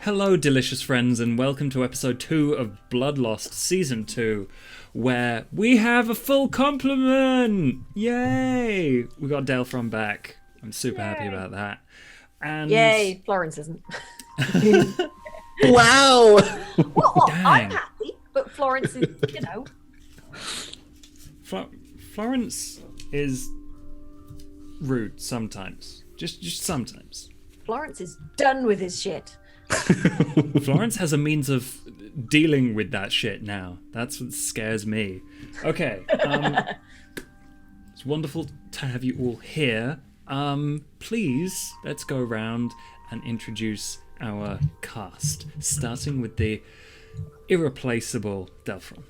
Hello, delicious friends, and welcome to episode 2 of Bloodlost Season 2, where we have a full complement! Yay! We got Delphron back. I'm super happy about that. And yay! Florence isn't. Wow! Well, Dang. I'm happy, but Florence is, you know. Florence is rude sometimes. Just sometimes. Florence is done with his shit. Florence has a means of dealing with that shit now. That's what scares me. Okay. It's wonderful to have you all here. Please, let's go around and introduce our cast, starting with the irreplaceable Delphron.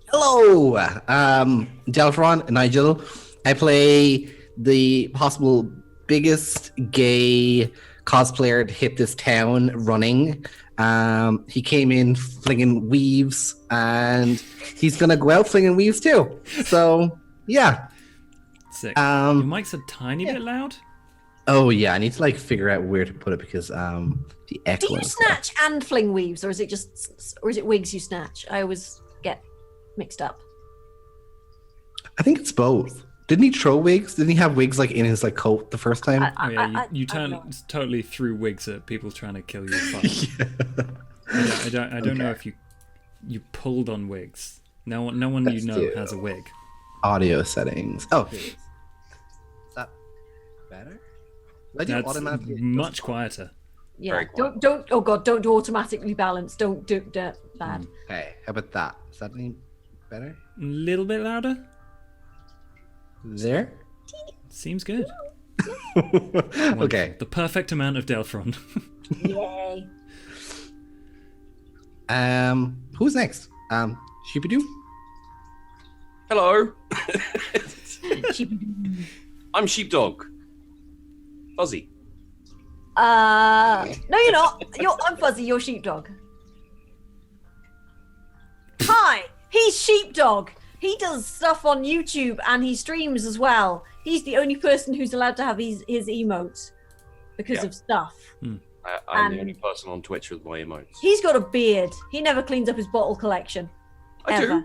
Hello! Delphron, Nigel. I play the possible biggest gay cosplayer to hit this town running. He came in flinging weaves, and he's gonna go out flinging weaves too. So, yeah. Sick. Your mic's a tiny bit loud? Oh yeah, I need to figure out where to put it because the echo. Do you snatch and fling weaves, or is it wigs you snatch? I always get mixed up. I think it's both. Didn't he throw wigs? Didn't he have wigs in his coat the first time? You totally threw wigs at people trying to kill you. Yeah. I don't know if you pulled on wigs. No one Let's you know has a wig. Audio settings. Oh, here it is. Is that better? That's much quieter. Yeah. Don't. Oh god! Don't do automatically balance. Don't do that. Bad. Okay. How about that? Is that any better? A little bit louder. There. Seems good. Okay. The perfect amount of Delphron. Yay. Who's next? Sheepidoo? Hello. I'm Sheepdog. Fuzzy. No, you're not. I'm Fuzzy. You're Sheepdog. Hi. He's Sheepdog. He does stuff on YouTube and he streams as well. He's the only person who's allowed to have his emotes because of stuff. I'm the only person on Twitch with my emotes. He's got a beard. He never cleans up his bottle collection. I do.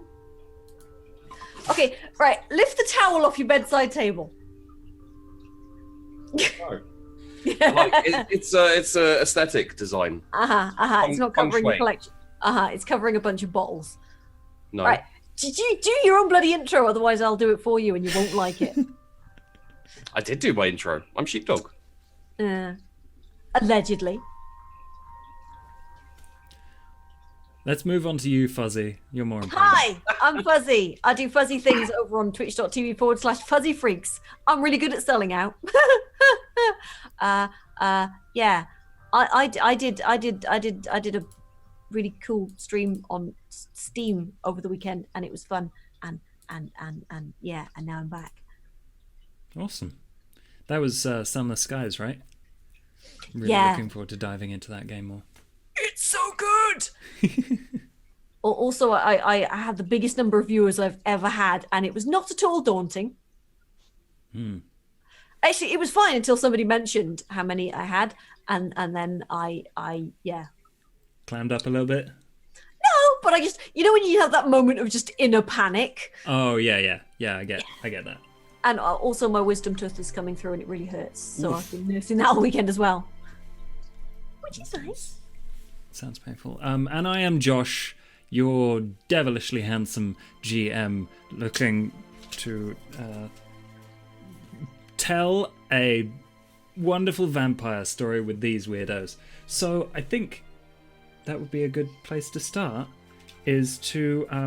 Okay, right. Lift the towel off your bedside table. No. It's a aesthetic design. It's not covering your collection. It's covering a bunch of bottles. No. Right. Did you do your own bloody intro? Otherwise, I'll do it for you, and you won't like it. I did do my intro. I'm Sheepdog. Allegedly. Let's move on to you, Fuzzy. You're more important. Hi, I'm Fuzzy. I do fuzzy things over on twitch.tv/fuzzyfreaks. I'm really good at selling out. Yeah. I did a really cool stream on Steam over the weekend, and it was fun. And yeah, and now I'm back. Awesome. That was Sunless Skies, right? Really looking forward to diving into that game more. It's so good. Also, I had the biggest number of viewers I've ever had, and it was not at all daunting. Actually, it was fine until somebody mentioned how many I had, and then I Clammed up a little bit? No, but I just, when you have that moment of just inner panic. Oh, yeah, I get that. And also my wisdom tooth is coming through and it really hurts. So I've been nursing that all weekend as well. Which is nice. Sounds painful. And I am Josh, your devilishly handsome GM, looking to tell a wonderful vampire story with these weirdos. So I think that would be a good place to start, is to I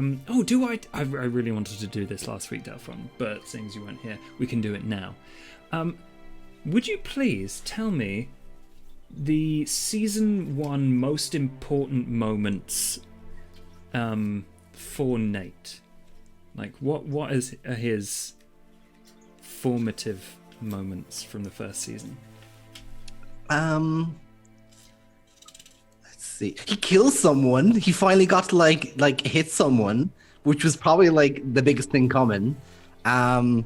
really wanted to do this last week, Delphron, but seeing as you weren't here, we can do it now. Would you please tell me the season 1 most important moments for Nate? What is his formative moments from the first season? See, he kills someone. He finally got to hit someone, which was probably the biggest thing coming. And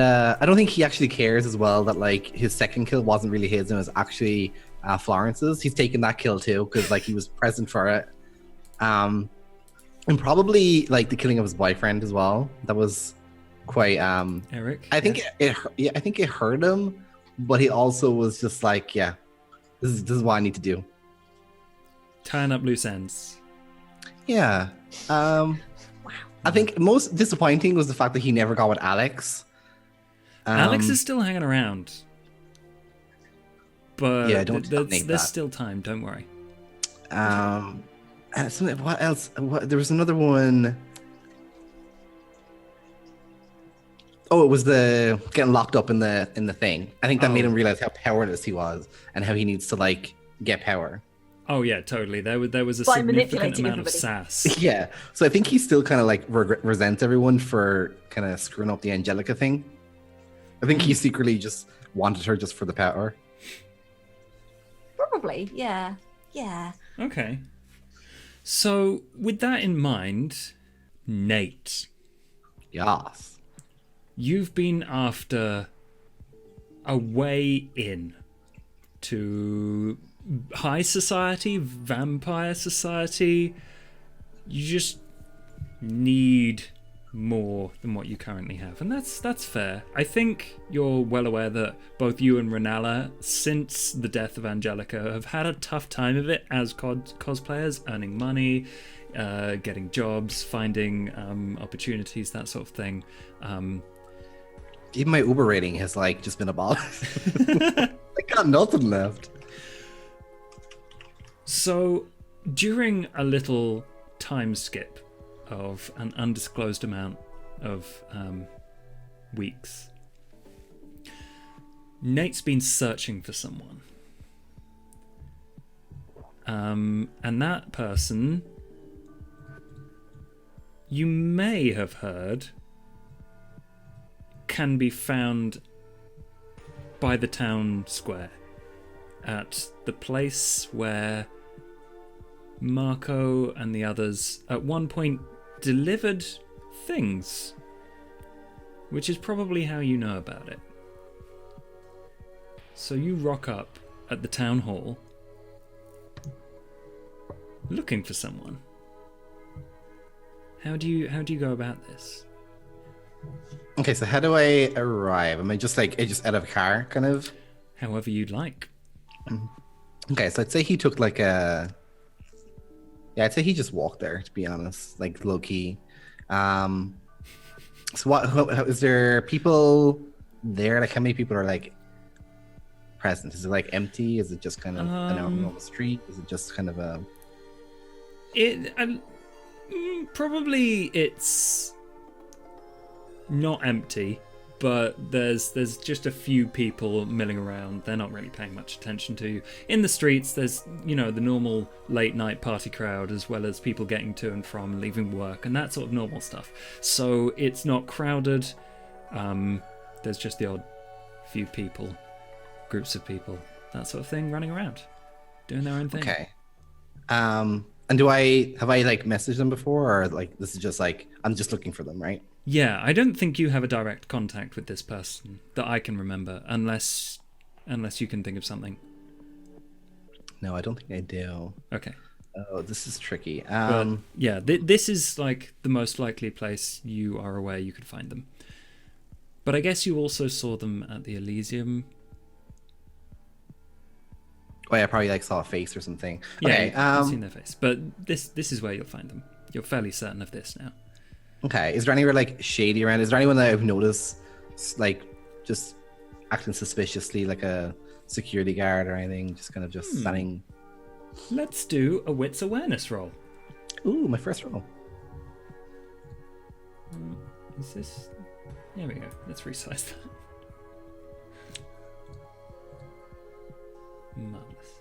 I don't think he actually cares as well that his second kill wasn't really his and it was actually Florence's. He's taken that kill too because like he was present for it. And probably like the killing of his boyfriend as well. That was quite Eric. I think I think it hurt him, but he also was just like, yeah, this is what I need to do. Tying up loose ends. Yeah. I think most disappointing was the fact that he never got with Alex. Alex is still hanging around. But yeah, don't there's that. still time, don't worry. And what else? There was another one. Oh, it was the getting locked up in the thing. I think that made him realize how powerless he was and how he needs to like get power. Oh yeah, totally. There was a By significant manipulating amount of everybody. sass. Yeah, so I think he still kind of like resents everyone for kind of screwing up the Angelica thing. I think he secretly just wanted her just for the power. Probably, yeah. Yeah. Okay. So with that in mind, Nate, Yes. you've been after a way in to high society, vampire society. You just need more than what you currently have, and that's fair. I think you're well aware that both you and Renala, since the death of Angelica, have had a tough time of it as cosplayers, earning money, getting jobs, finding opportunities, that sort of thing. Even my Uber rating has like just been abolished. I got nothing left. So during a little time skip of an undisclosed amount of weeks, Nate's been searching for someone. And that person, you may have heard, can be found by the town square at the place where Marco and the others at one point delivered things, which is probably how you know about it. So you rock up at the town hall looking for someone. How do you go about this? Okay, so how do I arrive? Am I just like out of a car, kind of? However you'd like. Okay, so I'd say he took like a. Yeah, I'd say he just walked there. To be honest, like low key. So what is there people there? Like how many people are like present? Is it like empty? Is it just kind of an normal street? Is it just kind of a? Probably it's not empty, but there's just a few people milling around. They're not really paying much attention to you. In the streets, there's the normal late night party crowd, as well as people getting to and from, leaving work, and that sort of normal stuff. So it's not crowded. There's just the odd few people, groups of people, that sort of thing, running around, doing their own thing. Okay. And have I like messaged them before, or like this is just like I'm just looking for them, right? Yeah, I don't think you have a direct contact with this person that I can remember, unless you can think of something. No, I don't think I do. Okay. Oh, this is tricky. But, yeah, this is like the most likely place you are aware you could find them. But I guess you also saw them at the Elysium. Oh, yeah, I probably like saw a face or something. Yeah, Okay. I've seen their face. But this is where you'll find them. You're fairly certain of this now. Okay. Is there anywhere like shady around? Is there anyone that I've noticed like just acting suspiciously, like a security guard or anything? Just kind of just standing. Let's do a wits awareness roll. Ooh, my first roll. Is this? There we go. Let's resize that. Marvelous.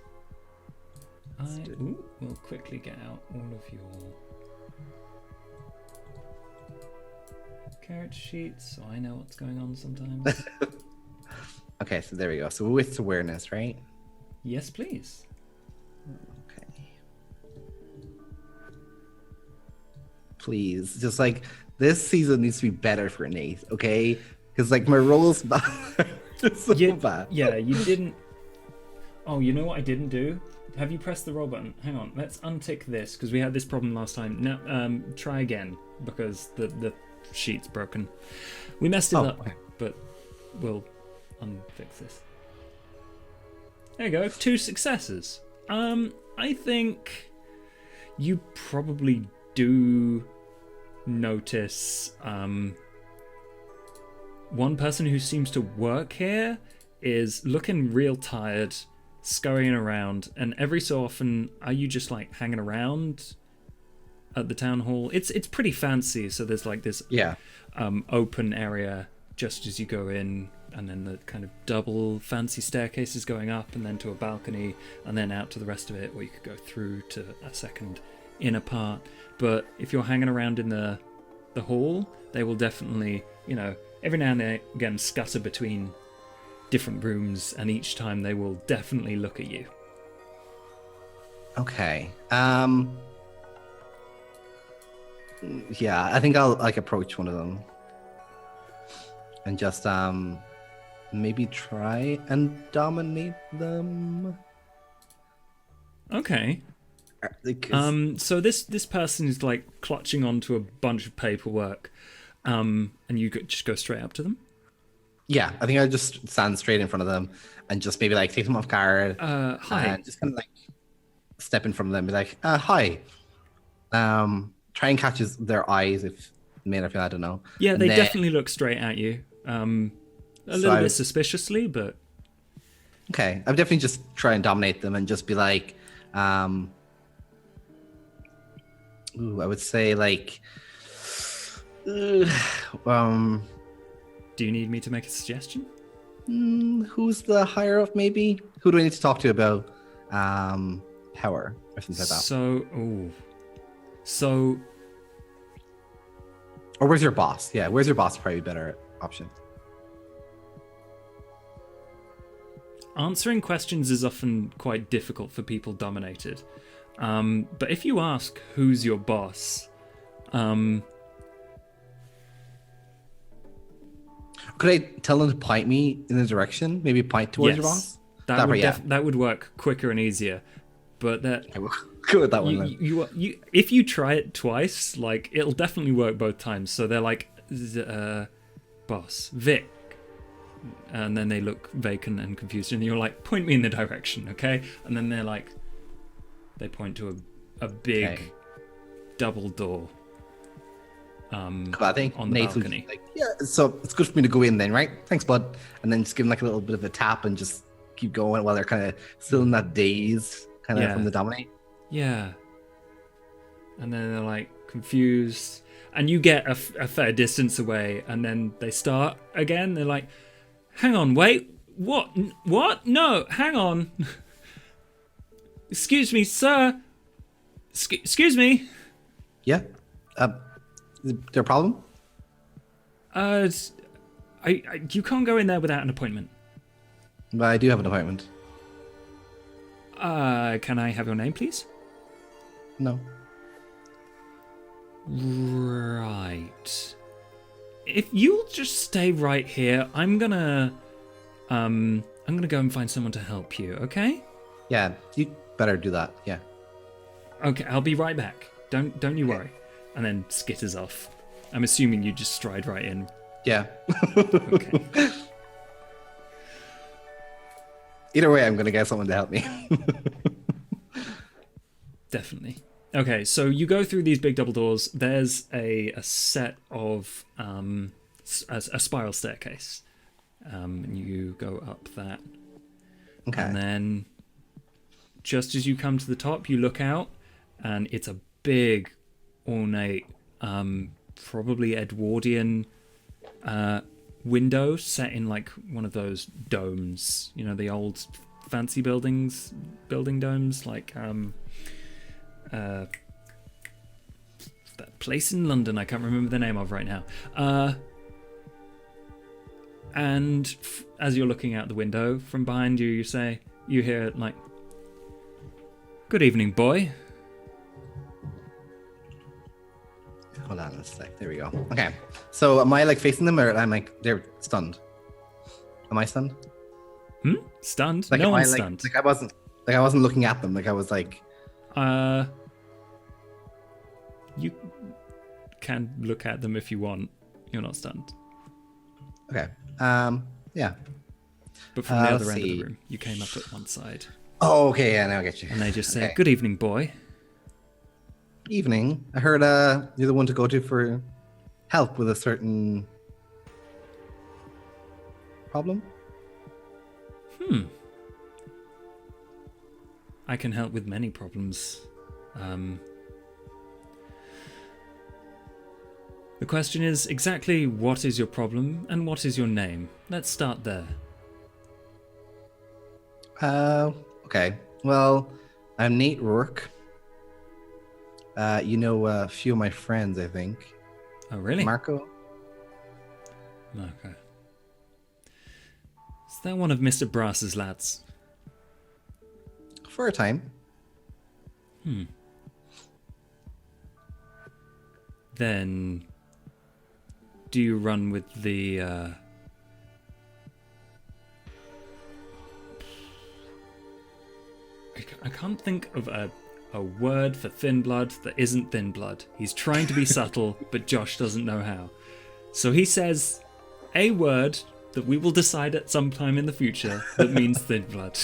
We'll quickly get out all of your character sheets so I know what's going on sometimes. Okay, so there we go. So with awareness, right? Yes, please. Okay. Please, just like this season needs to be better for Nate, okay? Because like my rolls bad. It's so bad. Yeah, you didn't. Oh, you know what I didn't do? Have you pressed the roll button? Hang on, let's untick this because we had this problem last time. No, try again because the sheet's broken. We messed it up, okay. but we'll unfix this. There you go, 2 successes. I think you probably do notice one person who seems to work here is looking real tired, scurrying around, and every so often are you just like hanging around at the town hall? It's pretty fancy, so there's like this open area just as you go in, and then the kind of double fancy staircases going up and then to a balcony and then out to the rest of it, or you could go through to a second inner part. But if you're hanging around in the hall, they will definitely, every now and again scutter between different rooms, and each time they will definitely look at you. Okay. Yeah, I think I'll approach one of them and just maybe try and dominate them. Okay. So this person is like clutching onto a bunch of paperwork, and you just go straight up to them. Yeah, I think I'll just stand straight in front of them and just maybe take them off guard. Hi. And just kind of step in front of them, be like, hi. Try and catch their eyes if made I feel, I don't know. Yeah, they definitely look straight at you. A little bit suspiciously, but okay. I would definitely just try and dominate them and just be like, I would say do you need me to make a suggestion? Who's the higher up, maybe? Who do I need to talk to about power or something like that? Or where's your boss? Yeah, where's your boss? Probably a better option. Answering questions is often quite difficult for people dominated. But if you ask who's your boss, could I tell them to point me in the direction? Maybe point towards your boss? That would work quicker and easier. But I will go with that one then. You if you try it twice, it'll definitely work both times. So they're like, boss, Vic. And then they look vacant and confused, and you're like, point me in the direction, okay? And then they're like, they point to a big double door. I think on the Nate balcony. Was yeah, so it's good for me to go in then, right? Thanks, bud. And then just give them a little bit of a tap and just keep going while they're kind of still in that daze, from the dominate. Yeah. And then they're like confused, and you get a fair distance away, and then they start again. They're like, hang on, wait, what? No, hang on. Excuse me, sir. Excuse me. Yeah. Is there a problem? You can't go in there without an appointment. But I do have an appointment. Can I have your name, please? No. Right. If you'll just stay right here, I'm gonna go and find someone to help you, okay? Yeah, you better do that. Yeah. Okay, I'll be right back. Don't you worry. And then skitters off. I'm assuming you just stride right in. Yeah. Okay. Either way, I'm gonna get someone to help me. Definitely. Okay, so you go through these big double doors. There's a set of a spiral staircase. And you go up that. Okay. And then just as you come to the top, you look out, and it's a big, ornate, probably Edwardian window set in one of those domes. You know, the old fancy building domes, that place in London I can't remember the name of right now. And as you're looking out the window, from behind you, you hear "Good evening, boy." Hold on a sec. There we go. Okay. So am I facing them, or am they're stunned? Am I stunned? Stunned? Like, No am one's I, stunned. Like, I wasn't looking at them. Like, I was like, You can look at them if you want. You're not stunned. okay. Yeah. But from the Let's other end of the see. room, you came up at one side. Oh, okay. Yeah, now I get you. And they just say, Okay. "Good evening, boy." Evening. I heard you're the one to go to for help with a certain problem. I can help with many problems. The question is exactly what is your problem and what is your name? Let's start there. Okay. Well, I'm Nate Rourke. You know a few of my friends, I think. Oh, really? Marco? Okay. Is that one of Mr. Brass's lads? For a time. Then, do you run with the, I can't think of a word for Thin-Blood that isn't Thin-Blood. He's trying to be subtle, but Josh doesn't know how. So he says a word that we will decide at some time in the future that means Thin-Blood.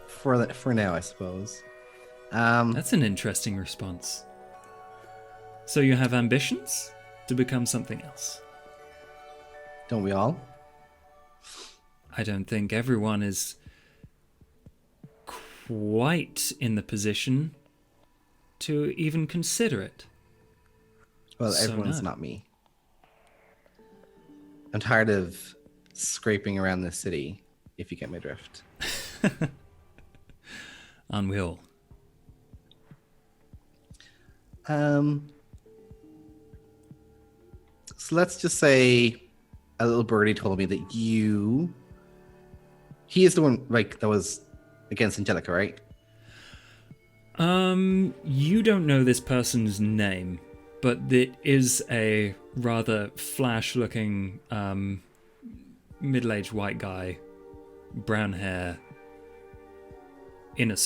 For now, I suppose. That's an interesting response. So you have ambitions to become something else? Don't we all? I don't think everyone is quite in the position to even consider it. Well, So everyone's no. not me. I'm tired of scraping around the city, if you get my drift. Aren't we all? So let's just say a little birdie told me that he is the one, like, that was against Angelica, right? You don't know this person's name, but it is a rather flash-looking, middle-aged white guy, brown hair, in a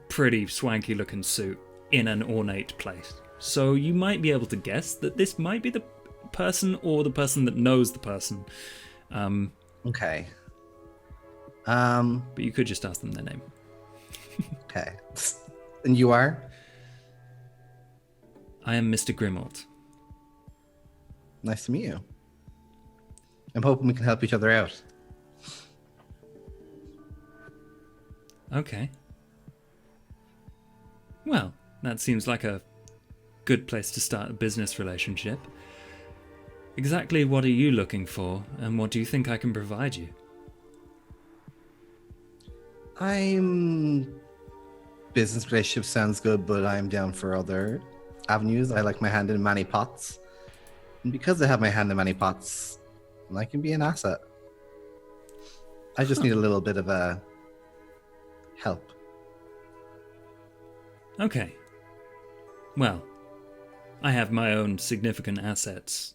pretty swanky-looking suit, in an ornate place. So you might be able to guess that this might be the person or the person that knows the person. Okay. But you could just ask them their name. Okay. And you are? I am Mr. Grimald. Nice to meet you. I'm hoping we can help each other out. Okay. Well, that seems like a good place to start a business relationship. Exactly what are you looking for, and what do you think I can provide you? Business relationship sounds good, but I'm down for other avenues. I like my hand in many pots. And because I have my hand in many pots, I can be an asset. I just need a little bit of a help. Okay. Well, I have my own significant assets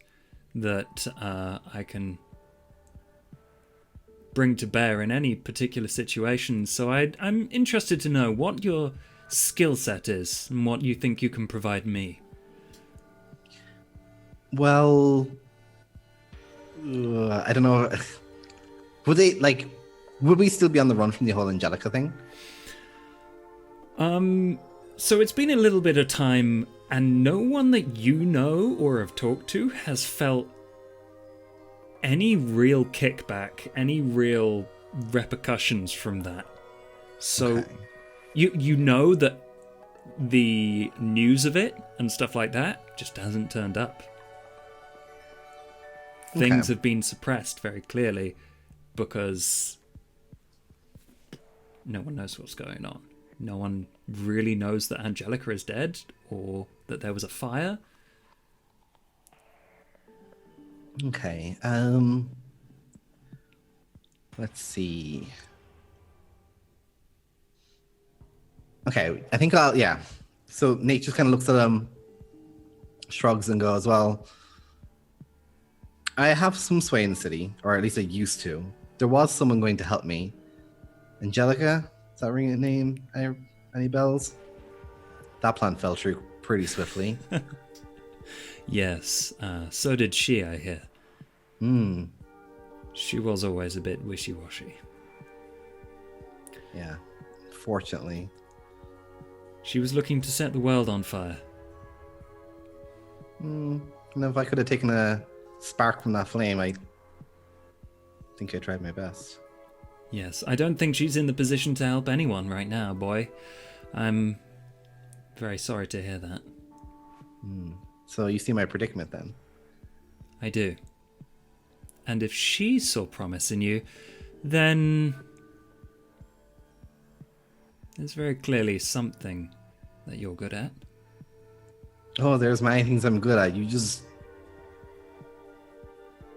that I can bring to bear in any particular situation, so I'm interested to know what your skill set is and what you think you can provide me. Well, I don't know. Would we still be on the run from the whole Angelica thing? So it's been a little bit of time, and no one that you know or have talked to has felt any real kickback, any real repercussions from that. So Okay. you know that the news of it and stuff like that just hasn't turned up. Things Okay. have been suppressed very clearly because no one knows what's going on. No one really knows that Angelica is dead or that there was a fire. Okay. Let's see. Okay, I think yeah. So Nate just kind of looks at him, shrugs and goes, well, I have some sway in the city, or at least I used to. There was someone going to help me. Angelica? Is that ringing a name? Any bells? That plan fell through pretty swiftly. Yes, so did she, I hear. Hmm. She was always a bit wishy-washy. Yeah. Fortunately. She was looking to set the world on fire. And if I could have taken a spark from that flame, I think I tried my best. Yes, I don't think she's in the position to help anyone right now, boy. I'm very sorry to hear that. So you see my predicament then? I do. And if she saw promise in you, then there's very clearly something that you're good at. Oh, there's many things I'm good at. You just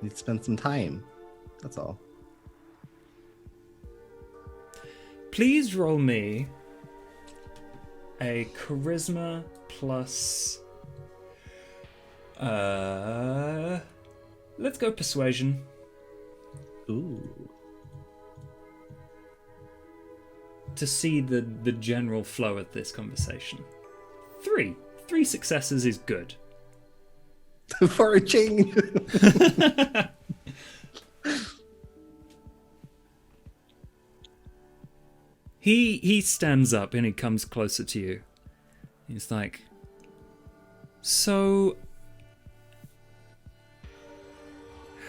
need to spend some time. That's all. Please roll me a charisma plus... let's go persuasion. Ooh. To see the general flow of this conversation. 3 successes is good. For a change. He stands up and he comes closer to you. He's like, so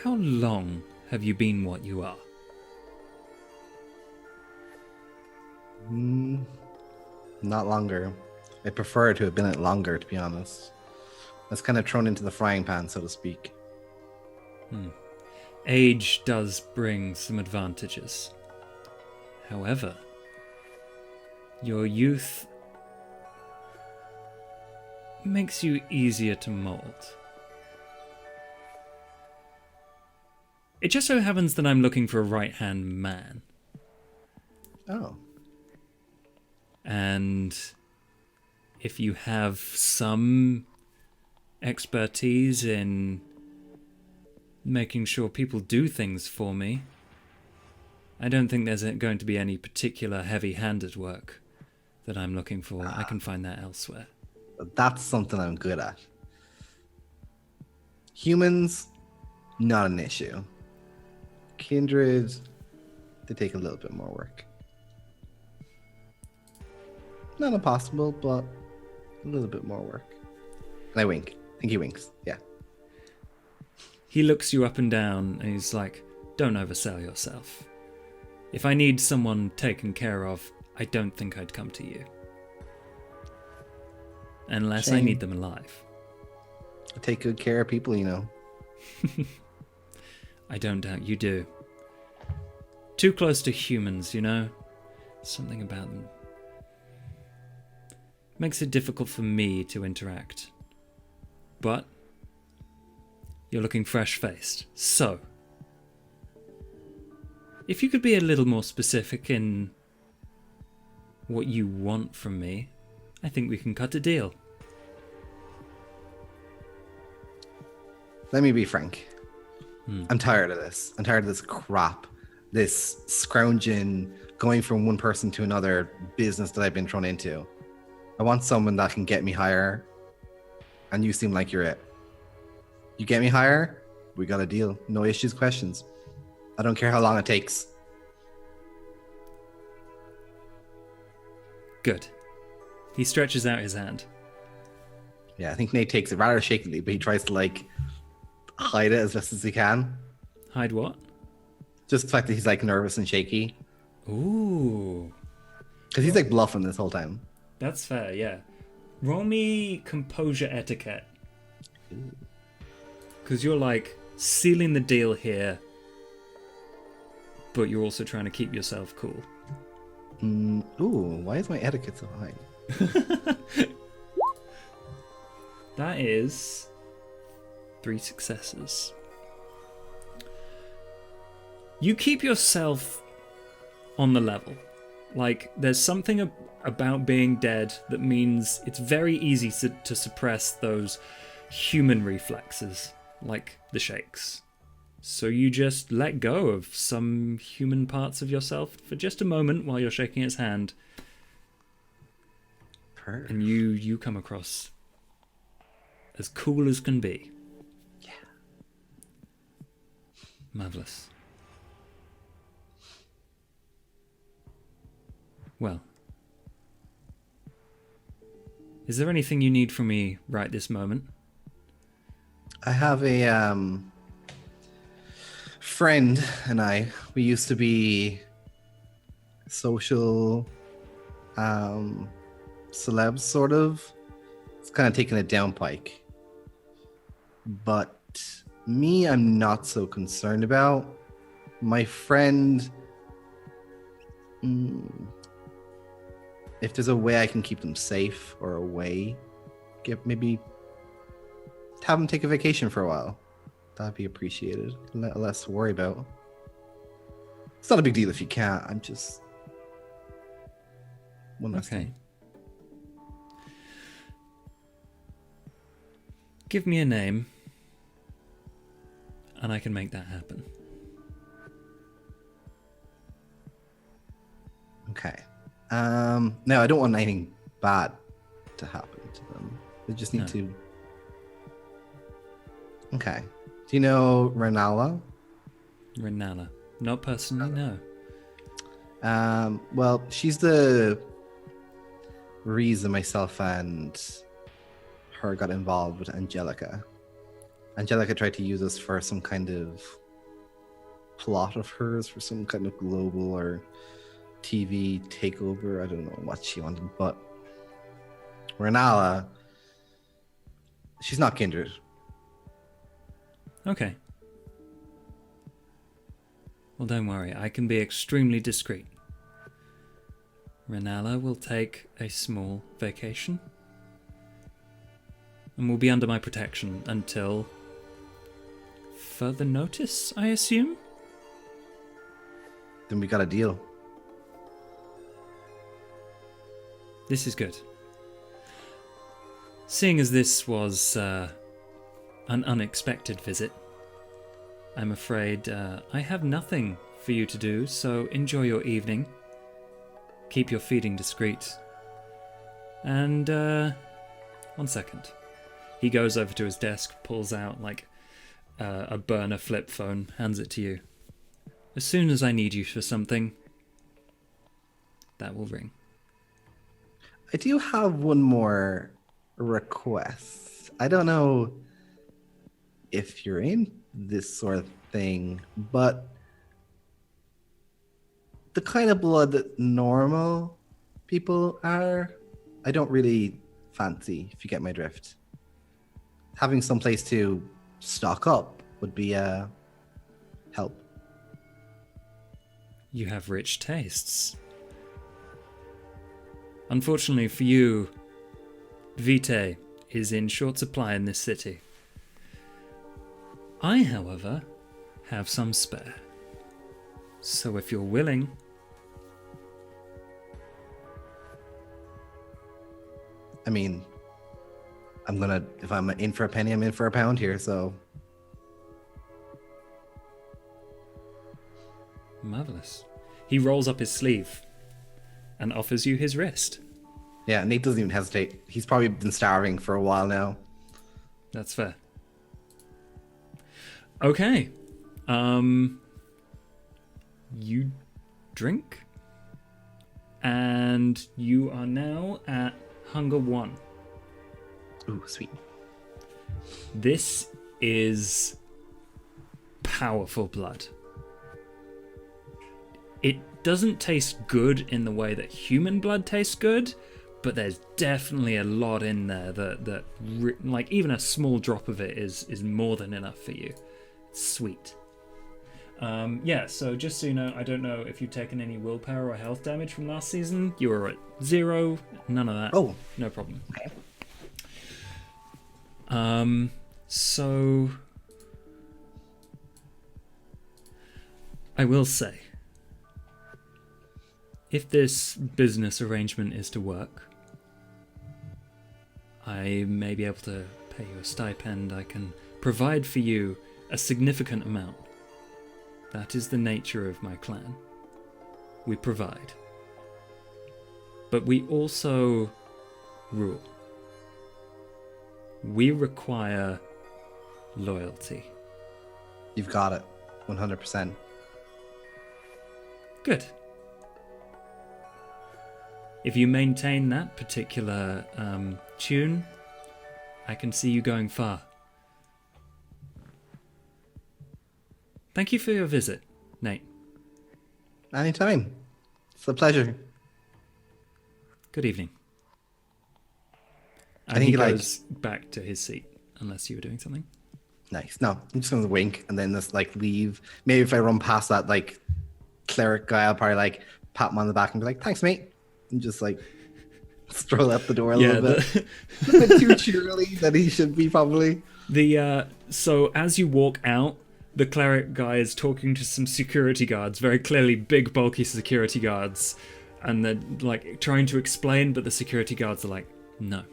how long have you been what you are? Not longer. I prefer to have been it longer, to be honest. I was kind of thrown into the frying pan, so to speak. Age does bring some advantages. However, your youth makes you easier to mold. It just so happens that I'm looking for a right-hand man. Oh. And if you have some expertise in making sure people do things for me, I don't think there's going to be any particular heavy-handed work that I'm looking for. I can find that elsewhere. That's something I'm good at. Humans, not an issue. Kindred, they take a little bit more work. Not impossible, but a little bit more work. And I wink. I think he winks. Yeah. He looks you up and down and he's like, don't oversell yourself. If I need someone taken care of, I don't think I'd come to you. Unless I Shame. need them alive. I take good care of people, you know. I don't doubt you do. Too close to humans, you know? Something about them makes it difficult for me to interact. But you're looking fresh-faced. So, if you could be a little more specific in what you want from me, I think we can cut a deal. Let me be frank. I'm tired of this. I'm tired of this crap. This scrounging, going from one person to another business that I've been thrown into. I want someone that can get me higher. And you seem like you're it. You get me higher, we got a deal. No issues, questions. I don't care how long it takes. Good. He stretches out his hand. Yeah, I think Nate takes it rather shakily, but he tries to like hide it as best as he can. Hide what? Just the fact that he's like nervous and shaky. Ooh. Because he's like bluffing this whole time. That's fair, yeah. Roll me composure etiquette. Because you're like sealing the deal here, but you're also trying to keep yourself cool. Ooh, why is my etiquette so high? That is 3 successes. You keep yourself on the level. Like, there's something about being dead that means it's very easy to suppress those human reflexes, like the shakes. So you just let go of some human parts of yourself for just a moment while you're shaking its hand. And you come across as cool as can be. Yeah. Marvelous. Well, is there anything you need from me right this moment? I have a friend and we used to be social celebs, sort of. It's kind of taking a downpike. But me, I'm not so concerned about. My friend, if there's a way I can keep them safe or away, maybe have them take a vacation for a while. That'd be appreciated. Less to worry about. It's not a big deal if you can't. I'm just one last thing. Give me a name, and I can make that happen. Okay. No, I don't want anything bad to happen to them. They just need to. Okay. Do you know Renala? Renala. Not personally, no. Well, she's the reason myself and her got involved with Angelica. Angelica tried to use us for some kind of plot of hers, for some kind of global or TV takeover. I don't know what she wanted, but Renala, she's not kindred. Okay. Well, don't worry. I can be extremely discreet. Renala will take a small vacation and will be under my protection until further notice, I assume? Then we got a deal. This is good. Seeing as this was an unexpected visit, I'm afraid I have nothing for you to do, so enjoy your evening. Keep your feeding discreet. And, 1 second. He goes over to his desk, pulls out, like, a burner flip phone, hands it to you. As soon as I need you for something, that will ring. I do have one more request. I don't know if you're in this sort of thing, but the kind of blood that normal people are, I don't really fancy, if you get my drift. Having some place to stock up would be a help. You have rich tastes. Unfortunately for you, Vitae is in short supply in this city. I, however, have some spare. So if you're willing... I mean, if I'm in for a penny, I'm in for a pound here, so... Marvelous. He rolls up his sleeve and offers you his wrist. Yeah, Nate doesn't even hesitate. He's probably been starving for a while now. That's fair. Okay. You drink, and you are now at Hunger 1. Ooh, sweet. This is powerful blood. It doesn't taste good in the way that human blood tastes good, but there's definitely a lot in there that like even a small drop of it is more than enough for you. It's sweet. Yeah, so just so you know, I don't know if you've taken any willpower or health damage from last season. You were at 0, none of that. Oh, no problem. Okay. So I will say, if this business arrangement is to work, I may be able to pay you a stipend. I can provide for you a significant amount That is the nature of my clan. We provide. But we also rule. We require loyalty. You've got it. 100%. Good. If you maintain that particular tune, I can see you going far. Thank you for your visit, Nate. Anytime. It's a pleasure. Good evening. I And think he he, like- goes back to his seat, unless you were doing something. Nice. No, I'm just gonna wink and then just like leave. Maybe if I run past that like cleric guy, I'll probably like pat him on the back and be like, "Thanks, mate," and just like stroll out the door a little bit. A bit too cheerily that he should be probably. So as you walk out, the cleric guy is talking to some security guards, very clearly big, bulky security guards, and they're like trying to explain, but the security guards are like, "No,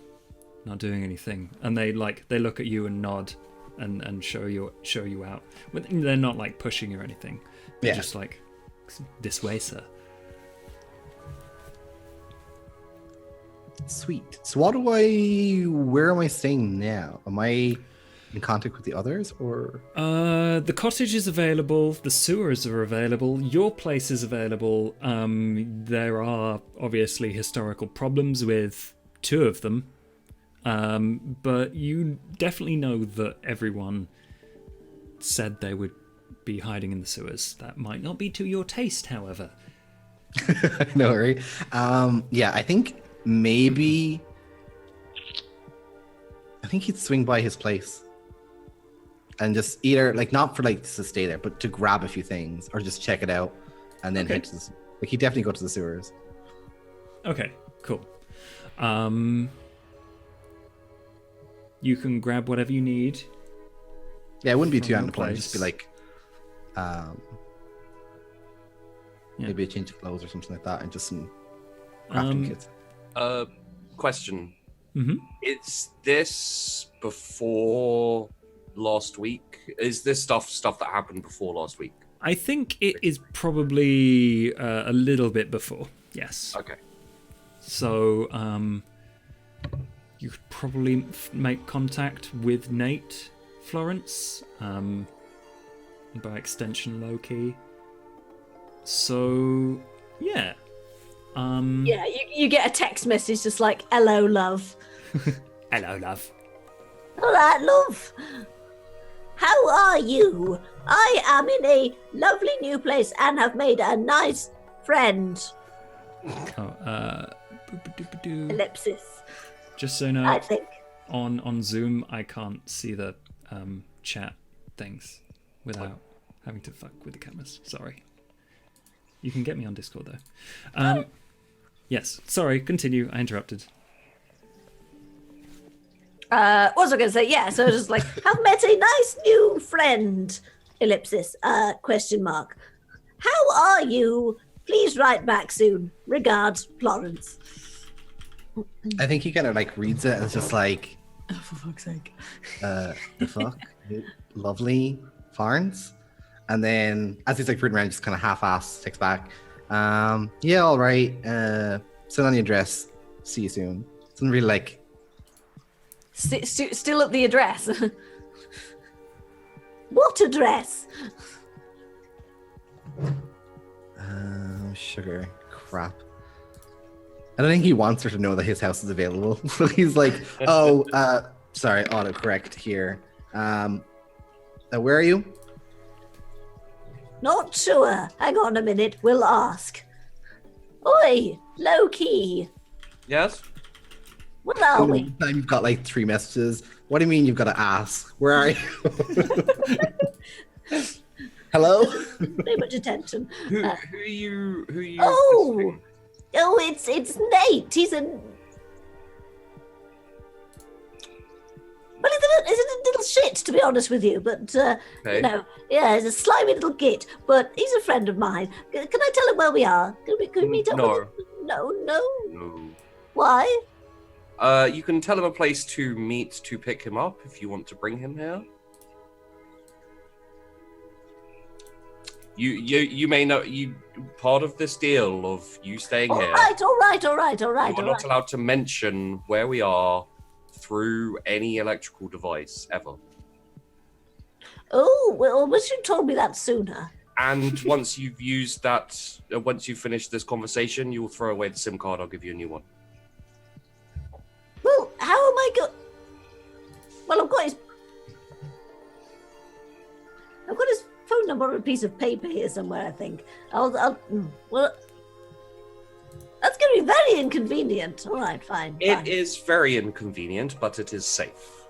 not doing anything," and they look at you and nod. And show you out. But they're not like pushing you or anything. They're just like, this way, sir. Sweet. So where am I staying now? Am I in contact with the others or? The cottage is available. The sewers are available. Your place is available. There are obviously historical problems with 2 of them. But you definitely know that everyone said they would be hiding in the sewers. That might not be to your taste, however. No worry. Yeah, I think maybe. I think he'd swing by his place and just either like not for like to stay there, but to grab a few things or just check it out and then head to the. Like he'd definitely go to the sewers. Okay, cool. You can grab whatever you need. Yeah, it wouldn't be too From out your of place. place. Just be like, maybe a change of clothes or something like that, and just some crafting kits. Question. Mm-hmm. Is this before last week? Is this stuff that happened before last week? I think it is probably a little bit before. Yes. Okay. So, you could probably make contact with Nate, Florence, and by extension Loki. So, yeah. Yeah, you get a text message just like, "Hello, love." Hello, love. All right, love. How are you? I am in a lovely new place and have made a nice friend. Ellipsis, Just so you know, I think. on Zoom, I can't see the chat things without having to fuck with the cameras. Sorry. You can get me on Discord though. Yes. Sorry. Continue. I interrupted. What was I going to say? Yeah, so just like, have met a nice new friend. Ellipsis. Question mark. How are you? Please write back soon. Regards, Florence. I think he kind of like reads it and it's just like, Oh, for fuck's sake. the fuck, lovely Florence. And then as he's like reading around, just kind of half-ass takes back. Yeah, all right. Send on the address. See you soon. Something really like. Still at the address. What address? Sugar. Crap. I don't think he wants her to know that his house is available. So he's like, oh, sorry, autocorrect here. Where are you? Not sure. Hang on a minute. We'll ask. Oi, low key. Yes. Where are we? Now you've got like 3 messages. What do you mean you've got to ask? Where are you? Hello? Pay much attention. Who are you? Oh! visiting? Oh, it's Nate. He's a. Well, he's a little shit, to be honest with you. But you know, yeah, he's a slimy little git. But he's a friend of mine. Can I tell him where we are? Can we meet up? No. With him? No. No. Why? You can tell him a place to meet to pick him up if you want to bring him here. You may know you part of this deal of you staying All here. right. You are not allowed to mention where we are through any electrical device ever. Oh, well, wish you told me that sooner. And once you've used that, once you've finished this conversation, you will throw away the SIM card. I'll give you a new one. Well, how am I going? Well, I've got his phone number on a piece of paper here somewhere, I think. Well, that's going to be very inconvenient. All right, fine. It is very inconvenient, but it is safe.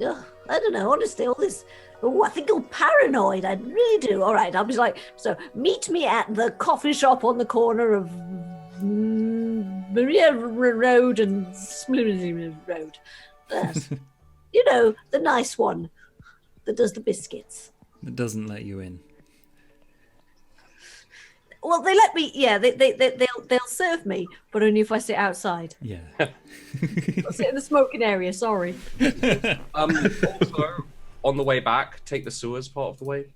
Ugh, I don't know, honestly, all this... Oh, I think I'm paranoid. I really do. All right, I'll be like, so meet me at the coffee shop on the corner of Maria Road and Road. You know, the nice one that does the biscuits. It doesn't let you in. Well, they let me. Yeah, they'll serve me, but only if I sit outside. Yeah. I'll sit in the smoking area. Sorry. Also, on the way back, take the sewers part of the way.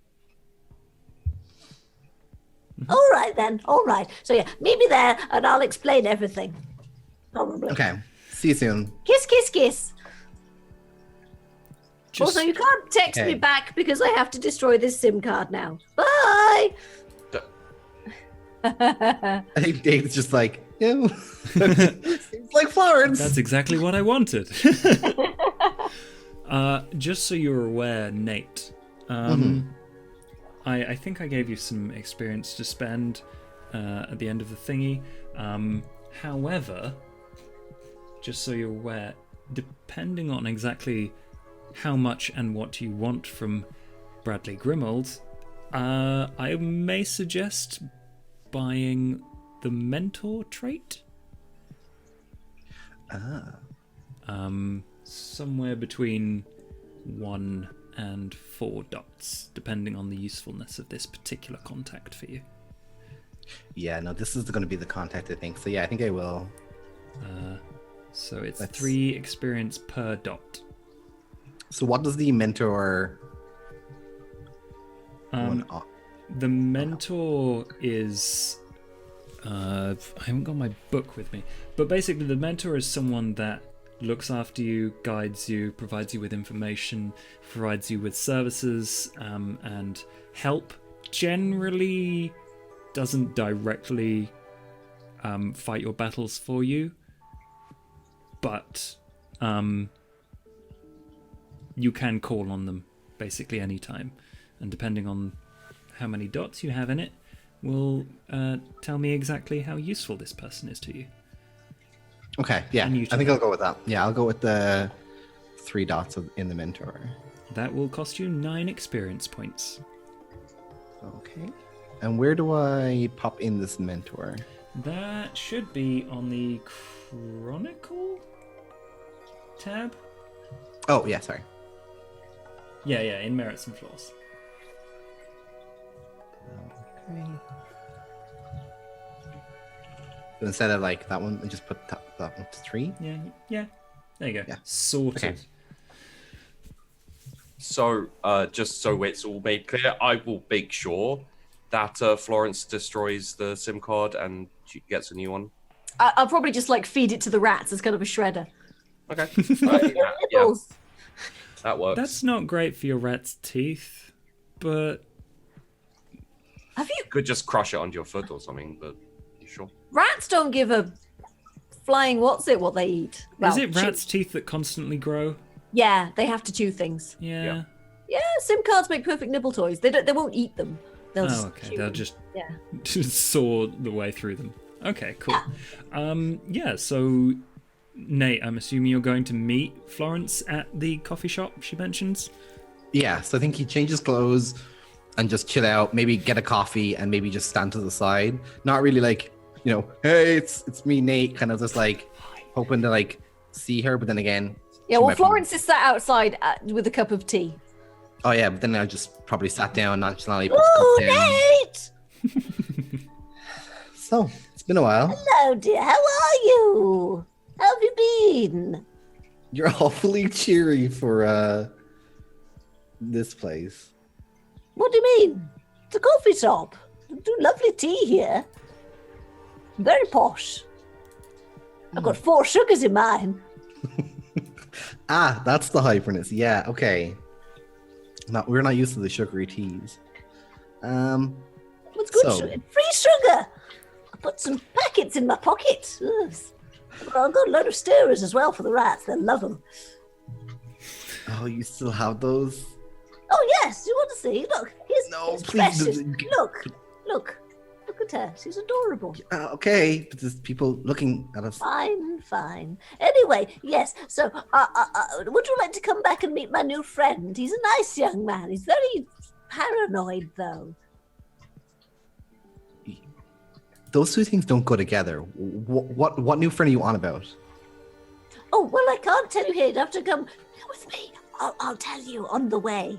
All right then. All right. So yeah, meet me there, and I'll explain everything. Probably. Okay. See you soon. Kiss, kiss, kiss. Just- Also, you can't text me back because I have to destroy this SIM card now. Bye. I think Dave's just like, yeah. Seems like Florence. That's exactly what I wanted. Just so you're aware, Nate, I think I gave you some experience to spend at the end of the thingy. However, just so you're aware, depending on exactly how much and what you want from Bradley Grimald, I may suggest buying the mentor trait. Somewhere between 1 and 4 dots, depending on the usefulness of this particular contact for you. Yeah, no, this is going to be the contact, I think. So yeah, I think I will. So it's 3 experience per dot. So what does the mentor... The mentor is... I haven't got my book with me. But basically the mentor is someone that looks after you, guides you, provides you with information, provides you with services and help. Generally doesn't directly fight your battles for you, but you can call on them basically anytime. And depending on how many dots you have in it, will tell me exactly how useful this person is to you. Okay, yeah, I think I'll go with that. Yeah, I'll go with the 3 dots in the mentor. That will cost you 9 experience points. Okay. And where do I pop in this mentor? That should be on the Chronicle tab. Oh, yeah, sorry. Yeah, in merits and flaws. Okay. So instead of like that one, I just put that one to 3. Yeah. There you go. Yeah. Sorted. Okay. So, just so it's all made clear, I will make sure that Florence destroys the SIM card and she gets a new one. I'll probably just like feed it to the rats as kind of a shredder. Okay. Yeah. That works. That's not great for your rat's teeth, but Have you? You could just crush it onto your foot or something, but you sure? Rats don't give a flying what they eat. Well, is it rats' teeth that constantly grow? Yeah, they have to chew things. Yeah. Yeah, SIM cards make perfect nibble toys. They won't eat them. They'll just Okay. chew They'll them. just Yeah. saw the way through them. Okay, cool. So Nate, I'm assuming you're going to meet Florence at the coffee shop she mentions? Yeah, so I think he changes clothes and just chill out, maybe get a coffee and maybe just stand to the side. Not really like, hey, it's me, Nate, kind of just like hoping to like see her, but then again... Yeah, well, Florence is sat outside with a cup of tea. Oh yeah, but then I just probably sat down nonchalantly. Put Ooh, the cup down. Nate! So, it's been a while. Hello, dear. How are you? How have you been? You're awfully cheery for this place. What do you mean? It's a coffee shop. They do lovely tea here. Very posh. I've got 4 sugars in mine. Ah, that's the hyperness. Yeah, okay. We're not used to the sugary teas. What's good? So- Free sugar. I put some packets in my pocket. Ugh. I've got a load of stirrers as well for the rats. They'll love them. Oh, you still have those? Oh yes, you want to see? Look, here's please. precious. Look at her. She's adorable. Okay, but there's people looking at us. Fine. Anyway, yes. So, would you like to come back and meet my new friend? He's a nice young man. He's very paranoid, though. Those two things don't go together. What new friend are you on about? Oh well, I can't tell you here. You'd have to come with me. I'll tell you on the way.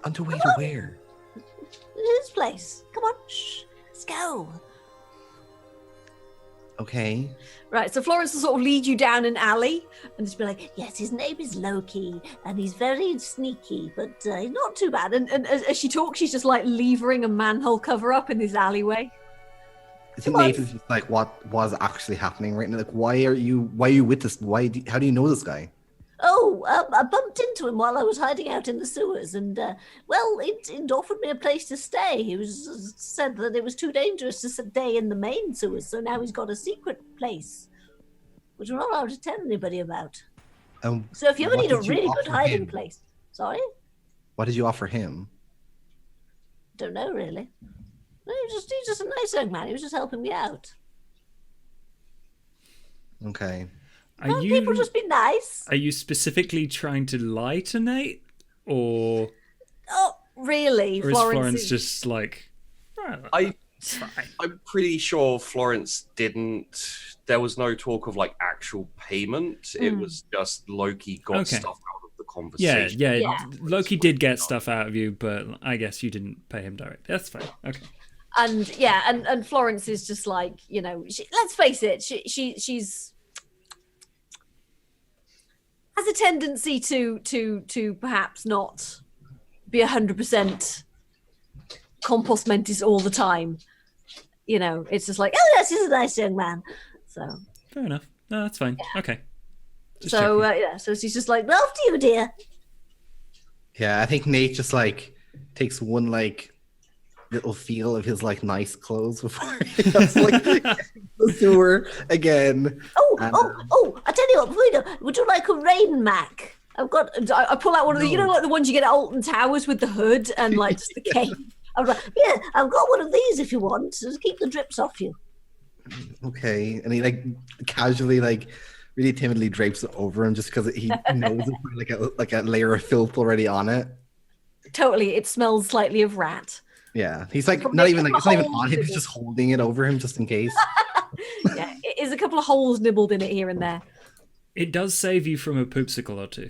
On the way to where? His place. Come on, shh. Let's go. Okay. Right, so Florence will sort of lead you down an alley. And just be like, yes, his name is Loki, and he's very sneaky, but he's not too bad. And as she talks, she's just like levering a manhole cover up in this alleyway. I think Nathan's just like, what was actually happening right now? Like, why are you with this? How do you know this guy? Oh, I bumped into him while I was hiding out in the sewers, and it offered me a place to stay. He said that it was too dangerous to stay in the main sewers, so now he's got a secret place, which we're not allowed to tell anybody about. So if you ever what need a did you really good offer hiding him? place, sorry, What did you offer him? don't know really. No, he's just a nice young man. He was just helping me out. Okay. Are People just be nice. Are you specifically trying to lie to Nate, or Oh, really? is Florence just like? "Oh, it's fine." I'm pretty sure Florence didn't. There was no talk of like actual payment. It was just Loki got Okay. stuff out of the Yeah, conversation. yeah. Loki did get stuff out of you, but I guess you didn't pay him direct. That's fine. Okay. And yeah, and Florence is just like, you know, let's face it, she's has a tendency to perhaps not be 100% compost mentis all the time. You know, it's just like, Oh yes, he's a nice young man. So Fair enough. No, that's fine. Okay. Just so checking. so she's just like, after you, dear. Yeah, I think Nate just like takes one like little feel of his like nice clothes before he just like the sewer again. Oh! I tell you what, before you go, would you like a rain mac? I pull out one of the, you know, like the ones you get at Alton Towers with the hood and like just the cape. I was like, yeah, I've got one of these if you want. Just keep the drips off you. Okay, and he like casually like really timidly drapes it over him just because he knows it's like a layer of filth already on it. Totally, it smells slightly of rat. Yeah, he's like From not the even like it's not even holes on him. in He's it. just holding it over him just in case. Yeah, it is a couple of holes nibbled in it here and there. It does save you from a poopsicle or two.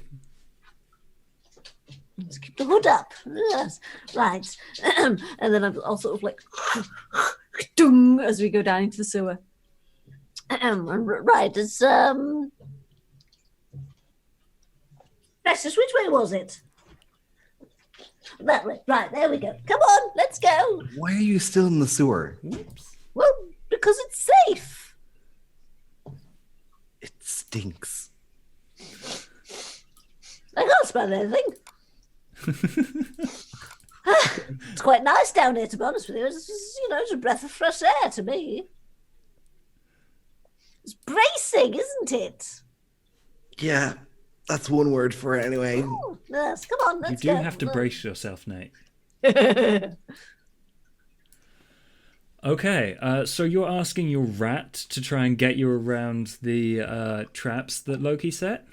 Just keep the hood up. Yes, right. And then I'll sort of like, Dung, as we go down into the sewer. right. It's Precious, which way was it? That way. Right, there we go. Come on, let's go. Why are you still in the sewer? Well, because it's safe. It stinks. I can't smell anything. It's quite nice down here, to be honest with you. It's just, it's a breath of fresh air to me. It's bracing, isn't it? Yeah, that's one word for it anyway. Oh, yes, come on, You let's do go. have to brace yourself, Nate. Okay, so you're asking your rat to try and get you around the traps that Loki set?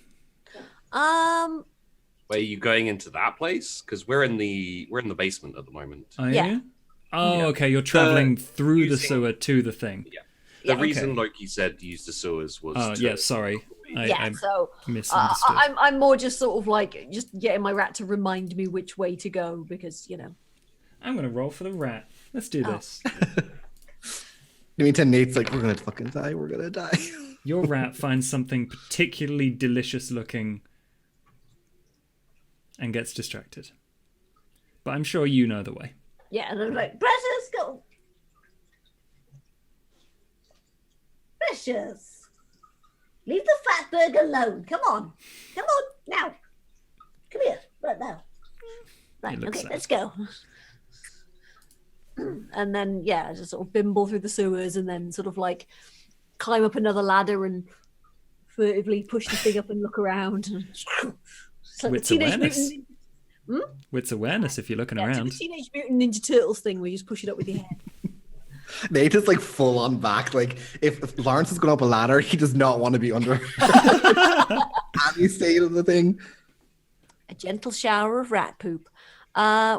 Were you going into that place? Because we're in the basement at the moment. Are Yeah. you? Oh, Yeah. okay, you're traveling through the using- sewer to the thing. Yeah. The Yeah. reason Okay. Loki said use the sewers was Oh, to- yeah, sorry. I So misunderstood. I'm more just sort of like just getting my rat to remind me which way to go because I'm going to roll for the rat. Let's do this. Meantime, Nate's like, we're gonna fucking die. We're gonna die. Your rat finds something particularly delicious looking and gets distracted. But I'm sure you know the way. Yeah, and I'm like, Precious, go. Precious, leave the fat burger alone. Come on, now. Come here, right now. Right, looks okay, sad. let's go. And then yeah, just sort of bimble through the sewers and then sort of like climb up another ladder and furtively push the thing up and look around. It's like Wits the Teenage awareness. Mutant Wits awareness if you're looking Yeah, around. it's the Teenage Mutant Ninja Turtles thing where you just push it up with your head. Nate is like full on back. Like if Lawrence is going up a ladder, he does not want to be under any state of the thing. A gentle shower of rat poop.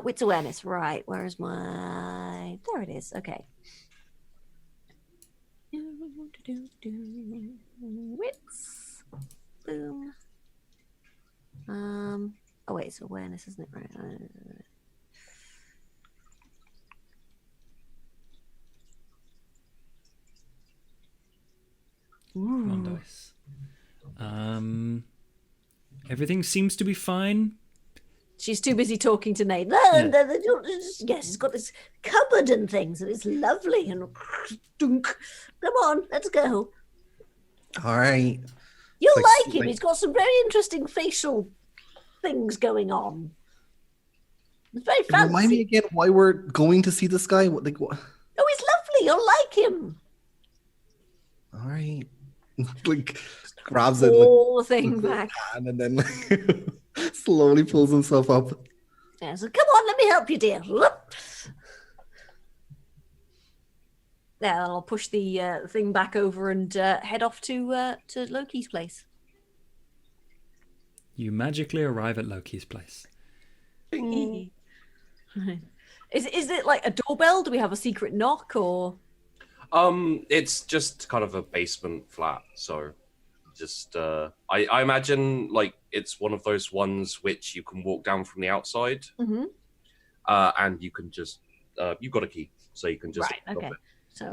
Wits awareness. Right, where is my... There it is. Okay. Wits. Boom. Oh wait, it's awareness, isn't it? Right. Come on, dice. Everything seems to be fine. She's too busy talking to Nate. Yes, it's got this cupboard and things, and it's lovely. And dunk. Come on, let's go. All right. You'll Like- like him. like- He's got some very interesting facial things going on. It's very fancy. Remind me again why we're going to see this guy. Like what? Oh, he's lovely. You'll like him. All right. Like grabs it, like, All the thing back. hand, and then like, slowly pulls himself up. Yeah, so come on, let me help you, dear. Whoop. Yeah, I'll push the thing back over and head off to Loki's place. You magically arrive at Loki's place. Is it like a doorbell? Do we have a secret knock or? It's just kind of a basement flat, so just I imagine like it's one of those ones which you can walk down from the outside, Mm-hmm. and you can just you've got a key, so you can just Right. drop Okay. it. So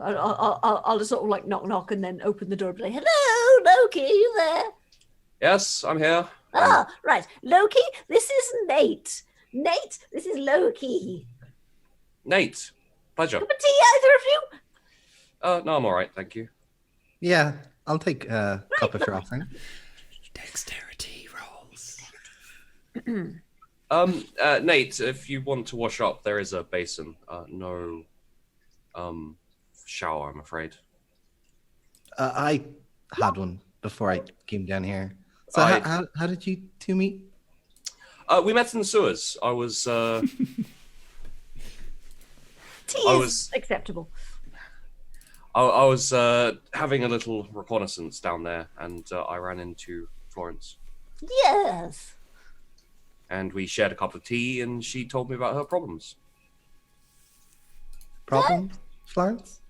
I'll just sort of like knock and then open the door and be like, Hello, Loki, are you there? Yes, I'm here. Ah, right. Loki, this is Nate. Nate, this is Loki. Nate, pleasure. Cup of tea, either of you? No, I'm all right, thank you. Yeah, I'll take a cup if you're offering. Dexterity rolls. Nate, if you want to wash up, there is a basin. No, shower, I'm afraid. I had one before I came down here. So I- how did you two meet? We met in the sewers. I was Tea I is was acceptable. I was having a little reconnaissance down there, and I ran into Florence. yes. And we shared a cup of tea, and she told me about her problems. Problems, Florence?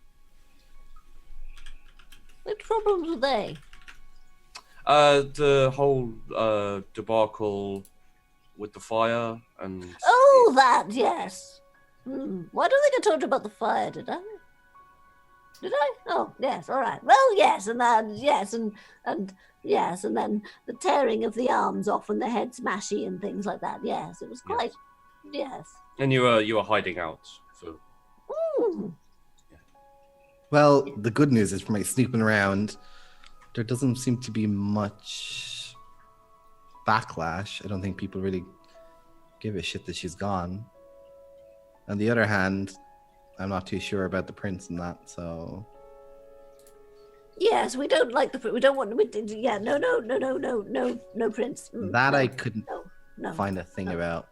What problems were they? The whole debacle with the fire and Oh, that, yes. Well, I don't think I told you about the fire, did I? Did I? Oh, yes, all right. Well, yes, and then, yes, and yes, and then the tearing of the arms off and the head smashy and things like that. Yes, it was quite, yes. and you were hiding out for Mm. Well, the good news is from my snooping around, there doesn't seem to be much backlash. I don't think people really give a shit that she's gone. On the other hand, I'm not too sure about the prince and that, so... Yes, we don't like we don't want, yeah, no, Prince. That no, I couldn't no. find a thing about.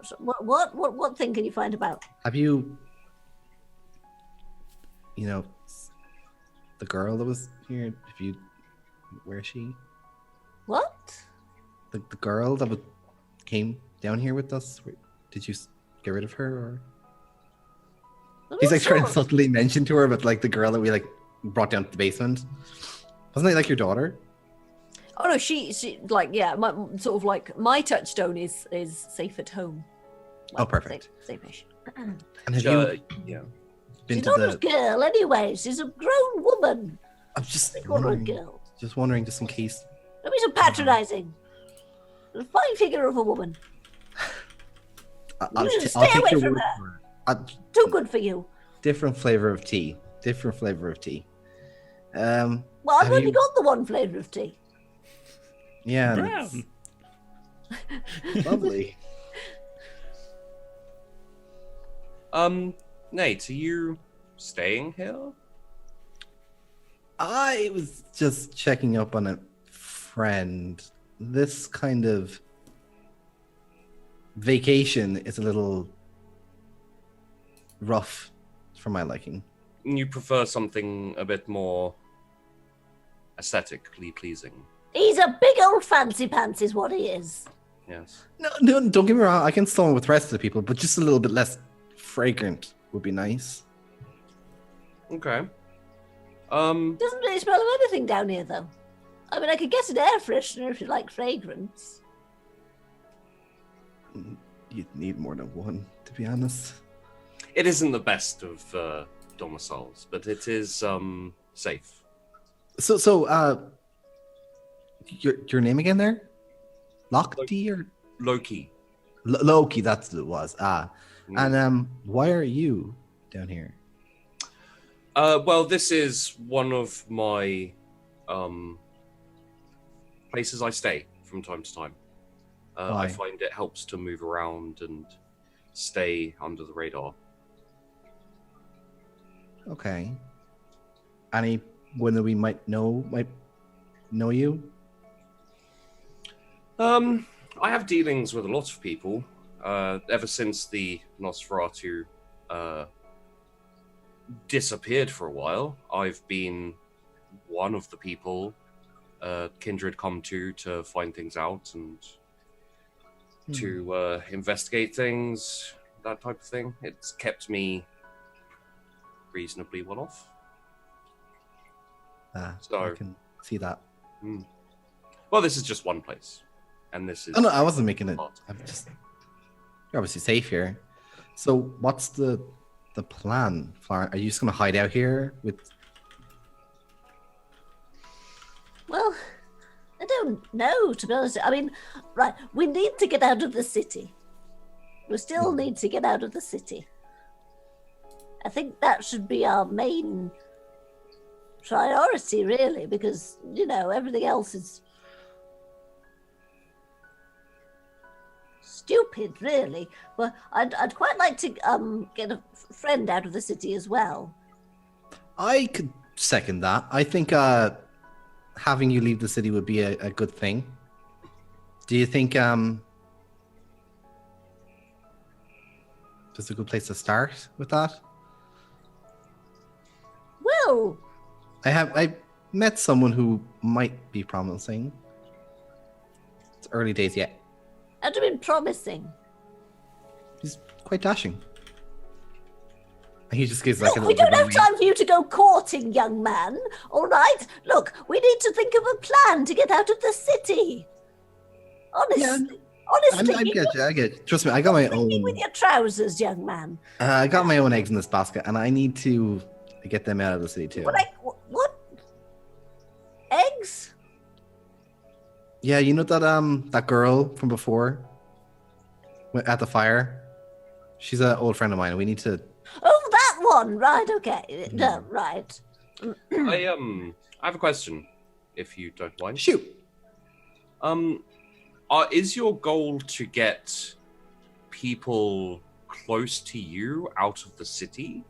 So what thing can you find about? Have you... You know, the girl that was here, where is she? What? The girl that came down here with us? Did you get rid of her, or...? He's like trying to subtly mention to her, but like the girl that we like brought down to the basement. Wasn't that like your daughter? Oh no, she like yeah, my sort of like my touchstone is safe at home. Oh, perfect. Safe-ish. And have you yeah. been She's to not a the... girl anyway. She's a grown woman. I'm just They call her a wondering, girl. just in case. Don't be so patronizing. A fine figure of a woman. Stay away your from word her. for it. Too good for you. Different flavor of tea. Different flavor of tea. Well, I've have only you- got the one flavour of tea. Yeah, Brown. it's lovely. Nate, are you staying here? I was just checking up on a friend. This kind of vacation is a little rough for my liking. You prefer something a bit more aesthetically pleasing? He's a big old fancy pants, is what he is. Yes. No, don't get me wrong. I can storm with the rest of the people, but just a little bit less fragrant would be nice. Okay. Doesn't really smell of anything down here, though. I mean, I could get an air freshener if you like fragrance. You'd need more than one, to be honest. It isn't the best of domiciles, but it is safe. So, your name again there? Lochte or Loki. Loki? That's what it was. Mm. And why are you down here? Well, this is one of my places I stay from time to time. I Why? find it helps to move around and stay under the radar. Okay. Anyone that we might know you? I have dealings with a lot of people. Ever since the Nosferatu disappeared for a while, I've been one of the people Kindred come to find things out and to investigate things, that type of thing. It's kept me reasonably well off. So- I can see that. Well, this is just one place, and this is. Oh no, I wasn't making it. part. I'm just. You're obviously safe here. So, what's the plan, Florence? Are you just gonna hide out here with? Well, I don't know, to be honest. I mean, right, we need to get out of the city. We still need to get out of the city. I think that should be our main priority, really, because, everything else is stupid, really. But I'd quite like to get a friend out of the city as well. I could second that. I think having you leave the city would be a good thing. Do you think there's a good place to start with that? Well, I met someone who might be promising. It's early days yet. I'd have been promising. He's quite dashing. And he just gives like Look, a we little don't have wink. time for you to go courting, young man. All right? Look, we need to think of a plan to get out of the city. Honestly. Yeah, Honestly. I get you. I get you. Trust me, I got my thinking own. with your trousers, young man. I got my own eggs in this basket, and I need to get them out of the city too. But what? Eggs? Yeah, you know that girl from before at the fire. She's an old friend of mine. We need to. Oh, that one. Right, okay. No, right. I have a question, if you don't mind. Shoot. Is your goal to get people close to you out of the city,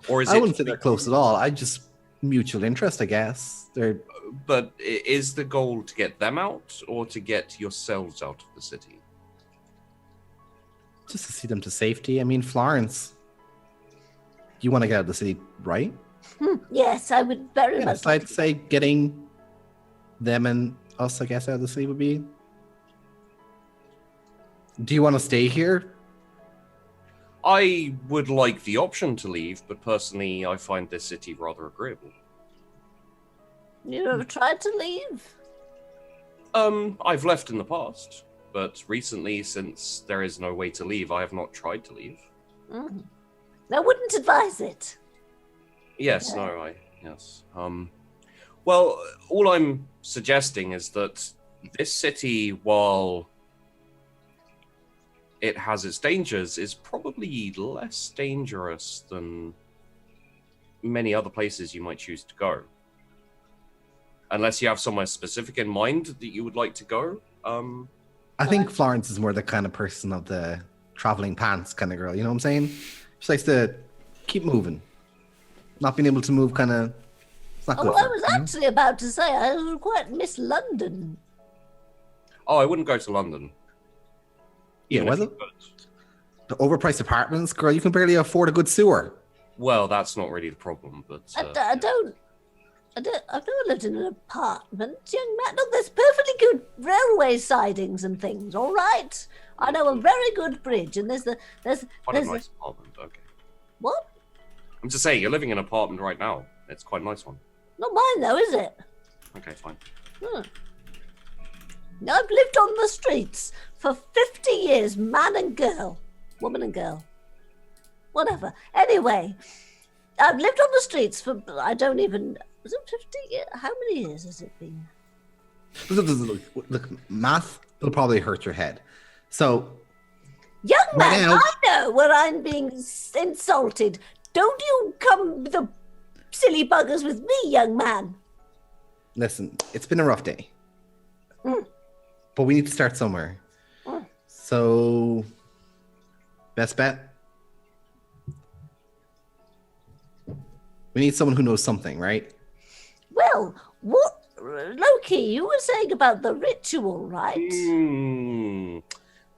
or is I it? wouldn't say they're close at all. I just mutual interest, I guess. They're But is the goal to get them out, or to get yourselves out of the city? just to see them to safety. I mean, Florence, you want to get out of the city, right? Yes, I would very much. Yes, I'd say getting them and us, I guess, out of the city would be. Do you want to stay here? I would like the option to leave, but personally, I find this city rather agreeable. You ever tried to leave? I've left in the past, but recently, since there is no way to leave, I have not tried to leave. I wouldn't advise it. Yes, Okay. no, yes. Well, all I'm suggesting is that this city, while it has its dangers, is probably less dangerous than many other places you might choose to go. Unless you have somewhere specific in mind that you would like to go. I think Florence is more the kind of person of the traveling pants kind of girl. You know what I'm saying? She likes to keep moving. Not being able to move kind of... It's not good Well, I for her, was you know? actually about to say I would quite miss London. Oh, I wouldn't go to London. Yeah, Even if well, you could. the overpriced apartments, girl, you can barely afford a good sewer. Well, that's not really the problem, but I've never lived in an apartment, young man. Look, there's perfectly good railway sidings and things. All right, I know a very good bridge, and there's quite a nice apartment. Okay. what? I'm just saying, you're living in an apartment right now. It's quite a nice one. Not mine though, is it? Okay, fine. I've lived on the streets for 50 years, man and girl, woman and girl, whatever. Anyway, I've lived on the streets for I don't even. Was it 50 years? How many years has it been? Look, math will probably hurt your head. So, Young Right man, now- I know when I'm being insulted. Don't you come the silly buggers with me, young man. listen, it's been a rough day. But we need to start somewhere. So, best bet? We need someone who knows something, right? Well, what, Loki, you were saying about the ritual, right?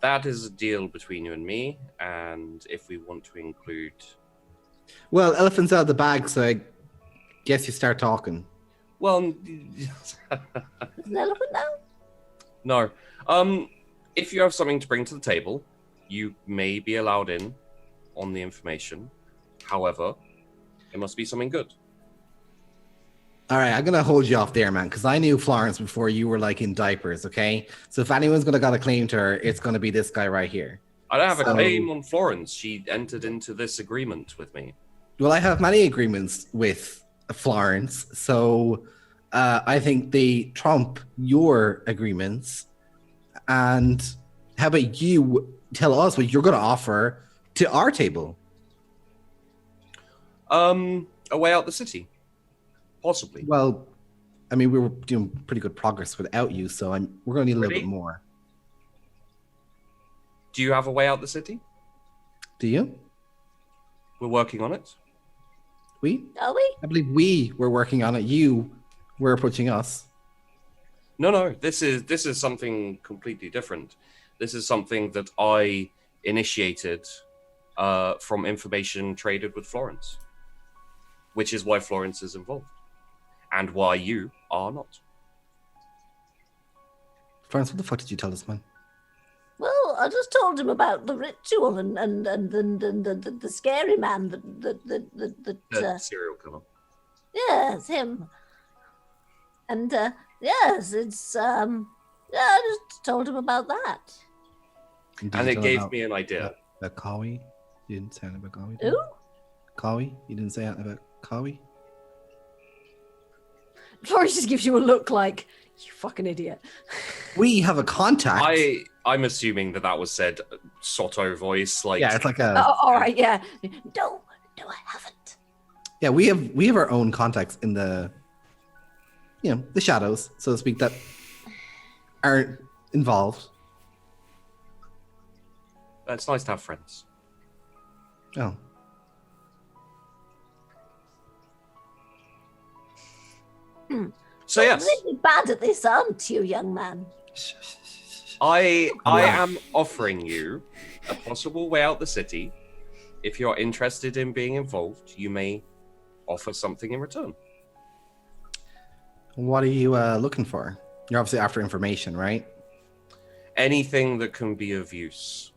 That is a deal between you and me, and if we want to include... Well, elephant's out of the bag, so I guess you start talking. Well, Is an elephant now? no. If you have something to bring to the table, you may be allowed in on the information. However, it must be something good. All right, I'm gonna hold you off there, man, because I knew Florence before you were like in diapers, okay? So if anyone's gonna got a claim to her, it's gonna be this guy right here. I don't have a So- claim on Florence. She entered into this agreement with me. Well, I have many agreements with Florence, so I think they trump your agreements. And how about you tell us what you're gonna offer to our table? A way out the city. Possibly. Well, I mean, we were doing pretty good progress without you, so we're gonna need a little Really? bit more. Do you have a way out the city? Do you? We're working on it. We? Are we? I believe we were working on it. You were approaching us. No. This is something completely different. This is something that I initiated from information traded with Florence, which is why Florence is involved, and why you are not. Florence, what the fuck did you tell us, man? Well, I just told him about the ritual and the scary man that Serial killer. yes, him. And yes, it's yeah, I just told him about that. Did And you it tell gave about- me an idea. About Kawi? You didn't say anything about Kawi? Who? Kawi? You didn't say anything about Kawi? Florence just gives you a look like, you fucking idiot. We have a contact. I'm assuming that was said sotto voice, like Yeah, it's like a. Oh, all right, yeah. No, I haven't. Yeah, we have our own contacts in the, the shadows, so to speak, that aren't involved. it's nice to have friends. Oh, So yes, You're really bad at this, aren't you, young man? I am offering you a possible way out the city. If you're interested in being involved, you may offer something in return. what are you looking for? You're obviously after information, right? Anything that can be of use.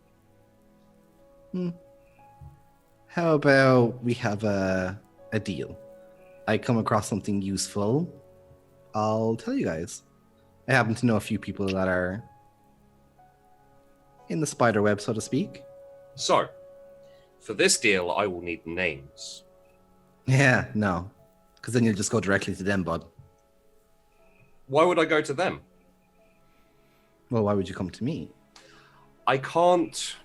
How about we have a deal? I come across something useful, I'll tell you guys. I happen to know a few people that are in the spider web, so to speak. So, for this deal, I will need names. Yeah, no. Because then you'll just go directly to them, bud. Why would I go to them? Well, why would you come to me? I can't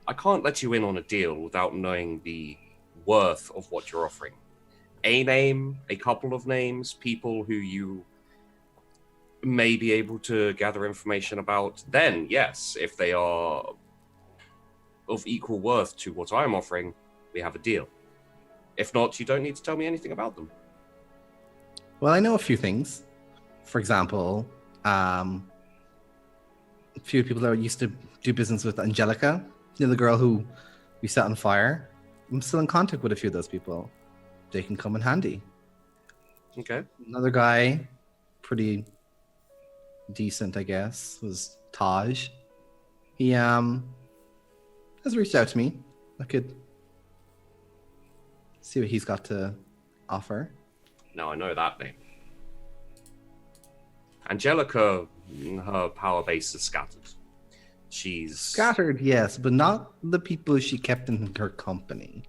I can't let you in on a deal without knowing the worth of what you're offering. A name, a couple of names, people who you may be able to gather information about. Then, yes, if they are of equal worth to what I'm offering, we have a deal. If not, you don't need to tell me anything about them. Well, I know a few things. For example, a few people that used to do business with Angelica, the girl who we set on fire. I'm still in contact with a few of those people. They can come in handy. Okay. Another guy, pretty decent, I guess, was Taj. He has reached out to me. I could see what he's got to offer. Now I know that name. Angelica, her power base is scattered. She's Scattered, yes, but not the people she kept in her company.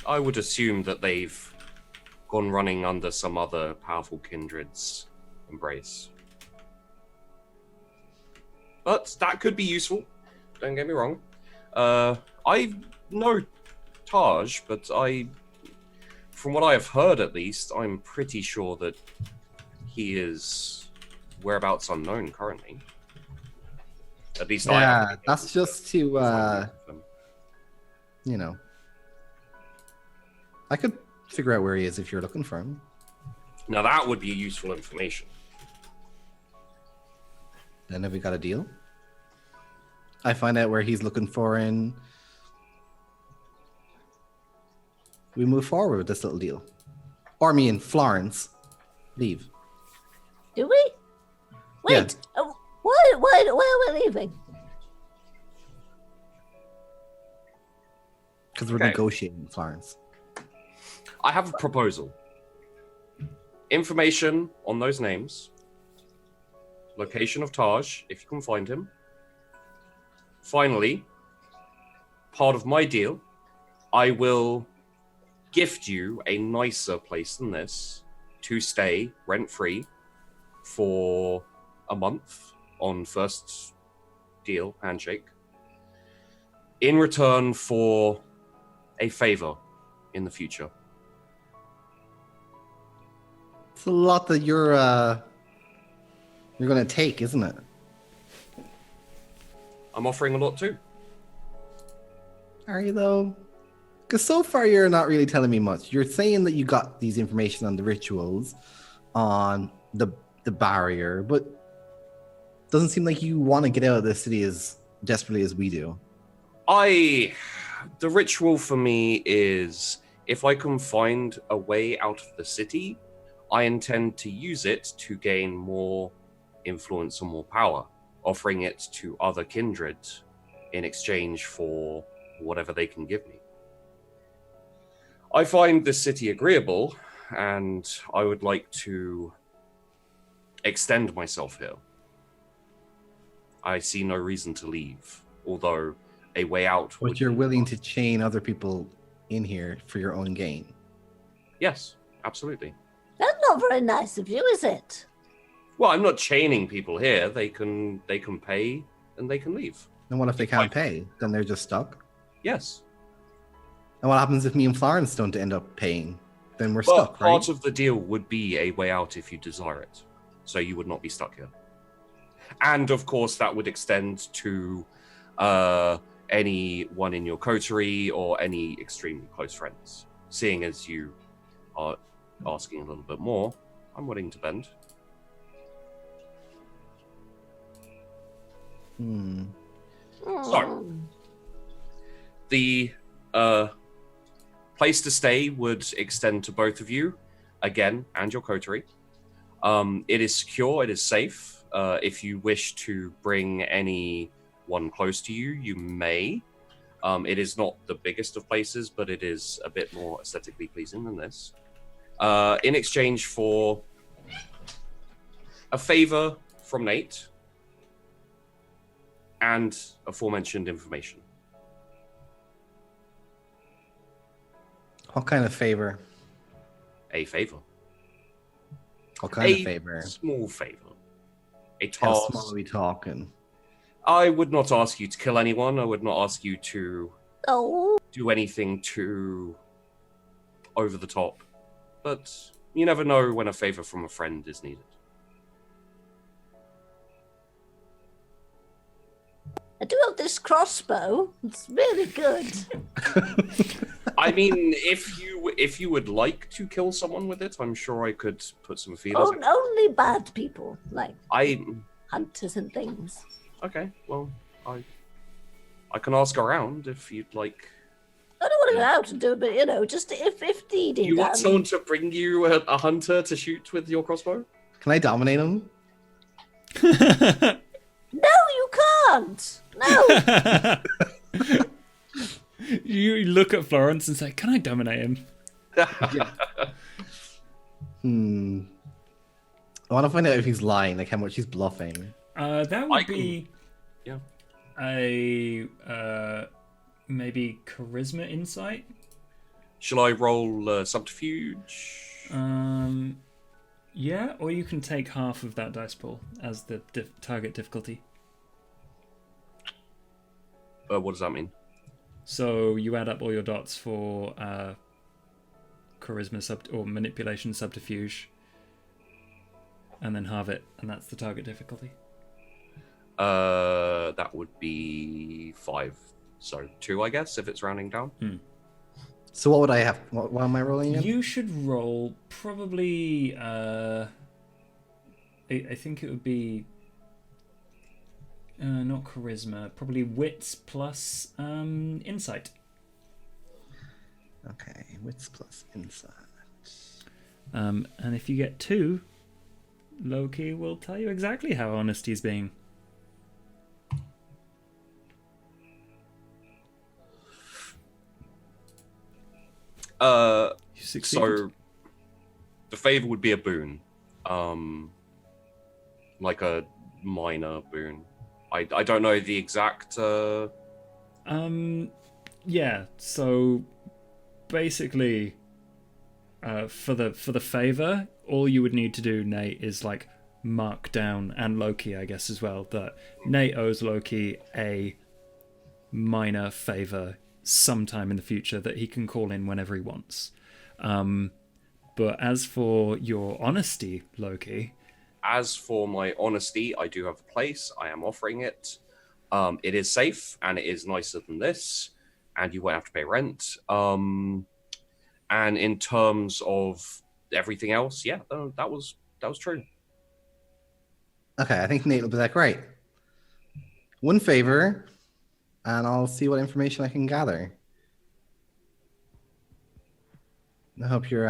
I would assume that they've gone running under some other powerful kindred's embrace. But that could be useful. Don't get me wrong. I know Taj, but from what I have heard at least, I'm pretty sure that he is whereabouts unknown currently. At least Yeah, that's just to, I could figure out where he is if you're looking for him. Now that would be useful information. Then have we got a deal? I find out where he's looking for and we move forward with this little deal. Or me and Florence leave. Do we? Wait. Yeah. Why are we leaving? Because we're Okay. negotiating, Florence. I have a proposal. Information on those names. Location of Taj, if you can find him. Finally, part of my deal, I will gift you a nicer place than this to stay rent-free for a month on first deal, handshake, in return for a favor in the future. It's a lot that you're going to take, isn't it? I'm offering a lot too. Are you though? Because so far you're not really telling me much. You're saying that you got these information on the rituals, on the barrier, but doesn't seem like you want to get out of the city as desperately as we do. The ritual for me is if I can find a way out of the city, I intend to use it to gain more influence and more power, offering it to other kindred in exchange for whatever they can give me. I find this city agreeable, and I would like to extend myself here. I see no reason to leave, although a way out But would you're be willing fun. to chain other people in here for your own gain. Yes, absolutely. That's not very nice of you, is it? Well, I'm not chaining people here. They can pay and they can leave. And what if they can't pay? Then they're just stuck. Yes. And what happens if me and Florence don't end up paying? Then we're Well, stuck, right? part of the deal would be a way out if you desire it. So you would not be stuck here. And of course, that would extend to anyone in your coterie or any extremely close friends. Seeing as you are asking a little bit more, I'm willing to bend. So, the place to stay would extend to both of you, again, and your coterie. It is secure, it is safe. If you wish to bring anyone close to you, you may. It is not the biggest of places, but it is a bit more aesthetically pleasing than this. In exchange for a favor from Nate and aforementioned information. What kind of favor? A favor. What kind of favor? Small favor. A How task. small are we talking? I would not ask you to kill anyone. I would not ask you to Oh, do anything too over the top. But you never know when a favor from a friend is needed. I do have this crossbow. It's really good. I mean, if you would like to kill someone with it, I'm sure I could put some feelers. Only bad people, like I hunters and things. Okay, well, I can ask around if you'd like. I don't want to go out and do it, but just if needed. You want someone to bring you a hunter to shoot with your crossbow? Can I dominate him? No, you can't. No. You look at Florence and say, "Can I dominate him?" I want to find out if he's lying, like how much he's bluffing. That would be yeah. a maybe charisma insight. Shall I roll subterfuge? Yeah, or you can take half of that dice pool as the target difficulty. What does that mean? So you add up all your dots for charisma or manipulation subterfuge, and then halve it, and that's the target difficulty. That would be 5. So 2, I guess, if it's rounding down. So what would I have? What am I rolling again? You should roll probably. I think it would be not charisma, probably wits plus insight. Okay, wits plus insight. And if you get 2, Loki will tell you exactly how honest he's being. So the favor would be a boon, like a minor boon. I don't know the exact. Yeah. So basically, for the favor, all you would need to do, Nate, is like mark down, and Loki, I guess as well, that Nate owes Loki a minor favor sometime in the future that he can call in whenever he wants. But as for your honesty, Loki... As for my honesty, I do have a place. I am offering it. It is safe, and it is nicer than this, and you won't have to pay rent. And in terms of everything else, yeah, that was true. Okay, I think Nate will be like, right. One favor, and I'll see what information I can gather. I hope you're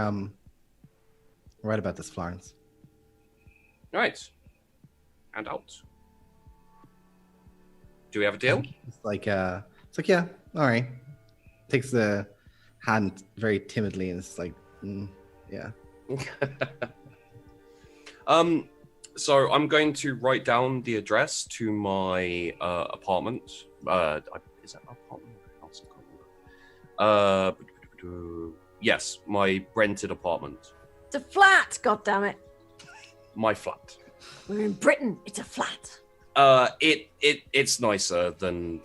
right about this, Florence. All right. And out. Do we have a deal? It's like yeah, all right. Takes the hand very timidly, and it's like, yeah. So I'm going to write down the address to my apartment. Is that my apartment? Yes, my rented apartment. It's a flat, goddammit. My flat. We're in Britain. It's a flat. It's nicer than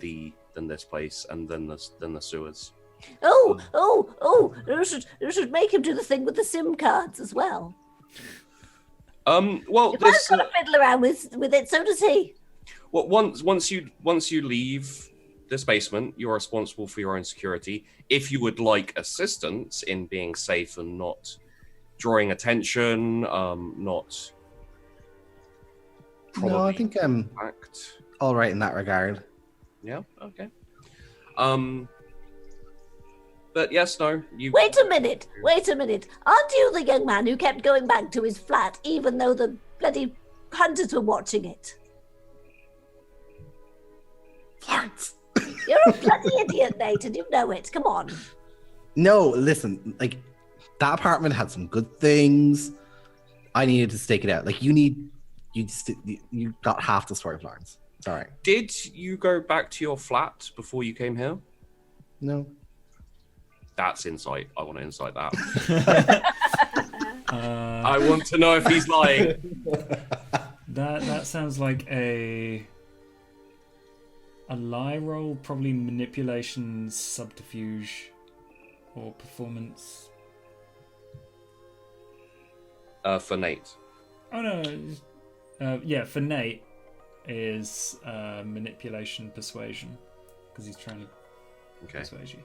this place and than the sewers. You should make him do the thing with the SIM cards as well. Well, If I've got to fiddle around with it, so does he. Well, once you leave this basement, you're responsible for your own security. If you would like assistance in being safe and not drawing attention, not. No, I think I'm all right in that regard. Yeah. Okay. But yes, no. You. Wait a minute. Aren't you the young man who kept going back to his flat even though the bloody hunters were watching it? Florence. You're a bloody idiot, Nate, and you know it. Come on. No, listen. Like, that apartment had some good things. I needed to stake it out. Like, you got half the story, Florence. It's all right. Did you go back to your flat before you came here? No. That's insight. I want to insight that. I want to know if he's lying. That sounds like a a lie roll, probably manipulation, subterfuge, or performance. For Nate. Oh no, yeah, for Nate is manipulation, persuasion, because he's trying to persuade you.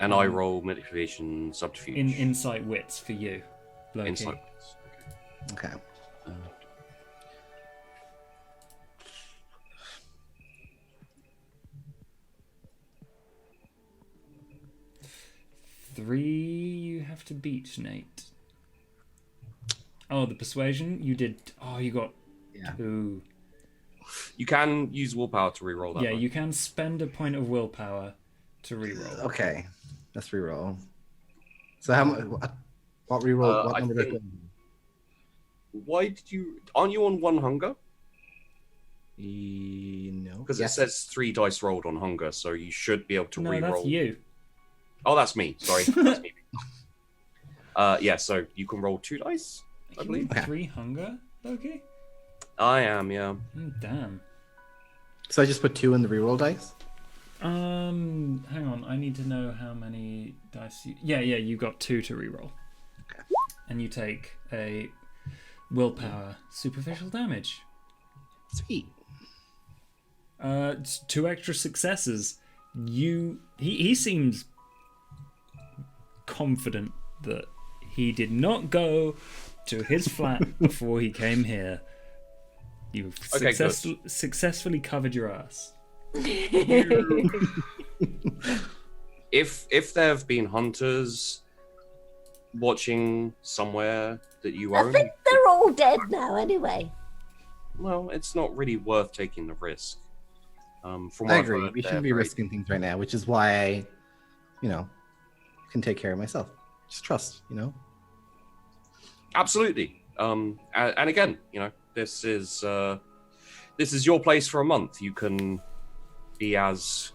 And I roll manipulation, subterfuge. Insight wits for you, Loki. Insight wits. Okay. Three you have to beat, Nate. Oh, the persuasion you did. Oh, you got 2. You can use willpower to reroll that. Yeah, you can spend a point of willpower to reroll. Okay, let's reroll. So how much? What reroll? What number? Why did you? Aren't you on 1 hunger? No, because it says 3 dice rolled on hunger, so you should be able to reroll. No, that's you. Oh, that's me. Sorry, that's me. Yeah, so you can roll 2 dice, I believe. 3 hunger, Loki? I am, yeah. Damn. So I just put 2 in the reroll dice? Hang on. I need to know how many dice you... Yeah, you got 2 to reroll. Okay. And you take a willpower superficial damage. Sweet. 2 extra successes. He seems confident that he did not go to his flat before he came here. You've successfully covered your ass. If there have been hunters watching somewhere that you own, I think they're all dead now anyway. Well, it's not really worth taking the risk. From what I I've agree. heard, We shouldn't be risking things right now, which is why I, can take care of myself. Just trust, Absolutely. And again, this is your place for a month. You can be as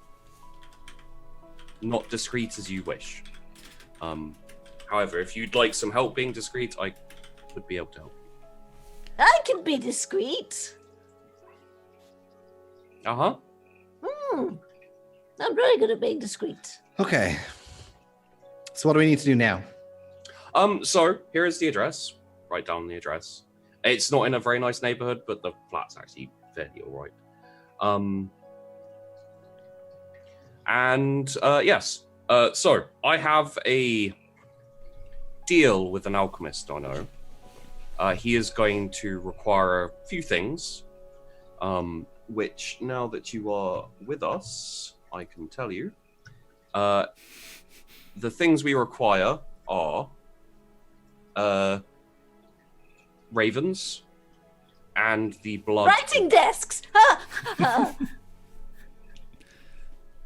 not discreet as you wish. However, if you'd like some help being discreet, I would be able to help you. I can be discreet. Uh-huh. I'm very good at being discreet. Okay. So what do we need to do now? So here is the address. Write down the address. It's not in a very nice neighborhood, but the flat's actually fairly all right. Yes. So I have a deal with an alchemist I know. He is going to require a few things, which now that you are with us, I can tell you. The things we require are ravens and the blood. Writing desks!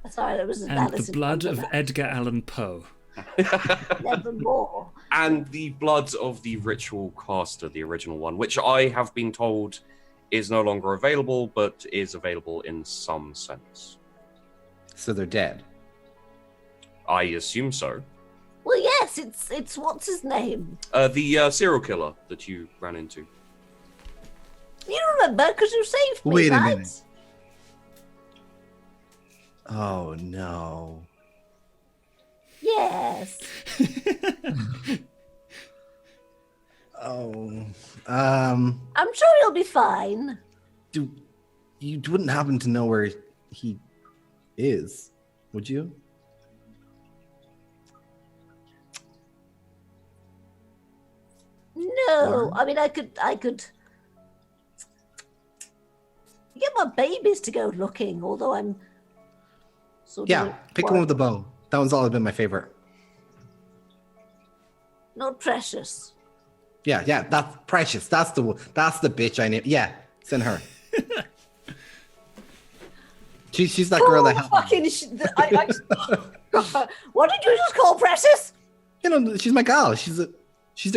Sorry, that was And the blood of Edgar Allan Poe. Nevermore. And the blood of the ritual caster, the original one, which I have been told is no longer available, but is available in some sense. So they're dead. I assume so. Well, yes, it's what's his name? The serial killer that you ran into. You remember, because you saved me, Wait a right? minute. Oh, no. Yes. Oh. I'm sure he'll be fine. You wouldn't happen to know where he is, would you? No, I mean, I could get my babies to go looking, although I'm sort Yeah, of pick the one with the bow. That one's always been my favorite. not precious. Yeah, that's Precious. That's the bitch I need. Yeah, send her. She's that girl that helped me. What did you just call Precious? She's my gal. She's the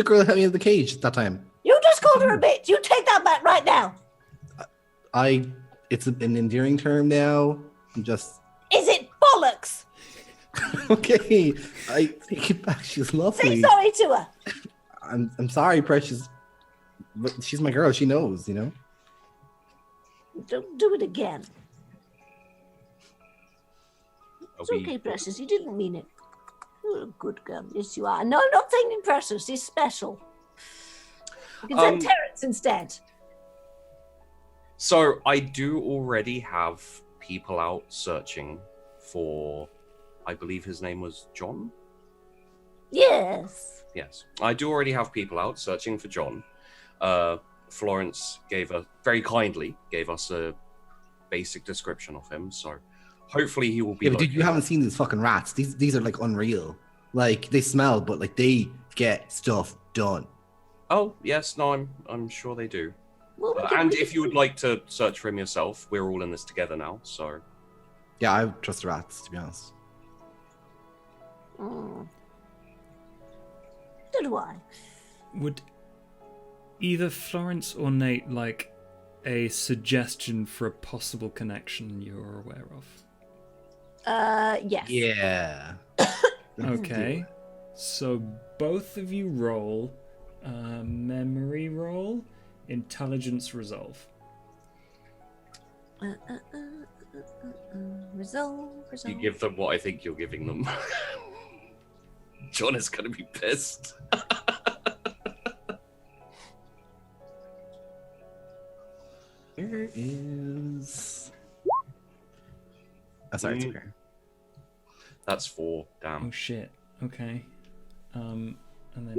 girl that helped me in the cage at that time. You just called her a bitch. You take that back right now. It's an endearing term now. I'm just Is it bollocks? okay. I take it back. She's lovely. Say sorry to her. I'm sorry, Precious, but she's my girl. She knows, Don't do it again. It's okay, Precious. You didn't mean it. You're a good girl. Yes, you are. No, I'm not saying you're Precious. You're special. You can send Terrence instead. So I do already have people out searching for, I believe his name was John? Yes. Yes. I do already have people out searching for John. Florence very kindly gave us a basic description of him, so hopefully he will be. Yeah, but dude, you haven't seen these fucking rats. These are like unreal. Like they smell, but like they get stuff done. Oh yes, no, I'm sure they do. Well, And if you would like to search for him yourself, we're all in this together now, so... Yeah, I trust the rats, to be honest. So do I. Would either Florence or Nate like a suggestion for a possible connection you're aware of? Yes. Yeah. Okay. So both of you roll memory roll, intelligence resolve. Resolve. You give them what I think you're giving them. John is going to be pissed. There is... Oh, sorry, it's okay. That's 4, damn. Oh shit. Okay. And then.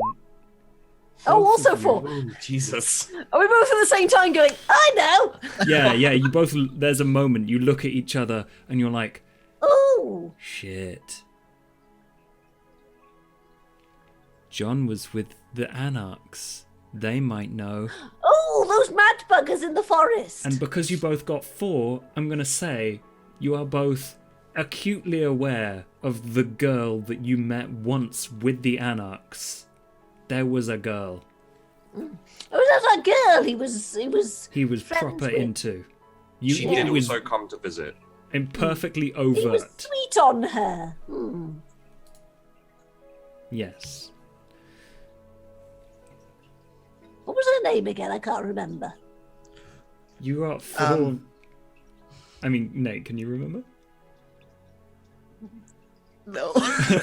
Oh, also both of 4. Oh, Jesus. Are we both at the same time going, I know? Yeah. You both. There's a moment you look at each other and you're like, Oh. shit. John was with the Anarchs. They might know. Oh, those mad buggers in the forest. And because you both got 4, I'm going to say you are both acutely aware of the girl that you met once with the Anarchs. There was a girl. Oh, that's a girl. He was He was friends proper with. into. She did It was also come to visit. imperfectly He was overt. sweet on her. Yes. What was her name again? I can't remember. You got 4. I mean, Nate, can you remember? No.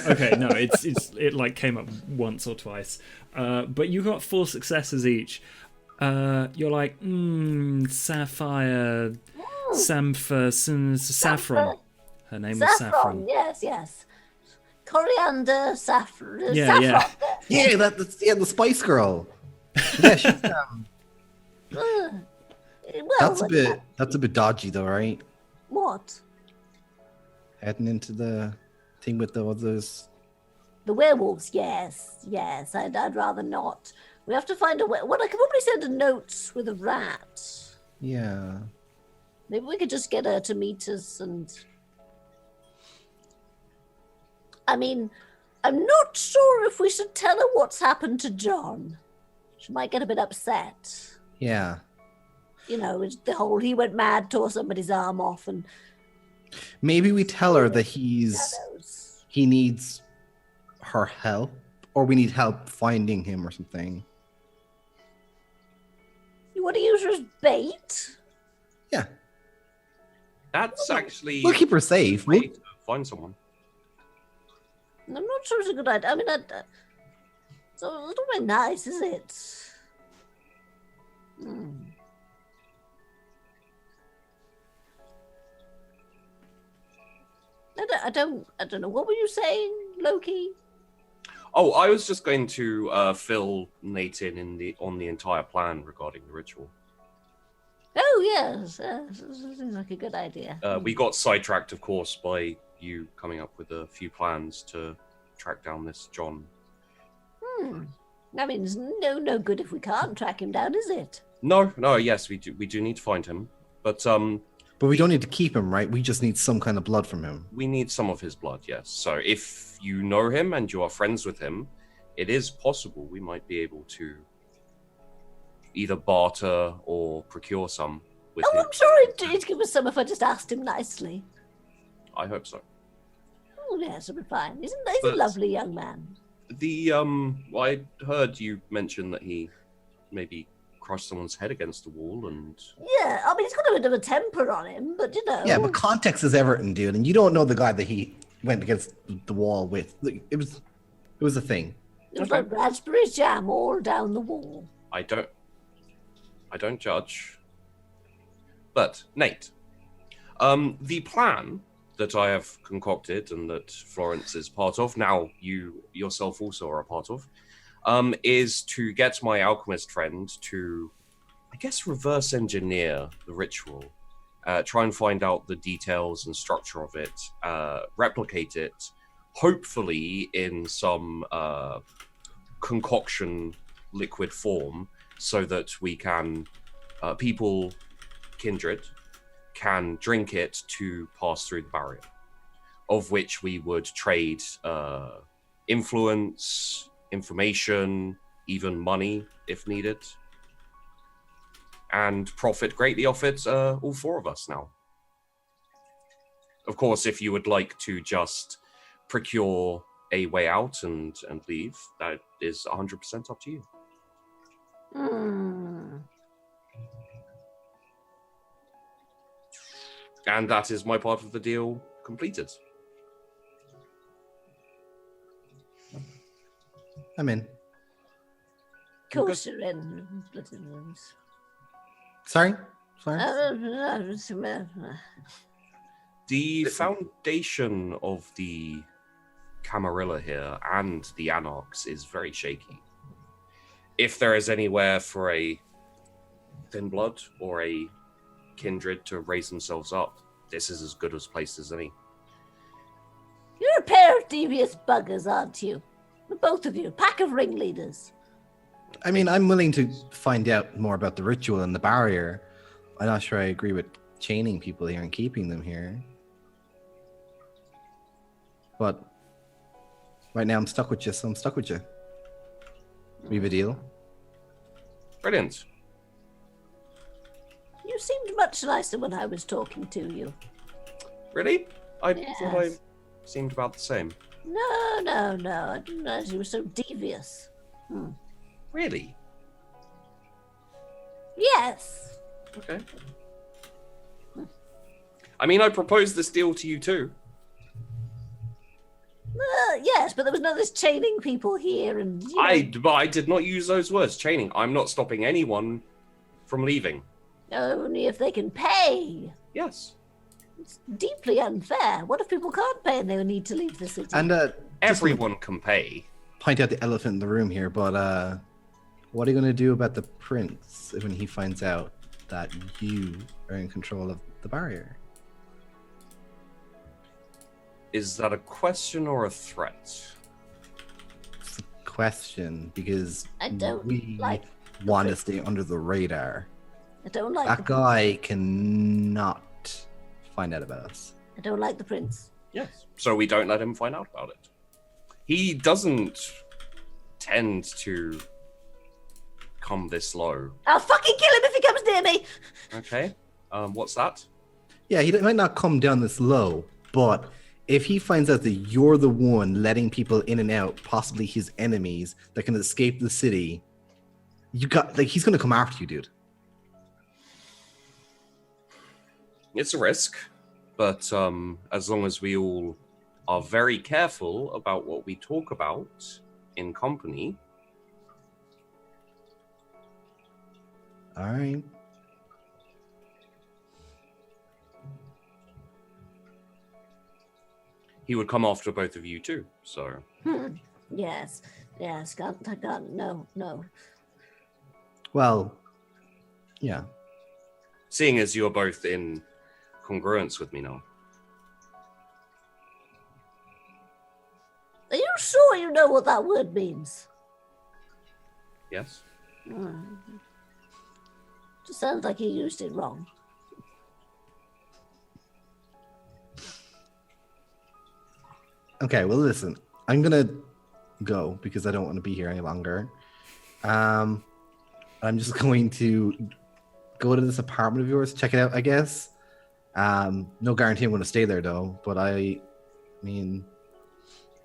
Okay, no, it like came up once or twice. But you got 4 successes each. You're like, Sapphire, Saffron. Her name was Saffron. Yes. Coriander, saffron. Yeah, yeah. Yeah, that's the Spice Girl. Yeah, she's, Well, that's a bit dodgy though, right? What? Heading into the thing with the others. The werewolves, yes. I'd rather not. We have to find a way. Well, I could probably send a note with a rat. Yeah. Maybe we could just get her to meet us and... I mean, I'm not sure if we should tell her what's happened to John. She might get a bit upset. Yeah. You know, it's the whole he went mad, tore somebody's arm off, and... Maybe we tell her that he needs her help, or we need help finding him or something. You want to use her as bait? Yeah. That's actually... We'll keep her safe. a way to find someone. I'm not sure it's a good idea. I mean, it's not very nice, is it? I don't know. What were you saying, Loki? Oh, I was just going to fill Nate in on the entire plan regarding the ritual. Oh, yes. Seems like a good idea. We got sidetracked, of course, by you coming up with a few plans to track down this John. I mean, it's no good if we can't track him down, is it? No, yes, we do need to find him. But But we don't need to keep him, right? We just need some kind of blood from him. we need some of his blood, yes. So if you know him and you are friends with him, it is possible we might be able to either barter or procure some with him. I'm sure he'd give us some if I just asked him nicely. I hope so. Oh, yes, it'll be fine. He's a But- lovely young man. I heard you mention that he maybe crushed someone's head against the wall and... Yeah, I mean, he's got a bit of a temper on him, but you know. Yeah, but context is everything, dude. And you don't know the guy that he went against the wall with. It was a thing. It was like raspberry jam all down the wall. I don't judge. But Nate, the plan that I have concocted and that Florence is part of, now you yourself also are a part of, is to get my alchemist friend to, I guess, reverse engineer the ritual, try and find out the details and structure of it, replicate it, hopefully in some concoction liquid form, so that we can, people, kindred, can drink it to pass through the barrier, of which we would trade influence, information, even money if needed, and profit greatly off it, all four of us now. Of course, if you would like to just procure a way out and leave, that is 100% up to you. And that is my part of the deal completed. I'm in. Kosher and splitting rooms. Sorry? The foundation of the Camarilla here and the Anarchs is very shaky. If there is anywhere for a Thin-Blood or a kindred to raise themselves up, this is as good a place as any. You're a pair of devious buggers, aren't you? Both of you, pack of ringleaders. I mean, I'm willing to find out more about the ritual and the barrier. I'm not sure I agree with chaining people here and keeping them here. But right now I'm stuck with you, so I'm stuck with you. We have a deal? Brilliant. You seemed much nicer when I was talking to you. Really? I thought I Yes. seemed about the same. No. I didn't realize you were so devious. Really? Yes. Okay. I mean, I proposed this deal to you too. Yes, but there was none of this chaining people here and... you know, I did not use those words, chaining. I'm not stopping anyone from leaving. only if they can pay. Yes. It's deeply unfair. What if people can't pay and they need to leave the city? And Everyone can pay. point out the elephant in the room here, but what are you going to do about the prince when he finds out that you are in control of the barrier? Is that a question or a threat? It's a question, because I don't we like the want to prince. stay under the radar. I don't like That the guy cannot find out about us. I don't like the prince. Yes. So we don't let him find out about it. He doesn't tend to come this low. I'll fucking kill him if he comes near me. Okay. What's that? Yeah, he might not come down this low, but if he finds out that you're the one letting people in and out, possibly his enemies, that can escape the city, he's gonna come after you, dude. It's a risk, but as long as we all are very careful about what we talk about in company. All right. He would come after both of you too, so... Yes. Can't. No. Well, yeah. Seeing as you're both in congruence with me now. Are you sure you know what that word means? Yes? Just sounds like he used it wrong. Okay, well, listen. I'm gonna go because I don't want to be here any longer. I'm just going to go to this apartment of yours, check it out, I guess. No guarantee I'm going to stay there, though. But I mean,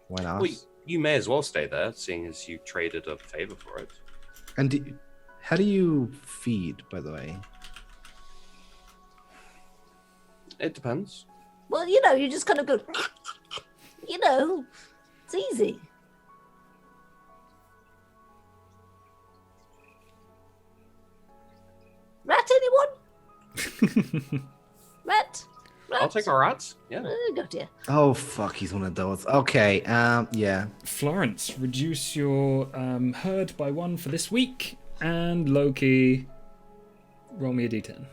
why not? Well, you may as well stay there, seeing as you traded a favor for it. And how do you feed, by the way? It depends. Well, you just kind of go. you know, it's easy. Rat, anyone? Rat? I'll take a rat. Yeah. Got you. Oh fuck, he's one of those. Okay, yeah. Florence, reduce your herd by 1 for this week, and Loki, roll me a d10.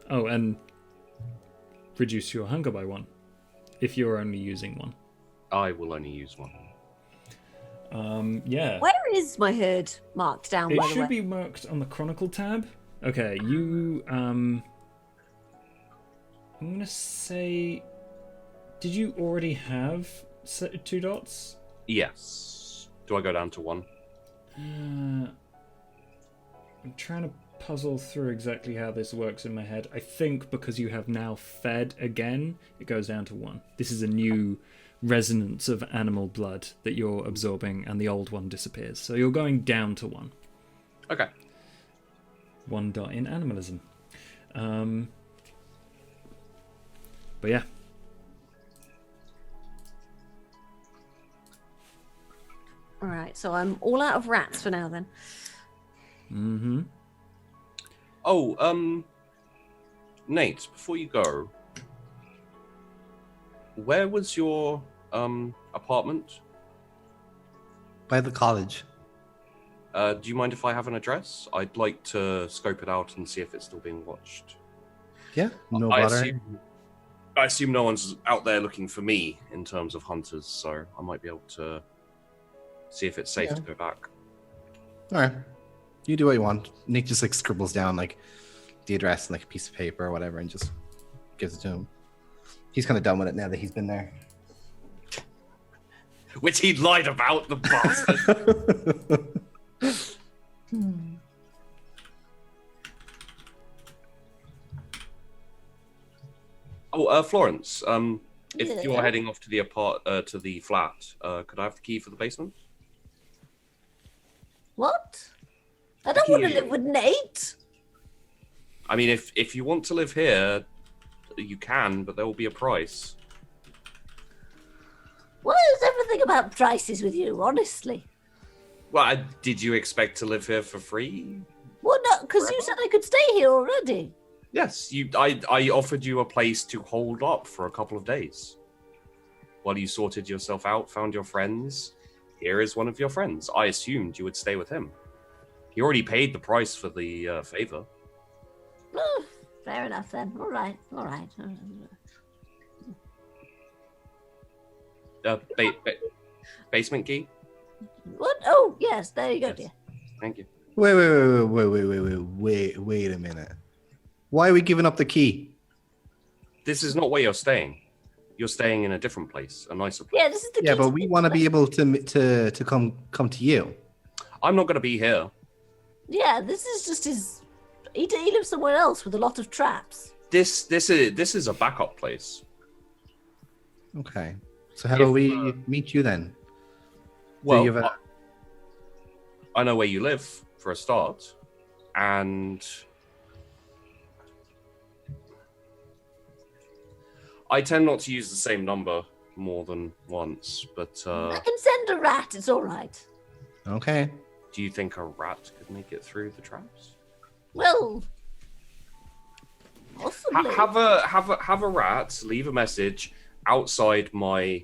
Oh, and reduce your hunger by 1 if you're only using 1. I will only use 1. Yeah. Where is my herd marked down, It by the should way? be marked on the Chronicle tab. Okay, you I'm gonna say, did you already have 2 dots? Yes. Do I go down to 1? I'm trying to puzzle through exactly how this works in my head. I think because you have now fed again, it goes down to 1. This is a new resonance of animal blood that you're absorbing, and the old one disappears. So you're going down to 1. Okay. 1 dot in animalism. But yeah. All right, so I'm all out of rats for now then. Mm-hmm. Oh, Nate, before you go, where was your apartment? By the college. Do you mind if I have an address? I'd like to scope it out and see if it's still being watched. Yeah, no I bother. assume no one's out there looking for me in terms of hunters, so I might be able to see if it's safe to go back. All right, you do what you want. Nick just like scribbles down like the address on like a piece of paper or whatever, and just gives it to him. He's kind of done with it now that he's been there. Which he lied about, the bastard. Oh, Florence. If you are heading off to the flat, could I have the key for the basement? What? I don't want to Yeah. live with Nate. I mean, if you want to live here, you can, but there will be a price. What is everything about prices with you, honestly? Well, did you expect to live here for free? Well, no, because you said I could stay here already. Yes, I offered you a place to hold up for a couple of days. While you sorted yourself out, found your friends. Here is one of your friends. I assumed you would stay with him. He already paid the price for the favor. Oh, fair enough then. All right, all right. Basement key? What? Oh, yes, there you go, Yes. dear. Thank you. Wait a minute. Why are we giving up the key? This is not where you're staying. You're staying in a different place, a nicer place. Yeah, this is the Yeah, key but to we the want to place. be able to come to you. I'm not going to be here. Yeah, this is just his. He lives somewhere else with a lot of traps. This is a backup place. Okay. So how do we meet you then? Well, you have a... I know where you live for a start, and I tend not to use the same number more than once. But I can send a rat. It's all right. Okay. do you think a rat could make it through the traps? Well, possibly. Have a rat leave a message outside my.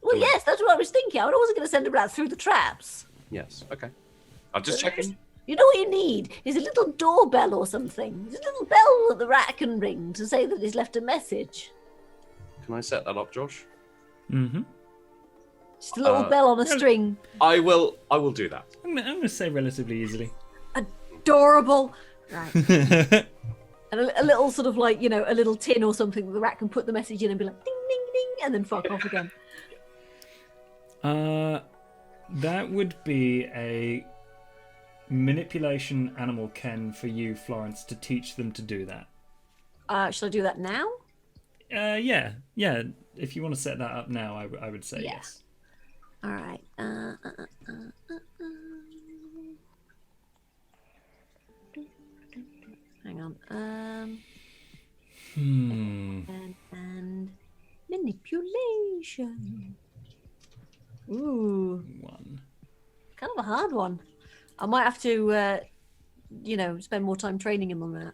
Well, yes, that's what I was thinking. I wasn't going to send a rat through the traps. Yes. Okay. I'm just checking. You know what you need is a little doorbell or something. There's a little bell that the rat can ring to say that he's left a message. Can I set that up, Josh? Mm-hmm. Just a little bell on a string. I will do that. I'm gonna say relatively easily. Adorable. Right. And a little sort of like, a little tin or something that the rat can put the message in and be like, ding, ding, ding, and then fuck off again. That would be a manipulation animal ken for you, Florence, to teach them to do that. Shall I do that now? Yeah. If you want to set that up now, I would say Yeah. yes. All right. Hang on. And manipulate. Manipulation. Ooh, 1. kind of a hard one. I might have to, spend more time training him on that.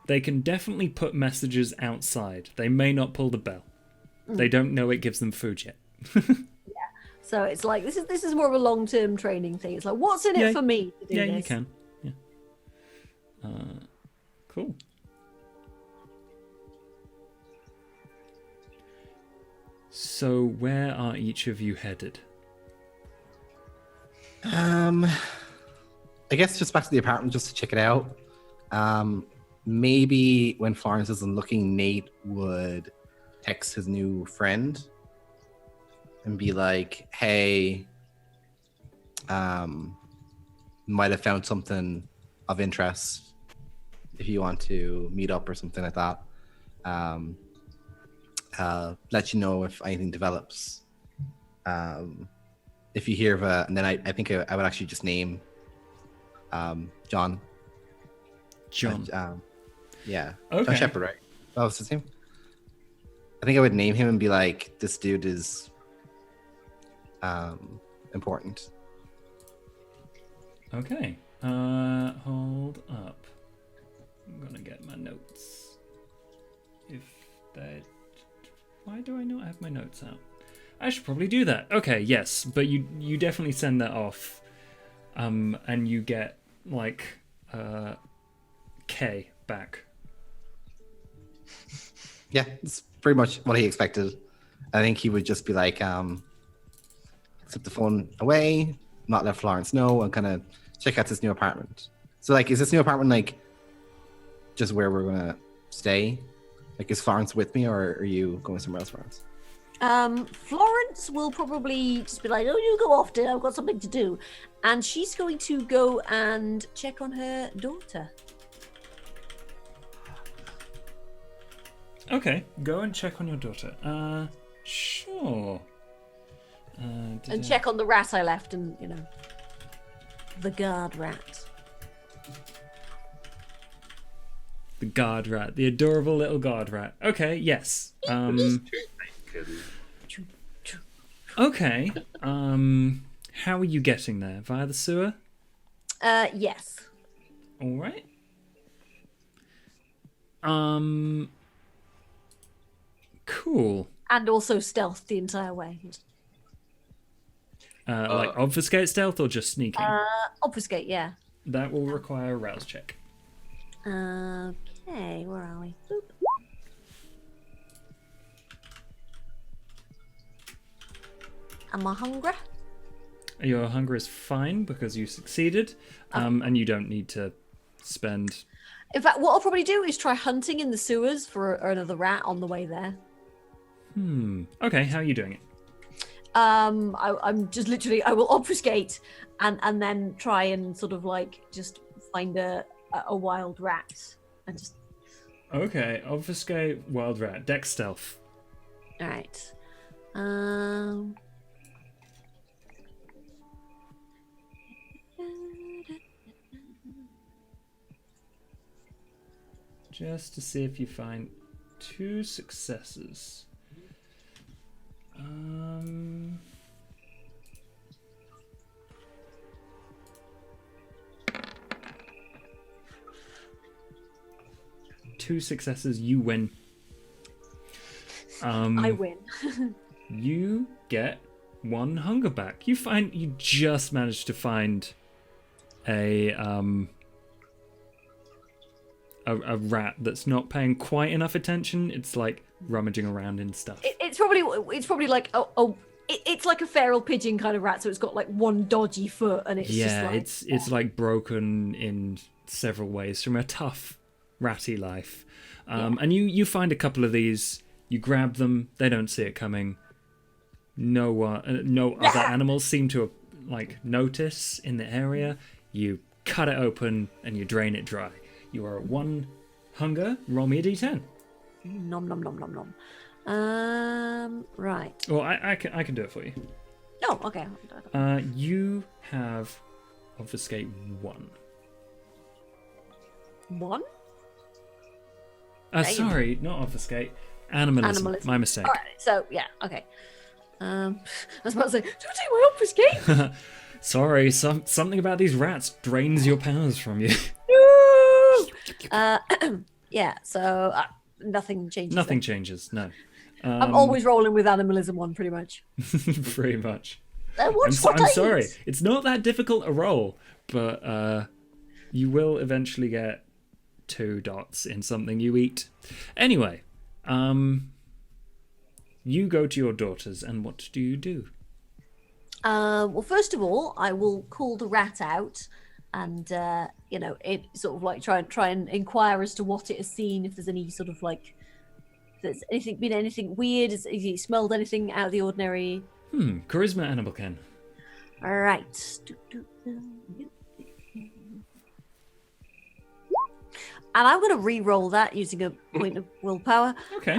They can definitely put messages outside. They may not pull the bell. They don't know it gives them food yet. So it's like this is more of a long-term training thing. It's like, what's in it for me to do Yeah, this? you can. Yeah. Cool. So where are each of you headed? I guess just back to the apartment just to check it out. Maybe when Florence isn't looking, Nate would text his new friend and be like, "Hey, might have found something of interest. If you want to meet up or something like that, let you know if anything develops. If you hear of and then I think I would actually just name John. John. Yeah. Okay. John Shepard, right? That was his name. I think I would name him and be like, this dude is important. Okay. Hold up. I'm gonna get my notes. Why do I not have my notes out? I should probably do that. Okay, yes, but you definitely send that off, and you get like K back. Yeah, it's pretty much what he expected. I think he would just be like, slip the phone away, not let Florence know, and kind of check out this new apartment. So, like, is this new apartment like just where we're gonna stay? Like, is Florence with me, or are you going somewhere else, Florence? Florence will probably just be like, "Oh, you go off, dear. I've got something to do," and she's going to go and check on her daughter. Okay, go and check on your daughter. Sure. And check on the rat I left, and the guard rat. The guard rat, the adorable little guard rat. Okay, yes. Okay. How are you getting there? Via the sewer? Yes. All right. Cool. And also stealth the entire way. Like obfuscate stealth or just sneaking? Obfuscate, yeah. That will require a rouse check. Okay, where are we? Boop. Am I hungry? Your hunger is fine because you succeeded, and you don't need to spend. In fact, what I'll probably do is try hunting in the sewers for another rat on the way there. Okay, how are you doing it? I'm just literally, I will obfuscate and then try and sort of like just find a wild rat and just. Okay, obfuscate, wild rat, dex stealth. All right. Just to see if you find 2 successes. Two successes, you win. I win. You get 1 hunger back. You just managed to find a rat that's not paying quite enough attention. It's like rummaging around in stuff. It's probably like it's like a feral pigeon kind of rat, so it's got like one dodgy foot, and it's just like, it's like broken in several ways from a tough ratty life. And you find a couple of these, you grab them, they don't see it coming. No other animals seem to like notice in the area. You cut it open and you drain it dry. You are at 1 hunger. Roll me a d10. nom nom nom nom nom. Right. Well, I can do it for you. Oh, okay. You have obfuscate 1. 1? Sorry, not obfuscate. Animalism. My mistake. All right. So yeah. Okay. I was about to say, don't take my office game. Sorry, something about these rats drains your powers from you. Yeah. So nothing changes. Nothing then. changes. No. I'm always rolling with animalism one, pretty much. Pretty much. Watch I'm what I sorry. eat. It's not that difficult a roll, but you will eventually get 2 dots in something you eat. Anyway, you go to your daughters, and what do you do? Well, first of all, I will call the rat out, and it sort of like try and inquire as to what it has seen, if there's any sort of like, if there's been anything weird, has it smelled anything out of the ordinary. Charisma, Annabelle Ken. All right. And I'm going to re-roll that using a point of willpower. Okay.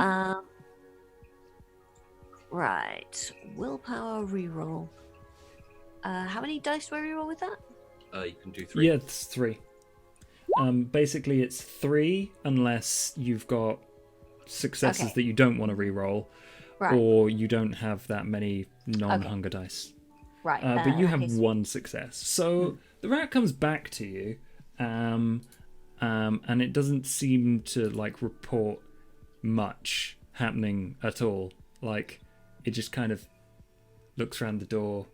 Right. Willpower re-roll. How many dice do I re-roll with that? You can do 3. Yeah, it's 3. Basically, it's 3 unless you've got successes Okay. that you don't want to re-roll, Right. or you don't have that many non-hunger dice. Right. But you have okay, so- 1 success. So the rat comes back to you, and it doesn't seem to like report much happening at all. Like, it just kind of looks around the door,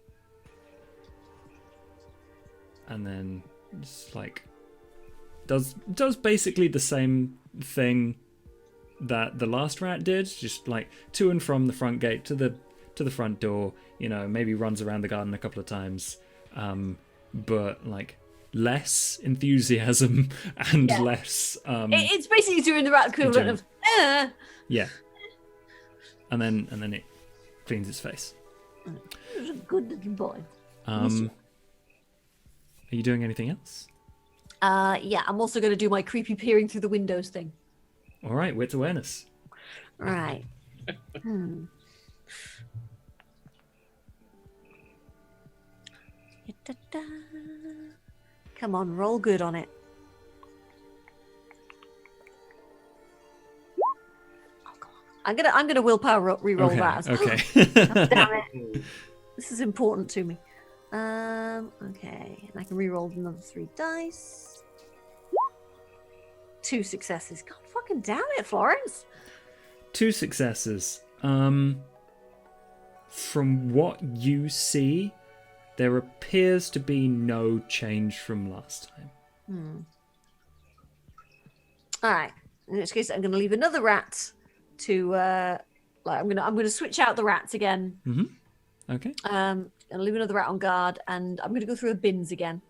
and then just like does basically the same thing that the last rat did, just like to and from the front gate to the front door. Maybe runs around the garden a couple of times, but like less enthusiasm and less. It's basically doing the rat equivalent of. Yeah. And then it cleans its face. You're a good little boy. Are you doing anything else? Yeah, I'm also going to do my creepy peering through the windows thing. All right, wits awareness. Right. Come on, roll good on it. Oh, come on. I'm gonna willpower re-roll Okay. that as well. Okay. Damn it. This is important to me. Okay, and I can re-roll another 3 dice. 2 successes. God fucking damn it, Florence. 2 successes. From what you see, there appears to be no change from last time. All right. In which case, I'm going to leave another rat to. I'm gonna switch out the rats again. Okay. And leave another rat on guard, and I'm gonna go through the bins again.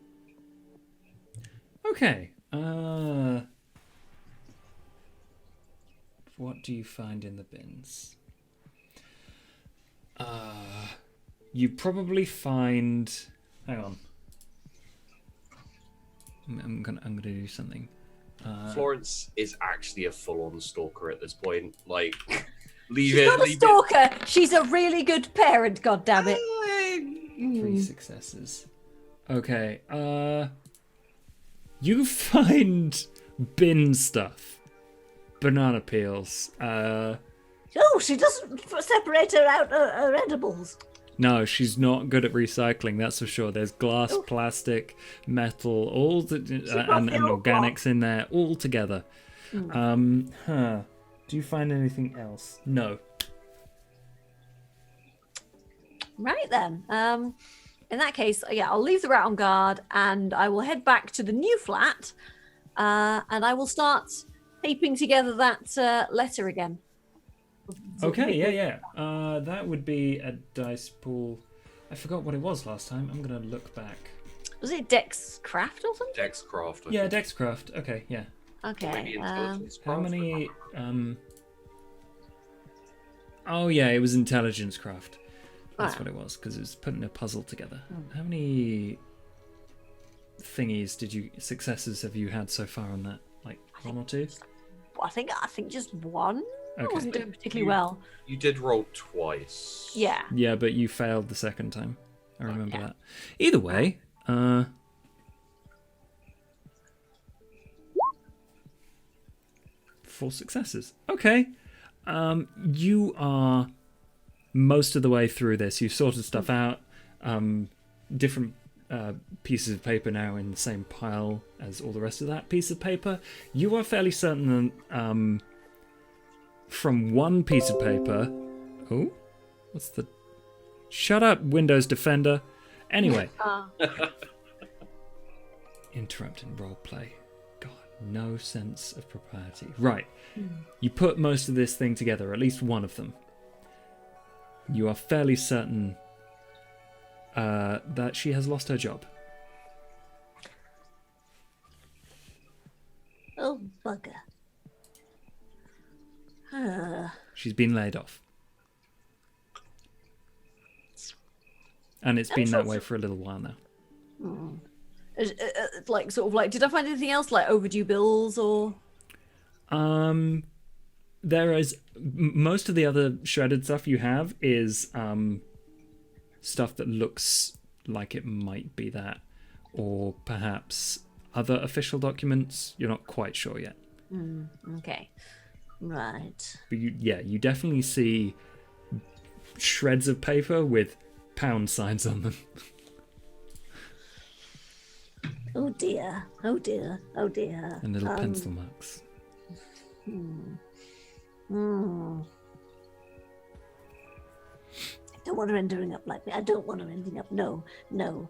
Okay. What do you find in the bins? You probably find. Hang on. I'm gonna do something. Florence is actually a full-on stalker at this point. Like, leave She's it. not a leave stalker. She's a really good parent. God damn it. 3 successes. Okay. You find bin stuff. Banana peels. Oh, she doesn't separate her out her edibles. No, she's not good at recycling, that's for sure. There's glass, plastic, metal, and organics in there, all together. Do you find anything else? No. Right then. In that case, yeah, I'll leave the rat on guard, and I will head back to the new flat, and I will start taping together that letter again. Okay, yeah. That would be a dice pool. I forgot what it was last time. I'm going to look back. Was it Dex Craft or something? Dexcraft. I Yeah, think. Dexcraft. Okay, yeah. Okay. Maybe intelligence How craft? many... Oh, yeah, it was intelligence craft. That's what it was, because it was putting a puzzle together. How many successes have you had so far on that? Like 1 or 2? I think just one. I Okay. wasn't doing particularly well. You did roll twice. Yeah. Yeah, but you failed the second time. I remember that. Either way, 4 successes. Okay. You are most of the way through this. You've sorted stuff out. Different pieces of paper now in the same pile as all the rest of that piece of paper. You are fairly certain that from one piece of paper... Oh? What's the... Shut up, Windows Defender. Anyway. Interrupting roleplay. God, no sense of propriety. Right. You put most of this thing together, at least one of them. You are fairly certain that she has lost her job. Oh, bugger. She's been laid off. And it's been that way for a little while now. Like, sort of like, did I find anything else, like overdue bills or? There is most of the other shredded stuff you have is stuff that looks like it might be that, or perhaps other official documents. You're not quite sure yet. Okay, Right. But you definitely see shreds of paper with pound signs on them. Oh dear. Oh dear. Oh dear. And little pencil marks. I don't want her ending up like me. I don't want her ending up. No. No.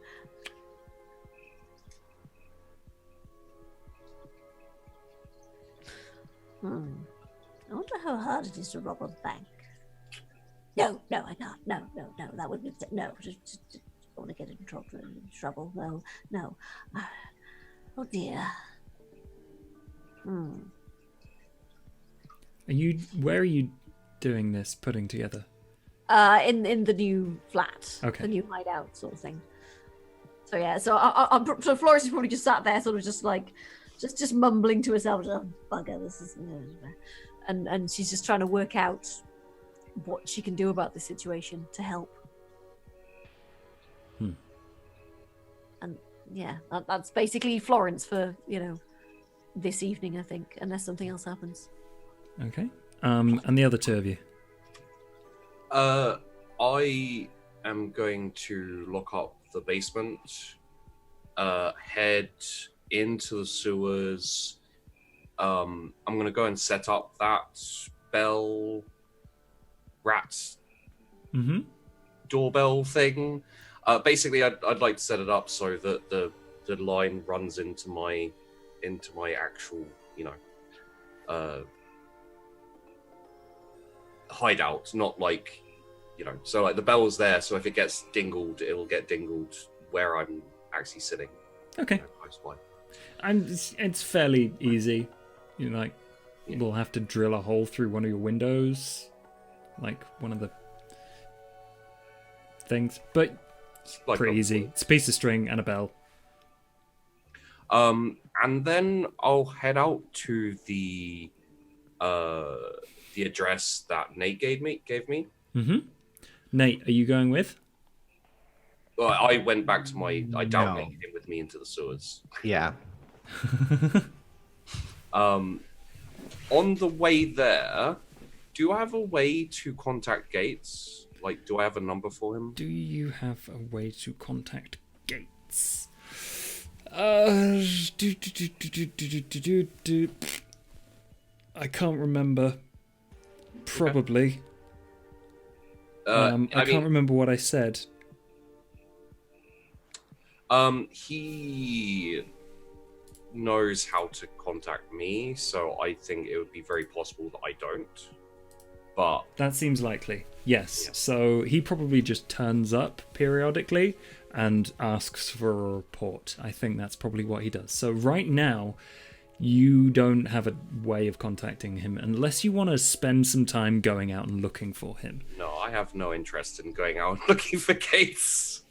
I wonder how hard it is to rob a bank. No, I can't. No. That would be no. Just I want to get in trouble. No. Oh dear. Where are you doing this? Putting together? In the new flat. Okay. The new hideout sort of thing. So yeah. So so Florence is probably just sat there, sort of just like, just mumbling to herself. Oh, bugger! This is. And she's just trying to work out what she can do about the situation to help. And yeah, that's basically Florence for, this evening, I think, unless something else happens. Okay. And the other two of you? I am going to lock up the basement, head into the sewers. I'm going to go and set up that bell rat doorbell thing. Basically, I'd like to set it up so that the line runs into my actual, hideout, not like, so like the bell's there, so if it gets dingled, it'll get dingled where I'm actually sitting. Okay. Close by. And it's fairly easy. We'll have to drill a hole through one of your windows, like one of the things, but Like pretty easy. It's a piece of string and a bell. And then I'll head out to the address that Nate gave me. Nate, are you going with? Well, I went back to I doubt No. Nate came with me into the sewers. Yeah. On the way there, do I have a way to contact Gates? Like, do I have a number for him? Do you have a way to contact Gates? I can't remember. Probably. I can't remember what I said. He knows how to contact me, so I think it would be very possible that I don't. But That seems likely. Yes. Yeah. So he probably just turns up periodically and asks for a report. I think that's probably what he does. So right now, you don't have a way of contacting him unless you want to spend some time going out and looking for him. no, I have no interest in going out looking for Gates.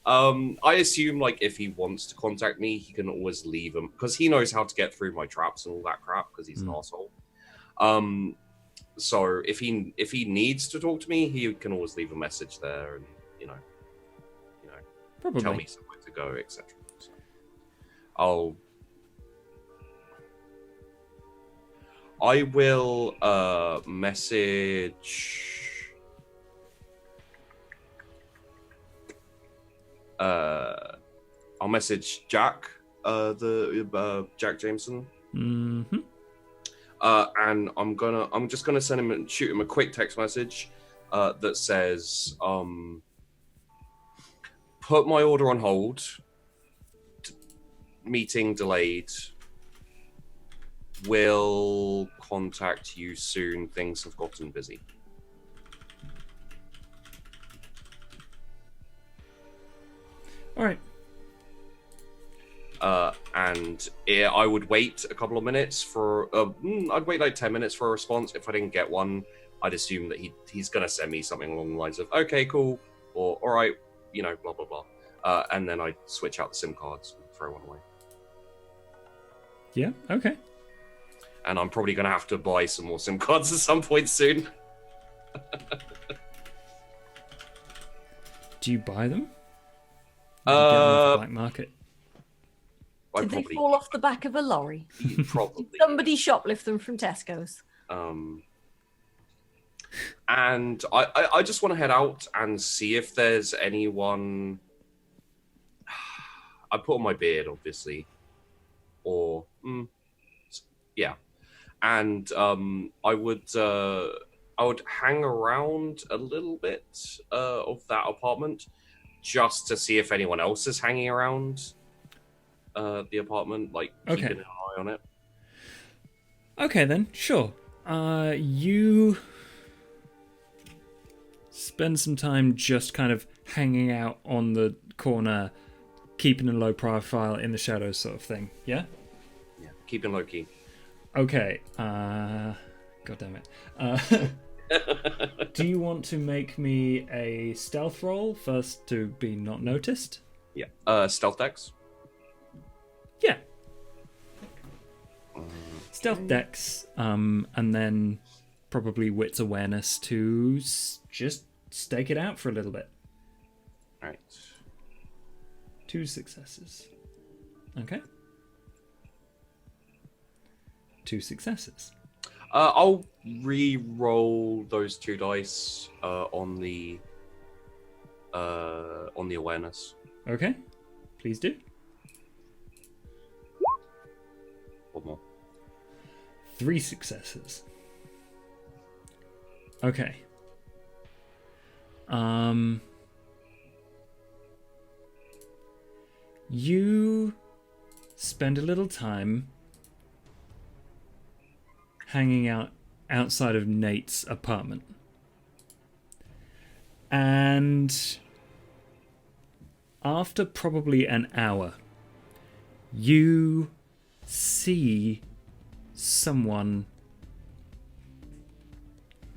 I assume, like, if he wants to contact me, he can always leave him, because he knows how to get through my traps and all that crap, because he's an asshole. So if he needs to talk to me, he can always leave a message there, and Probably. tell me somewhere to go, etc. So I will message. I'll message Jack, Jack Jameson. Mm-hmm. And I'm just gonna shoot him a quick text message that says, put my order on hold. Meeting delayed. Will contact you soon. Things have gotten busy. All right. And I would wait a couple of minutes for. I'd wait like 10 minutes for a response. If I didn't get one, I'd assume that he's gonna send me something along the lines of "Okay, cool," or "All right, blah blah blah," and then I'd switch out the SIM cards and throw one away. Yeah. Okay. And I'm probably gonna have to buy some more SIM cards at some point soon. Do you buy them? Or do you get them off the black market? Did they fall off the back of a lorry? Probably. Somebody shoplift them from Tesco's. And I just want to head out and see if there's anyone. I put on my beard, obviously, or yeah, and I would hang around a little bit of that apartment just to see if anyone else is hanging around the apartment, like keeping an eye on it. Okay, then, sure. You spend some time just kind of hanging out on the corner, keeping a low profile in the shadows, sort of thing. Yeah? Yeah, keeping low key. Okay. God damn it. Do you want to make me a stealth roll first to be not noticed? Yeah. Stealth dex. Yeah. Stealth dex, and then probably wits awareness to just stake it out for a little bit. All right. 2 successes. Okay. 2 successes. I'll re-roll those 2 dice on the awareness. Okay. Please do. One more. 3 successes. Okay. You spend a little time hanging out outside of Nate's apartment. And after probably an hour, you see someone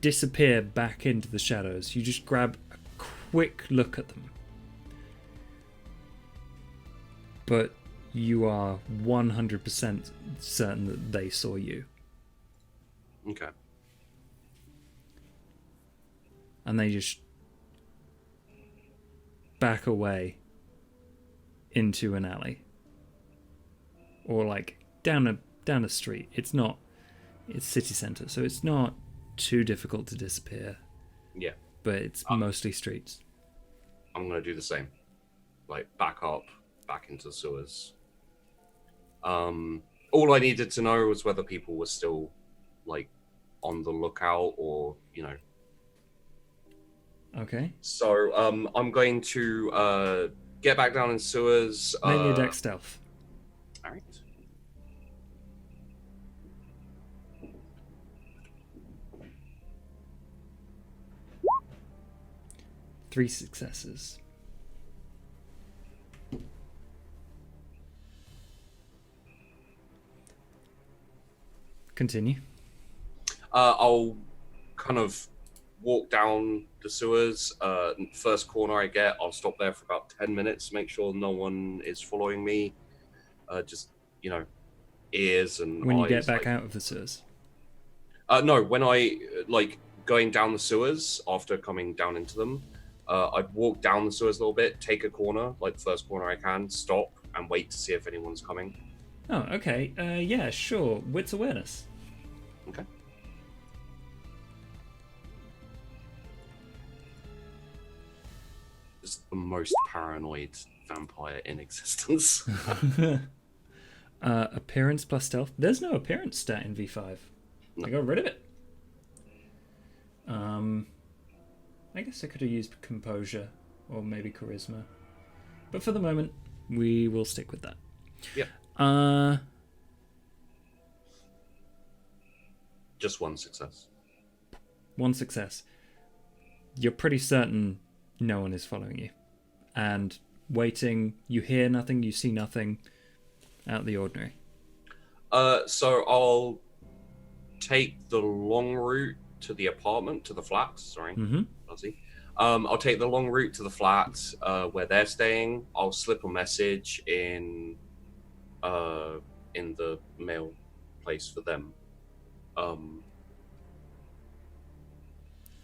disappear back into the shadows. You just grab a quick look at them. But you are 100% certain that they saw you. Okay. And they just back away into an alley. Or like down a street. It's city centre, so it's not too difficult to disappear. Yeah. But it's mostly streets. I'm gonna do the same. Like back into the sewers. All I needed to know was whether people were still like on the lookout or, Okay. So I'm going to get back down in sewers. Make me a dex stealth. All right. Three successes. Continue. I'll kind of walk down the sewers. First corner I get, I'll stop there for about 10 minutes, make sure no one is following me. Just, ears and When eyes. you get back out of the sewers? No, when I, going down the sewers after coming down into them, I'd walk down the sewers a little bit, take a corner, like the first corner I can, stop and wait to see if anyone's coming. Oh, okay. Yeah, sure. Wits awareness. Okay. It's the most paranoid vampire in existence. Appearance plus stealth. There's no appearance stat in V5. No. I got rid of it. I guess I could have used composure or maybe charisma, but for the moment, we will stick with that. Yep. Just one success. One success. You're pretty certain no one is following you, and waiting. You hear nothing. You see nothing. Out of the ordinary. So I'll take the long route to the apartment, to the flats. Sorry, Fuzzy. I'll take the long route to the flats where they're staying. I'll slip a message in the mail place for them.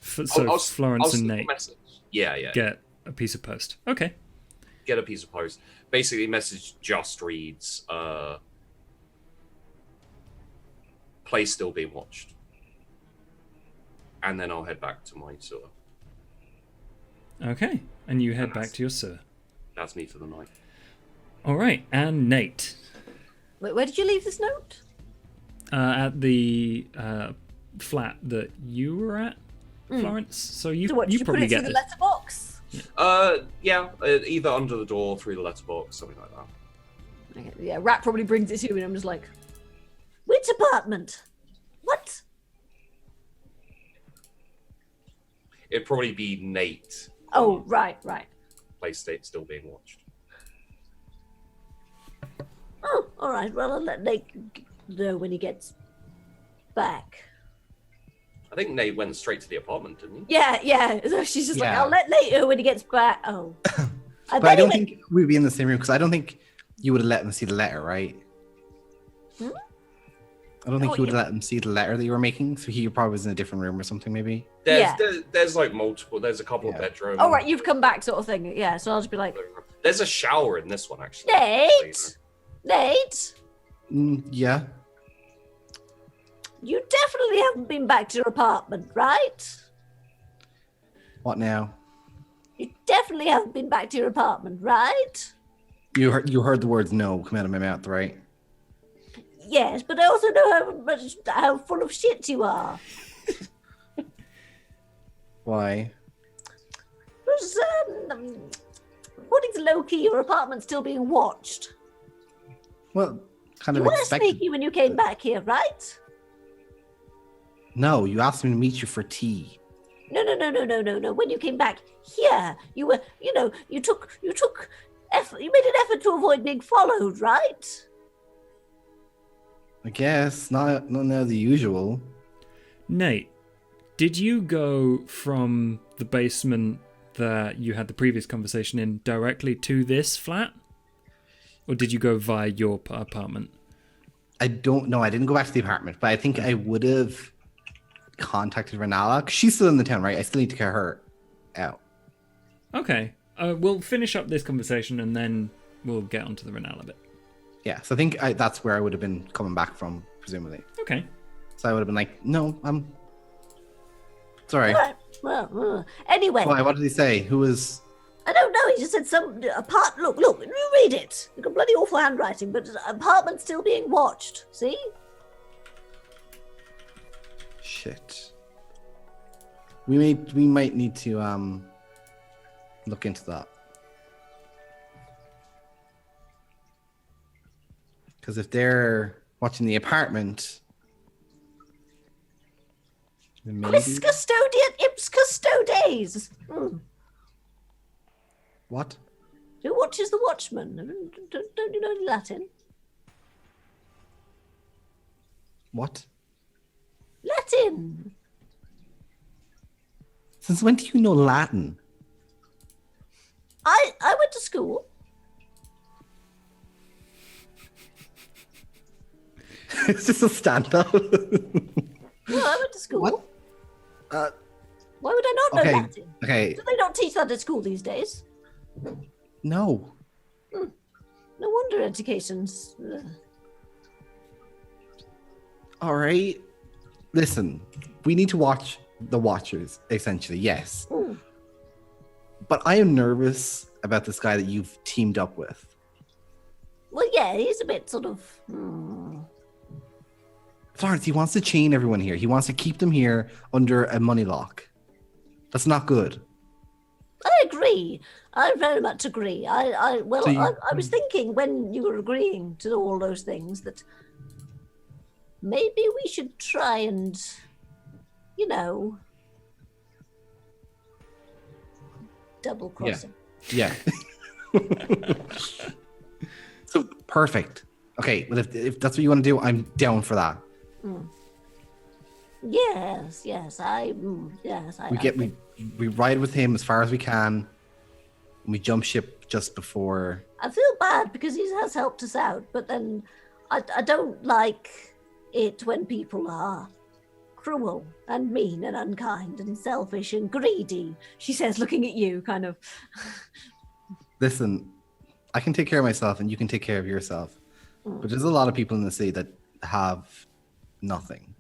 So Florence and Nate yeah, get a piece of post. Okay. Get a piece of post. Basically, message just reads, "Place still being watched," and then I'll head back to my sewer. Okay, and you head back to your sewer. That's me for the night. All right, and Nate. Wait, where did you leave this note? At the flat that you were at, Florence. So you So what, did you probably put it get through the it. letterbox? Yeah, either under the door, through the letterbox, something like that. Okay, yeah, Rat probably brings it to you, and I'm just like, Which apartment? What? It'd probably be Nate. oh, right. Place still being watched. Oh, all right. Well, I'll let Nate know when he gets back. I think Nate went straight to the apartment, didn't he? Yeah. So she's just like, Yeah. I'll let Nate know when he gets back. Oh. But I don't think we'd be in the same room because I don't think you would have let them see the letter, right? I don't think you would have let them see the letter that you were making, so he probably was in a different room or something, maybe. There's like multiple. There's a couple of bedrooms. Oh, right, you've come back, sort of thing. Yeah, so I'll just be like, There's a shower in this one, actually. Nate, Yeah. you definitely haven't been back to your apartment, right? What now? You definitely haven't been back to your apartment, right? You heard the words "no" come out of my mouth, right? Yes, but I also know how full of shit you are. Why? Because, according to Loki, your apartment's still being watched. Well, kind You of were expected. sneaky when you came back here, right? No, you asked me to meet you for tea. No. When you came back here, you were, you took effort. You made an effort to avoid being followed, right? I guess not now the usual. Nate, did you go from the basement that you had the previous conversation in directly to this flat? Or did you go via your apartment? I don't know. I didn't go back to the apartment, but I think I would have contacted Renala because she's still in the town, right? I still need to get her out. Okay, we'll finish up this conversation and then we'll get onto the Renala bit. Yeah, so I think that's where I would have been coming back from, presumably. Okay. So I would have been like, no, I'm sorry. Right. Well, anyway, Why? What did he say? Who was... I don't know. He just said some Look, you read it. You've got bloody awful handwriting, but apartment's still being watched. See? Shit. We might need to look into that. Because if they're watching the apartment, then maybe... Quis custodiet ips custodes. What? Who watches the watchman? Don't you know any Latin? What? Latin. Since when do you know Latin? I went to school. It's just a stand-up. No, I went to school. What? Why would I not know Okay. Latin? Okay. Do they not teach that at school these days? No. No wonder education's. All right. Listen, we need to watch the Watchers, essentially, yes. Ooh. But I am nervous about this guy that you've teamed up with. Well, yeah, he's a bit sort of. Florence, he wants to chain everyone here. He wants to keep them here under a money lock. That's not good. I agree. I very much agree. I was thinking when you were agreeing to all those things that maybe we should try and, double cross him. Yeah. So perfect. Okay, well if that's what you want to do, I'm down for that. Yes. We ride with him as far as we can. And we jump ship just before. I feel bad because he has helped us out, but then I don't like it when people are cruel and mean and unkind and selfish and greedy. She says, looking at you, kind of. Listen, I can take care of myself and you can take care of yourself. But there's a lot of people in the city that have nothing.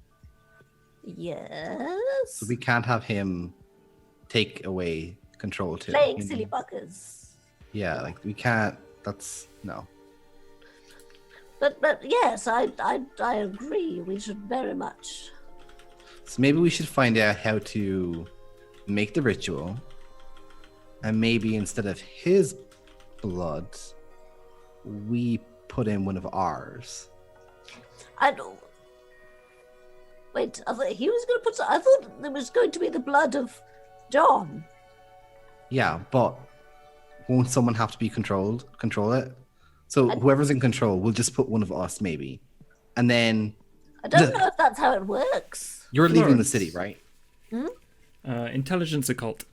Yes. So we can't have him take away control too. Playing silly buggers. Yeah, like we can't. That's no. But yes, I agree. We should very much. So maybe we should find out how to make the ritual, and maybe instead of his blood, we put in one of ours. I don't. Wait, I thought he was going to put. I thought it was going to be the blood of John. Yeah, but won't someone have to be control it? So whoever's in control, we'll just put one of us maybe, and then. I don't know if that's how it works. You're leaving the city, right? Intelligence occult.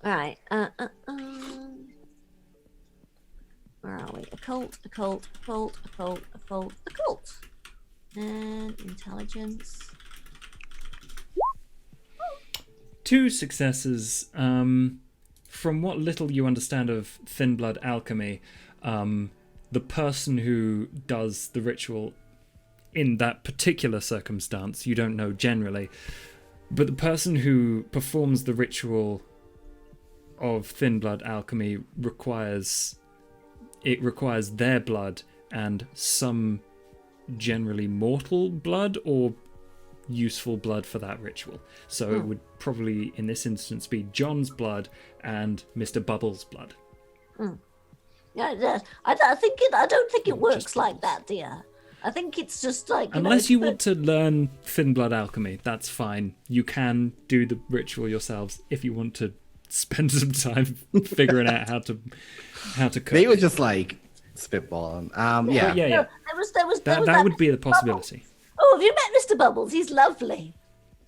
All right. Where are we? Occult. And intelligence. 2 successes. From what little you understand of Thin-Blood alchemy, the person who does the ritual in that particular circumstance, you don't know generally, but the person who performs the ritual of Thin-Blood alchemy requires their blood and some generally mortal blood or useful blood for that ritual. So it would probably in this instance be John's blood and Mr. Bubbles' blood. Yeah, I don't think it works like that, dear. I think it's just like unless you want to learn Thin-Blood alchemy, that's fine. You can do the ritual yourselves if you want to spend some time figuring out how to cook. They were just like spitballing. Yeah. Yeah. That would be the possibility. Oh, have you met Mr. Bubbles? He's lovely.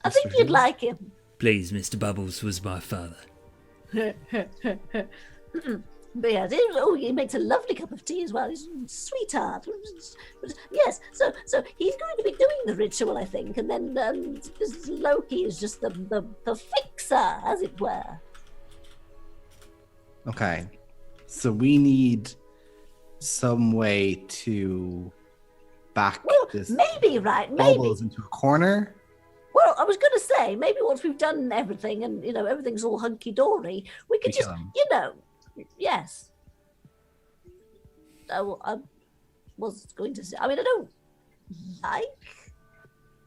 I think you'd like him. Please, Mr. Bubbles was my father. But yeah, he makes a lovely cup of tea as well. He's a sweetheart. But yes, so he's going to be doing the ritual, I think, and then Loki is just the fixer, as it were. Okay, so we need some way to back this maybe Bubbles into a corner. Well, I was going to say maybe once we've done everything and everything's all hunky dory, we could just yes. I was going to say. I mean, I don't like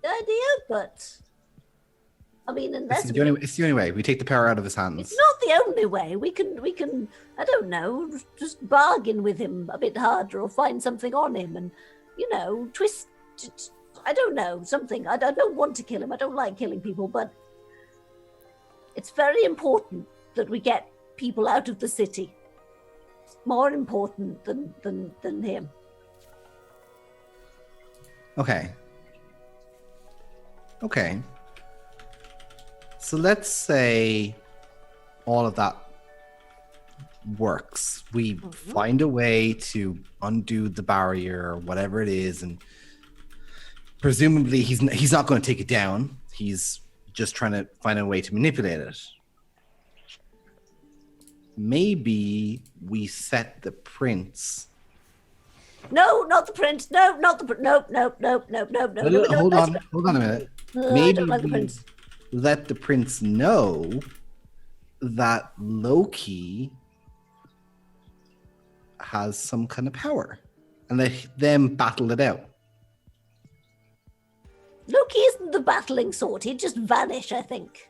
the idea, but I mean, unless it's the only way. We take the power out of his hands. It's not the only way. We can. I don't know. Just bargain with him a bit harder, or find something on him, and twist. I don't know, something. I don't want to kill him. I don't like killing people, but it's very important that we get people out of the city. It's more important than him. Okay. So let's say all of that works. We find a way to undo the barrier or whatever it is, and presumably he's not going to take it down. He's just trying to find a way to manipulate it. Maybe we set the prince. No, not the prince. No, not the prince. Nope. Hold on a minute. I maybe don't like the we prince. let the prince know that Loki has some kind of power, and let them battle it out. Loki isn't the battling sort. He'd just vanish, I think.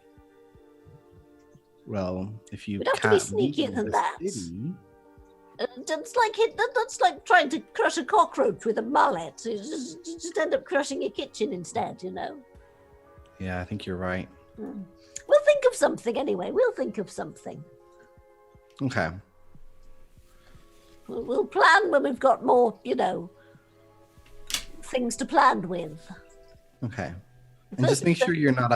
Well, if you We'd have to be can't leave sneakier than the that. city- That's like trying to crush a cockroach with a mallet. You just end up crushing your kitchen instead, you know. Yeah, I think you're right. We'll think of something anyway. We'll think of something. Okay. We'll plan when we've got more, things to plan with. Okay. And just make sure you're not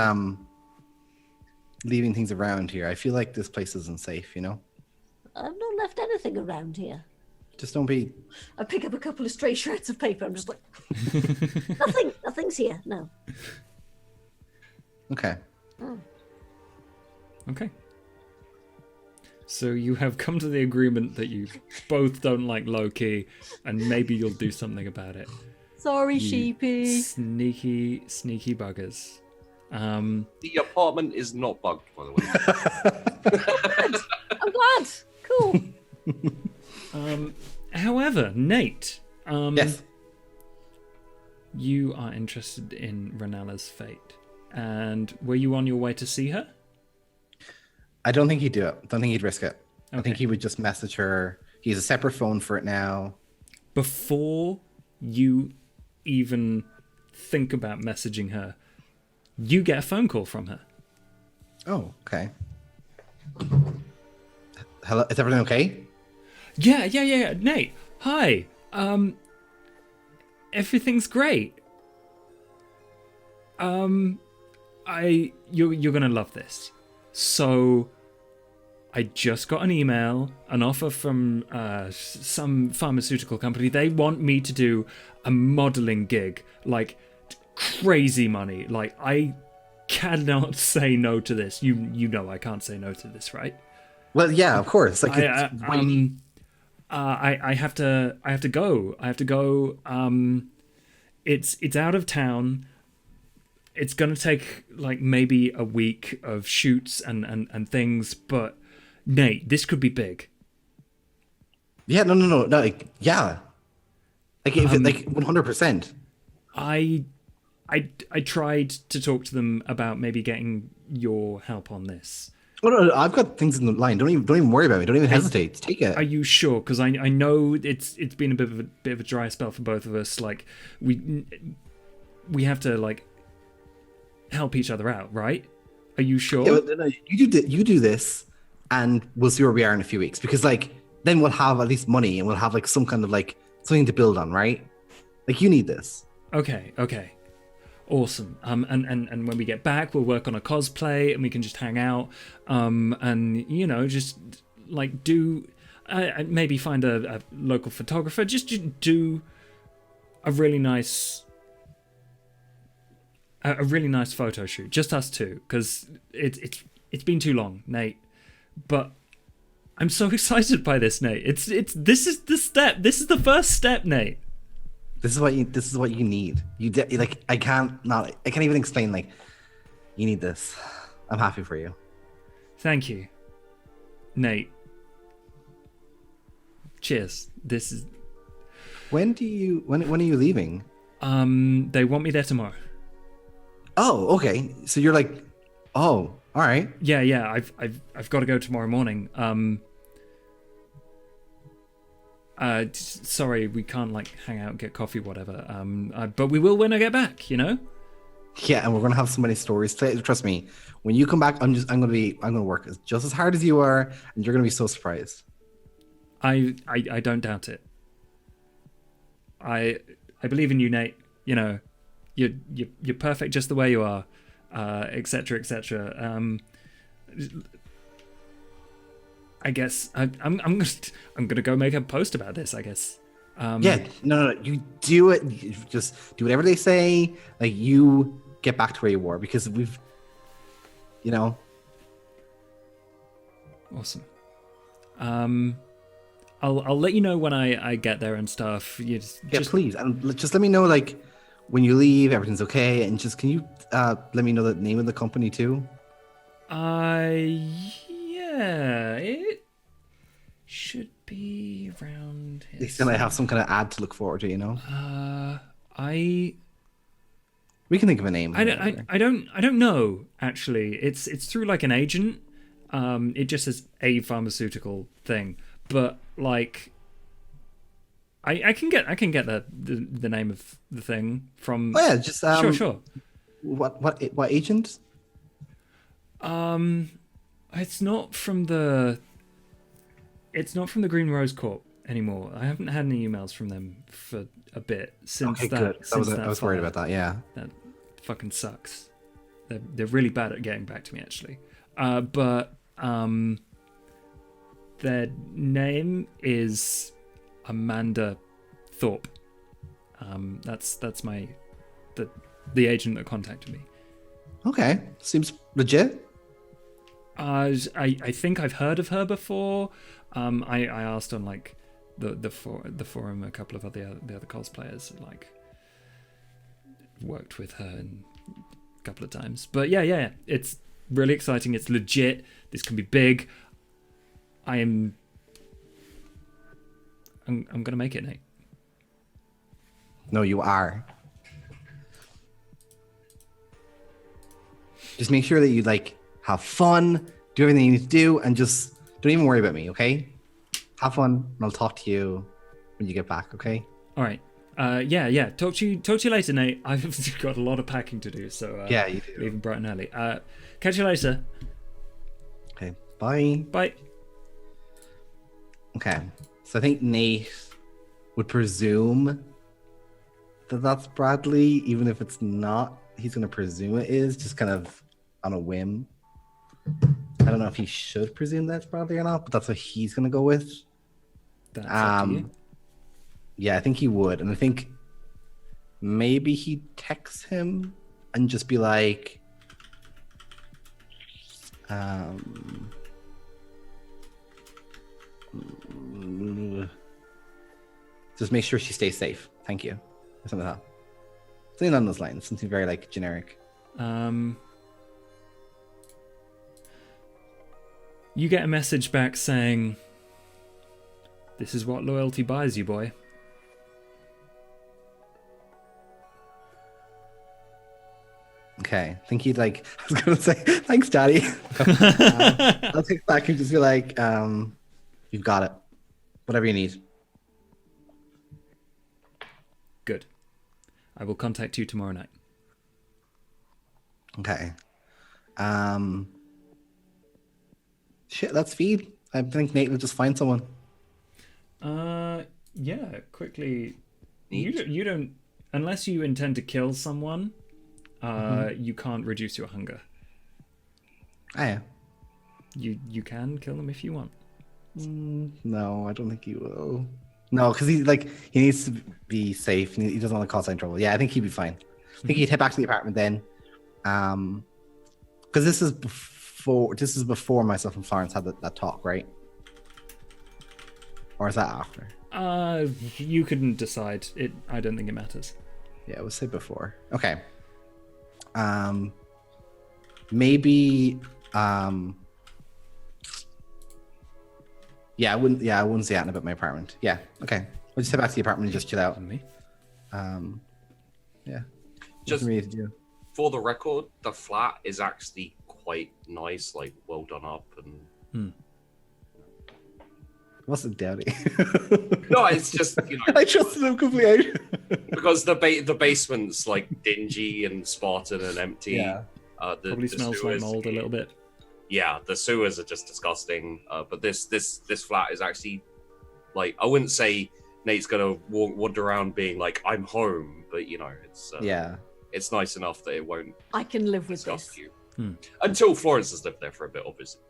leaving things around here. I feel like this place isn't safe, you know? I've not left anything around here. Just don't be. I pick up a couple of stray shreds of paper. I'm just like, nothing's here. No. Okay. Okay. So you have come to the agreement that you both don't like Loki, and maybe you'll do something about it. Sorry, You sheepy. Sneaky buggers. The apartment is not bugged, by the way. I'm glad. Cool. However, Nate, Yes. you are interested in Renella's fate, and were you on your way to see her? I don't think he'd do it. Don't think he'd risk it. I think Okay. he would just message her. He has a separate phone for it now. Before you even think about messaging her, you get a phone call from her. Oh, okay. Hello, is everything okay? Yeah. Nate, hi. Everything's great. You're gonna love this. So, I just got an offer from some pharmaceutical company. They want me to do a modeling gig, like crazy money. Like I cannot say no to this. You know I can't say no to this, right? Well, yeah, of course. Like, I have to go. It's out of town. It's gonna take like maybe a week of shoots and things, but Nate, this could be big. yeah, no. Like, yeah. Like, if it, like 100%. I tried to talk to them about maybe getting your help on this. Oh, no, I've got things in the line. Don't even worry about it. Don't even hesitate. Take it. Are you sure? Because I know it's been a bit of a dry spell for both of us. Like we have to like help each other out, right? Are you sure? Yeah, but no, you do this, and we'll see where we are in a few weeks. Because like then we'll have at least money, and we'll have like some kind of like something to build on, right? Like you need this. Okay. Awesome. And when we get back, we'll work on a cosplay, and we can just hang out. And just like do maybe find a local photographer. Just do a really nice photo shoot, just us two, because it's been too long, Nate. But I'm so excited by this, Nate. This is the step. This is the first step, Nate. This is what you need. Like I can't even explain. Like you need this. I'm happy for you. Thank you, Nate. Cheers. This is. When are you leaving? They want me there tomorrow. Oh, okay. So you're like, oh, all right. Yeah. I've got to go tomorrow morning. Sorry, we can't like hang out and get coffee, whatever. But we will when I get back. Yeah, and we're gonna have so many stories. Trust me. When you come back, I'm gonna work just as hard as you are, and you're gonna be so surprised. I don't doubt it. I believe in you, Nate. You're perfect just the way you are, etc. I guess I'm gonna go make a post about this, I guess. Yeah, no, you do it. You just do whatever they say. Like you get back to where you were, because we've, Awesome. I'll let you know when I get there and stuff. Please, and just let me know like when you leave, everything's okay, and just can you let me know the name of the company too? Yeah, it should be around here. At least then I have some kind of ad to look forward to, you know. I We can think of a name. I don't know actually. It's through like an agent. It just says a pharmaceutical thing, but like I can get the name of the thing from. Oh yeah, just Sure. What agent? It's not from the Green Rose Corp anymore. I haven't had any emails from them for a bit since Okay, that. good. I was worried about that. Yeah. That fucking sucks. They're really bad at getting back to me actually. But their name is Amanda Thorpe. That's the agent that contacted me. Okay, seems legit. I think I've heard of her before. I asked on like the forum a couple of the other cosplayers, like worked with her a couple of times. But yeah, it's really exciting. It's legit. This can be big. I'm gonna make it, Nate. No, you are. Just make sure that you like have fun, do everything you need to do, and just don't even worry about me, okay? Have fun, and I'll talk to you when you get back, okay? All right. Yeah. Talk to you later, Nate. I've got a lot of packing to do, so yeah, you do. Leaving bright and early. Catch you later. Okay, bye. Bye. Okay, so I think Nate would presume that that's Bradley, even if it's not. He's gonna presume it is, just kind of on a whim. I don't know if he should presume that's Bradley or not, but that's what he's gonna go with. That's up to you. Yeah, I think he would, and I think maybe he texts him and just be like, just make sure she stays safe. Thank you. Or something like that. Something along those lines. Something very like generic. You get a message back saying, "This is what loyalty buys you, boy." Okay, I think he'd like. I was gonna say, "Thanks, Daddy." I'll take it back and just be like, "You've got it. Whatever you need." Good. I will contact you tomorrow night. Okay. Shit, that's feed. I think Nate will just find someone. Yeah. Quickly. You don't unless you intend to kill someone. You can't reduce your hunger. Oh, yeah. You can kill them if you want. No, I don't think he will. No, because he needs to be safe. He doesn't want to cause any trouble. Yeah, I think he'd be fine. I think he'd head back to the apartment then. Because this is before myself and Florence had that talk, right? Or is that after? You couldn't decide. I don't think it matters. Yeah, I would say before. Okay. Maybe. Yeah, I wouldn't say anything about my apartment. Yeah, okay. We'll just head back to the apartment and just chill out. Me. Yeah. Just me to do. for the record, the flat is actually quite nice, like well done up and. What's it doubting? No, it's just I trusted him completely. because the basement's like dingy and Spartan and empty. Yeah. Probably smells like mold a little bit. Yeah, the sewers are just disgusting. But this flat is actually like, I wouldn't say Nate's gonna wander around being like, I'm home, but it's it's nice enough that it won't. I can live with disgust this. you until Florence has lived there for a bit, obviously.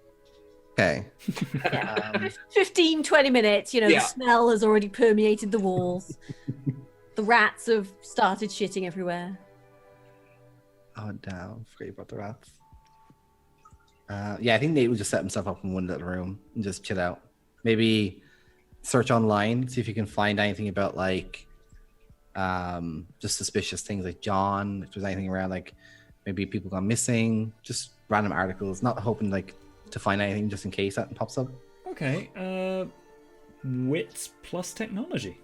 Okay. 15-20 minutes, the smell has already permeated the walls. The rats have started shitting everywhere. Oh, damn. Forget about the rats. Yeah, I think Nate will just set himself up in one little room and just chill out. Maybe search online, see if you can find anything about like just suspicious things like John, if there's anything around, like maybe people gone missing, just random articles, not hoping like to find anything just in case that pops up. Okay. Wits plus technology.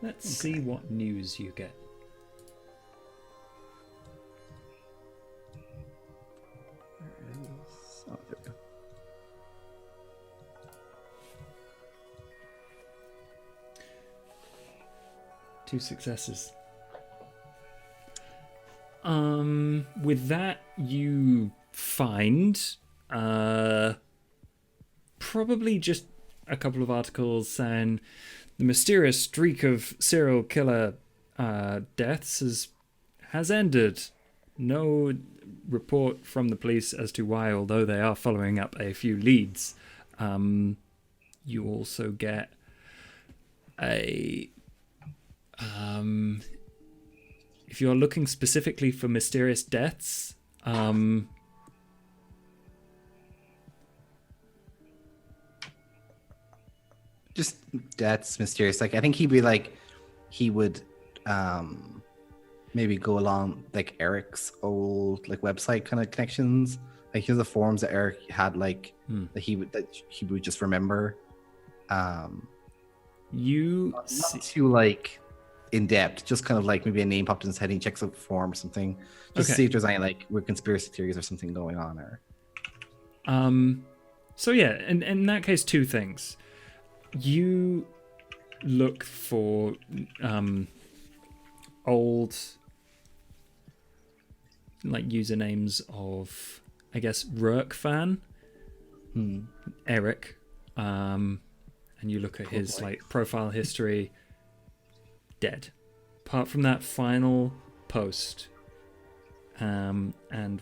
Let's see what news you get. Oh, there we go. Two successes. With that, you find probably just a couple of articles saying the mysterious streak of serial killer deaths has ended. No report from the police as to why, although they are following up a few leads. You also get a if you're looking specifically for mysterious deaths, just that's mysterious. Like I think he would maybe go along like Eric's old like website kind of connections. Like here's the forums that Eric had that he would just remember. You not too like in depth, just kind of like maybe a name popped in his head and he checks out the form or something, just to see if there's any like weird conspiracy theories or something going on. Or so yeah, and in that case, two things. You look for old like usernames of, I guess, Rurk fan, Eric, and you look at his like profile history. Dead. Apart from that final post, and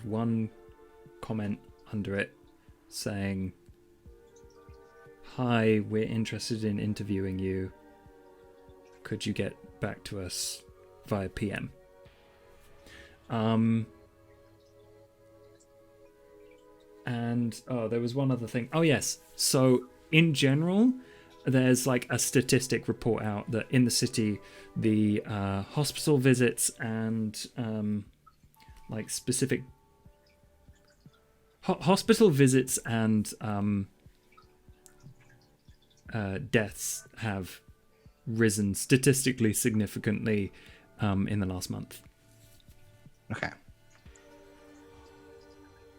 one comment under it saying, "Hi, we're interested in interviewing you. Could you get back to us via PM?" And there was one other thing. Oh yes. So in general, there's like a statistic report out that in the city, the hospital visits and like specific hospital visits and deaths have risen statistically significantly in the last month. Okay.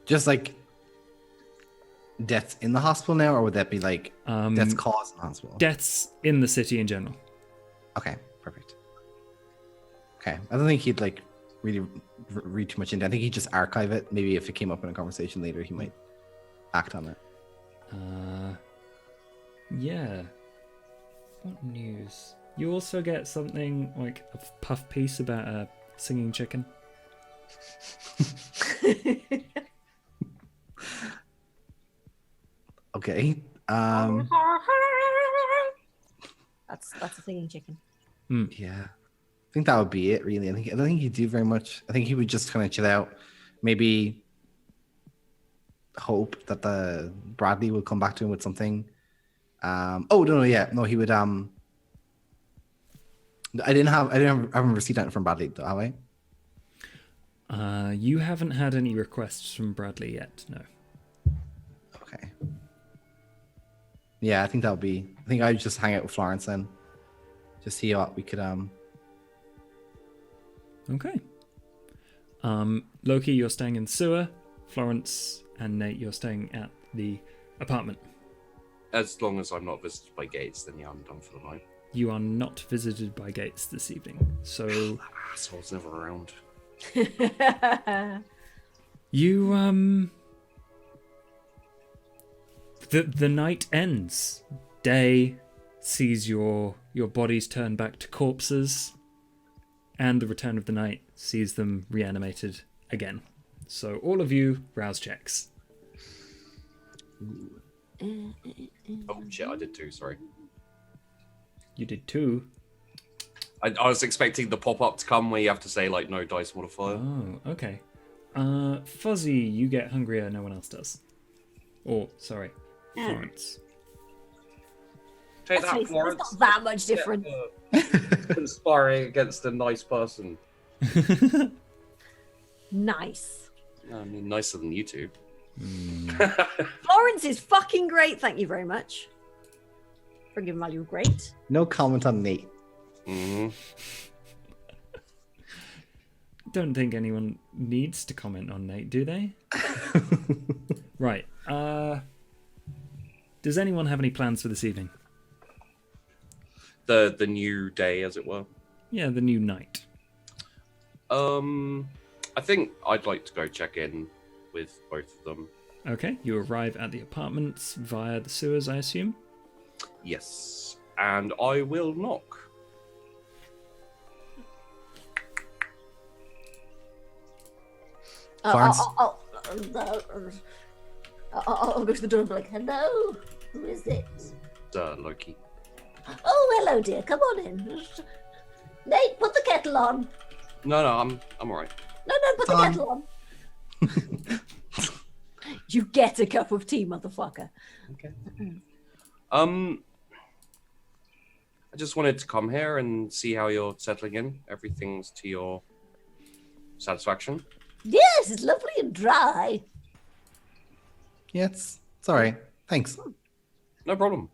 Just like deaths in the hospital now, or would that be like deaths caused in the hospital? Deaths in the city in general. Okay, perfect. Okay, I don't think he'd like really read too much into it. I think he'd just archive it. Maybe if it came up in a conversation later, he might act on it. Yeah. What news? You also get something like a puff piece about a singing chicken. Okay. That's a singing chicken. Yeah. I think that would be it, really. I don't think he'd do very much. I think he would just kind of chill out. Maybe hope that the Bradley would come back to him with something. No, he would. I haven't received that from Bradley, though, have I? You haven't had any requests from Bradley yet, no. Okay. Yeah, I think I think I'd just hang out with Florence then. Just see what we could Okay. Loki, you're staying in the sewer. Florence and Nate, you're staying at the apartment. As long as I'm not visited by Gates, then yeah, I'm done for the night. You are not visited by Gates this evening, so That asshole's never around. you the night ends. Day sees your bodies turn back to corpses, and the return of the night sees them reanimated again. So all of you rouse checks. Oh shit, I did 2, sorry. You did 2. I was expecting the pop-up to come where you have to say, like, no dice modifier. Oh, okay. Fuzzy, you get hungrier, no one else does. Or, sorry, Florence. Take Let's that, face it, Florence. it's not that much different. Conspiring against a nice person. Nice. I mean, nicer than you two. Florence is fucking great. Thank you very much. Forgive value, great. No comment on Nate. Mm-hmm. Don't think anyone needs to comment on Nate, do they? Right. Does anyone have any plans for this evening? The new day, as it were. Yeah, the new night. I think I'd like to go check in with both of them. Okay, you arrive at the apartments via the sewers, I assume? Yes, and I will knock. Florence? I'll go to the door and be like, hello, who is it? Loki. Oh, hello, dear, come on in. Nate, put the kettle on. No, I'm all right. No, put the kettle on. You get a cup of tea, motherfucker. Okay. I just wanted to come here and see how you're settling in. Everything's to your satisfaction. Yes, it's lovely and dry. Yeah, it's all right. Thanks. No problem.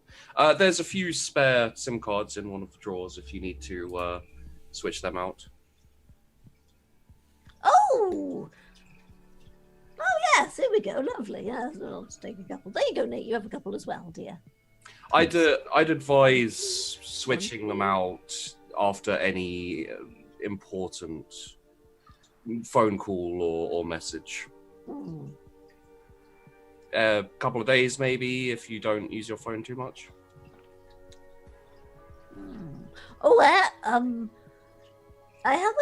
There's a few spare SIM cards in one of the drawers if you need to switch them out. Oh, yes, here we go. Lovely. Yes, I'll just take a couple. There you go, Nate. You have a couple as well, dear. I'd advise switching them out after any important phone call or message. Hmm. A couple of days, maybe, if you don't use your phone too much. Oh, I have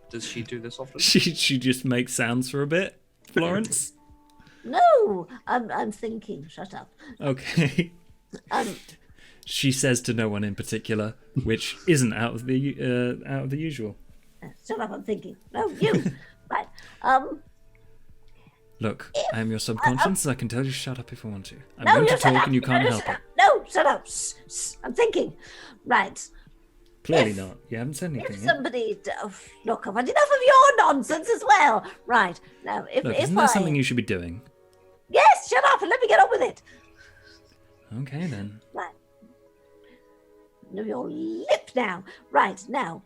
Does she do this often? She just makes sounds for a bit, Florence. no, I'm thinking. Shut up. Okay. She says to no one in particular, which isn't out of the usual. Shut up. I'm thinking. No, you. Right. Look, I am your subconscious. I can tell you to shut up if I want to. I'm No, going to you shut talk up. and you can't No, help shut it. up. No, shut up. Shh. I'm thinking. Right. Clearly If- not. You haven't said If anything yet. somebody, look, I've had enough of your nonsense as well. Right now, if Look, if isn't I, that something you should be doing? yes, shut up and let me get on with it. Okay, then. Right. No, your lip now. Right now,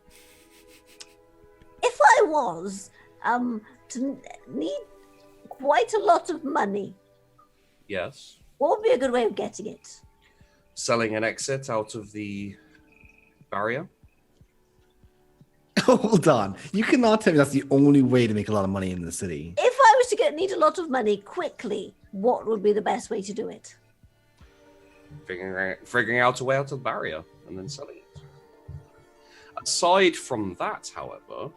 if I was to need quite a lot of money, Yes. what would be a good way of getting it? Selling an exit out of the barrier. Hold on. You cannot tell me that's the only way to make a lot of money in the city. If I was to need a lot of money quickly, what would be the best way to do it? Figuring out a way out of the barrier and then selling it. Aside from that, however,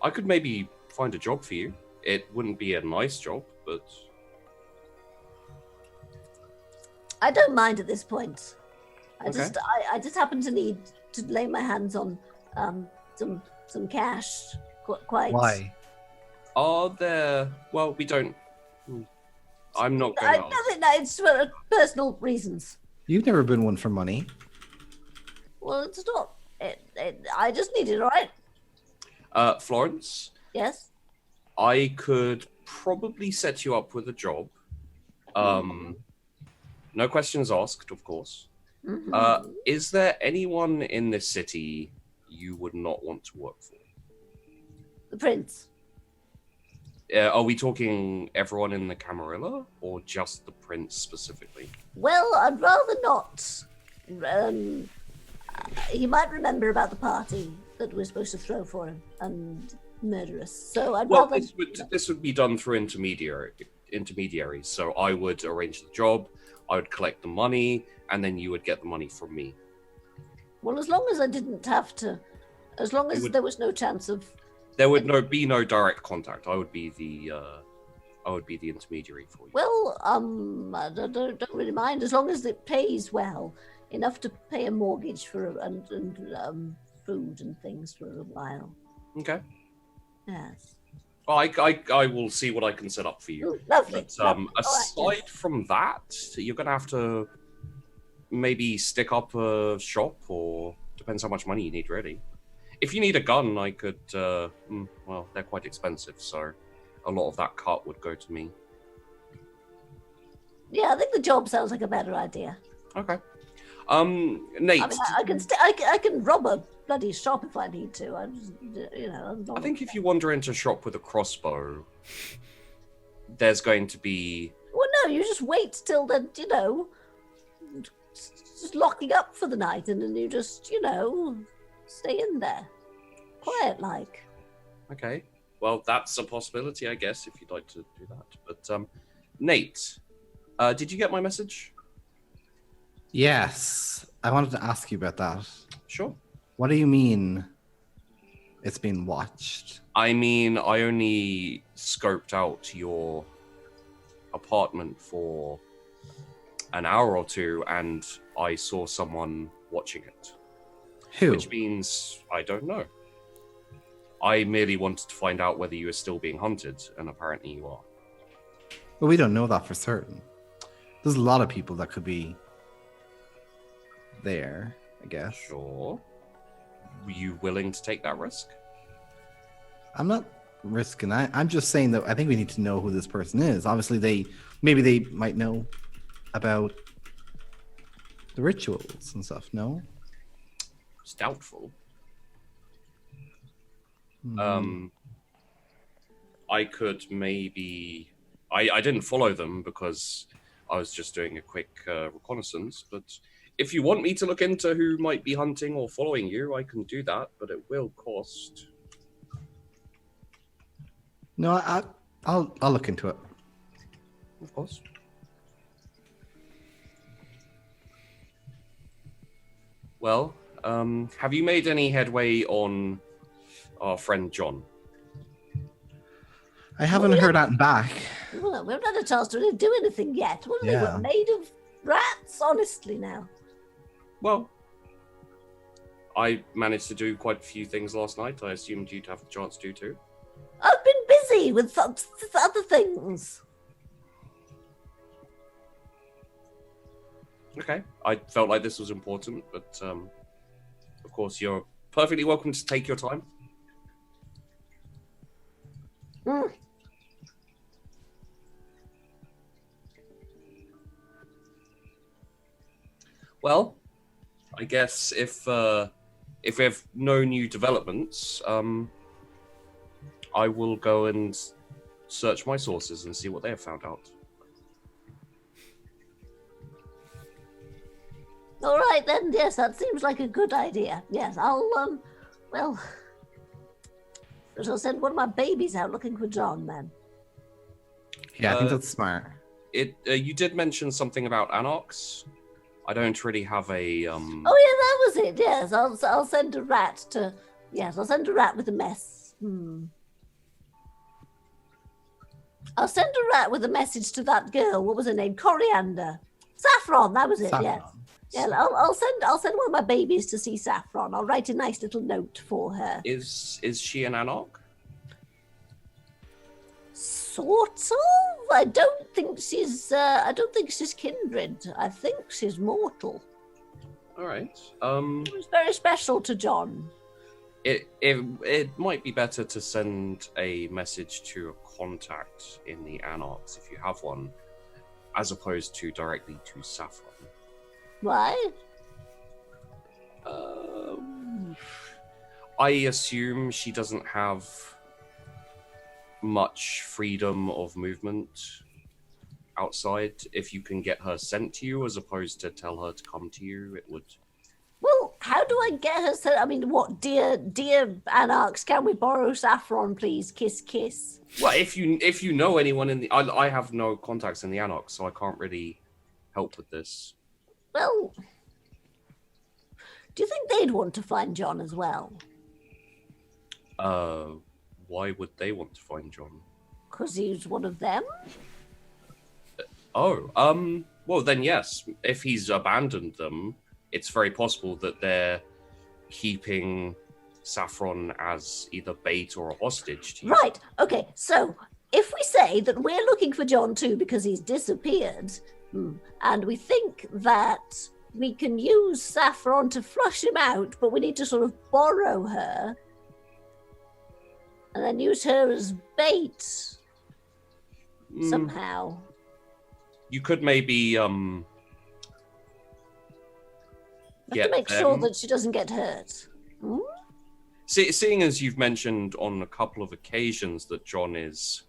I could maybe find a job for you. It wouldn't be a nice job, but I don't mind at this point. I Okay. just happen to need to lay my hands on some cash. Quite. Why? are there? Well, we don't. I'm not going to. Nothing. No, it's for personal reasons. You've never been one for money. Well, it's not. I just need it, all right? Florence, Yes. I could probably set you up with a job. No questions asked, of course. Mhm. Is there anyone in this city you would not want to work for? The prince. Are we talking everyone in the Camarilla or just the prince specifically? Well, I'd rather not. He might remember about the party that we're supposed to throw for him and murder us. So I'd Well, rather. this would be done through intermediaries. So I would arrange the job, I would collect the money, and then you would get the money from me. Well, as long as I didn't have to, as long as there was no chance of. There would be no direct contact. I would be the intermediary for you. Well, I don't really mind as long as it pays well enough to pay a mortgage for food and things for a while. Okay. Yes. Well, I will see what I can set up for you. Ooh, lovely. But lovely. aside All right, from that, you're gonna have to maybe stick up a shop, or depends how much money you need, really. If you need a gun, I could. Well, they're quite expensive, so a lot of that cut would go to me. yeah, I think the job sounds like a better idea. Okay. Nate. I mean, I can rob a bloody shop if I need to. I'm not I think if you wander into a shop with a crossbow, there's going to be. Well, no, you just wait till they're, just locking up for the night, and then you just, stay in there, quiet like. Okay. Well, that's a possibility, I guess, if you'd like to do that. But Nate, did you get my message? Yes, I wanted to ask you about that. Sure. What do you mean it's been watched? I mean, I only scoped out your apartment for an hour or two, and I saw someone watching it. Who? Which means I don't know. I merely wanted to find out whether you are still being hunted, and apparently you are. Well, we don't know that for certain. There's a lot of people that could be there, I guess. Sure. Were you willing to take that risk? I'm not risking that. I'm just saying that I think we need to know who this person is. Obviously, maybe they might know about the rituals and stuff. No? It's doubtful. Hmm. I could maybe. I didn't follow them because I was just doing a quick reconnaissance, but if you want me to look into who might be hunting or following you, I can do that, but it will cost. No, I'll look into it. Of course. Well, have you made any headway on our friend John? I haven't heard that back. Well, we haven't had a chance to really do anything yet. What are they Yeah. were made of rats, honestly, now? Well, I managed to do quite a few things last night. I assumed you'd have the chance to do too. I've been busy with other things. Okay. I felt like this was important, but of course you're perfectly welcome to take your time. Mm. Well, I guess if we have no new developments, I will go and search my sources and see what they have found out. All right, then. Yes, that seems like a good idea. Yes, I'll, well, I shall send one of my babies out looking for John, then. Yeah, I think that's smart. You did mention something about anarchs. I don't really have a Oh, yeah, that was it. Yes, I'll send a rat to... Yes, I'll send a rat with a mess. I'll send a rat with a message to that girl. What was her name? Coriander. Saffron, that was it, yes. Saffron. Yeah, I'll send one of my babies to see Saffron. I'll write a nice little note for her. Is she an anarch? Sort of. I don't think she's kindred. I think she's mortal. All right. It's very special to John. It might be better to send a message to a contact in the anarchs if you have one, as opposed to directly to Saffron. Why? I assume she doesn't have much freedom of movement outside. If you can get her sent to you as opposed to tell her to come to you, it would. Well, how do I get her sent? I mean, what, dear anarchs, can we borrow Saffron, please? Kiss, kiss. Well, if you know anyone in the, I have no contacts in the anarchs, so I can't really help with this. Well, do you think they'd want to find John as well? Why would they want to find John? Because he's one of them? Well then yes. If he's abandoned them, it's very possible that they're keeping Saffron as either bait or a hostage to you. Right. Okay. So if we say that we're looking for John too because he's disappeared, and we think that we can use Saffron to flush him out, but we need to sort of borrow her and then use her as bait somehow. You could maybe We have to make sure that she doesn't get hurt. Seeing as you've mentioned on a couple of occasions that John is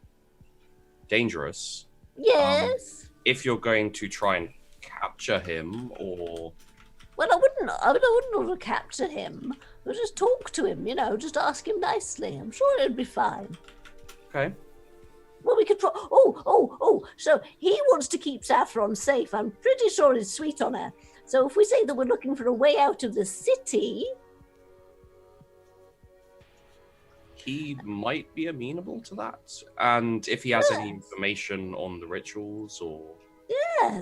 dangerous, Yes. if you're going to try and capture him, or Well, I wouldn't want to capture him. But just talk to him, just ask him nicely. I'm sure it'd be fine. okay, Well, we could. So he wants to keep Saffron safe. I'm pretty sure he's sweet on her. So if we say that we're looking for a way out of the city, he might be amenable to that. And if he has any information on the rituals, or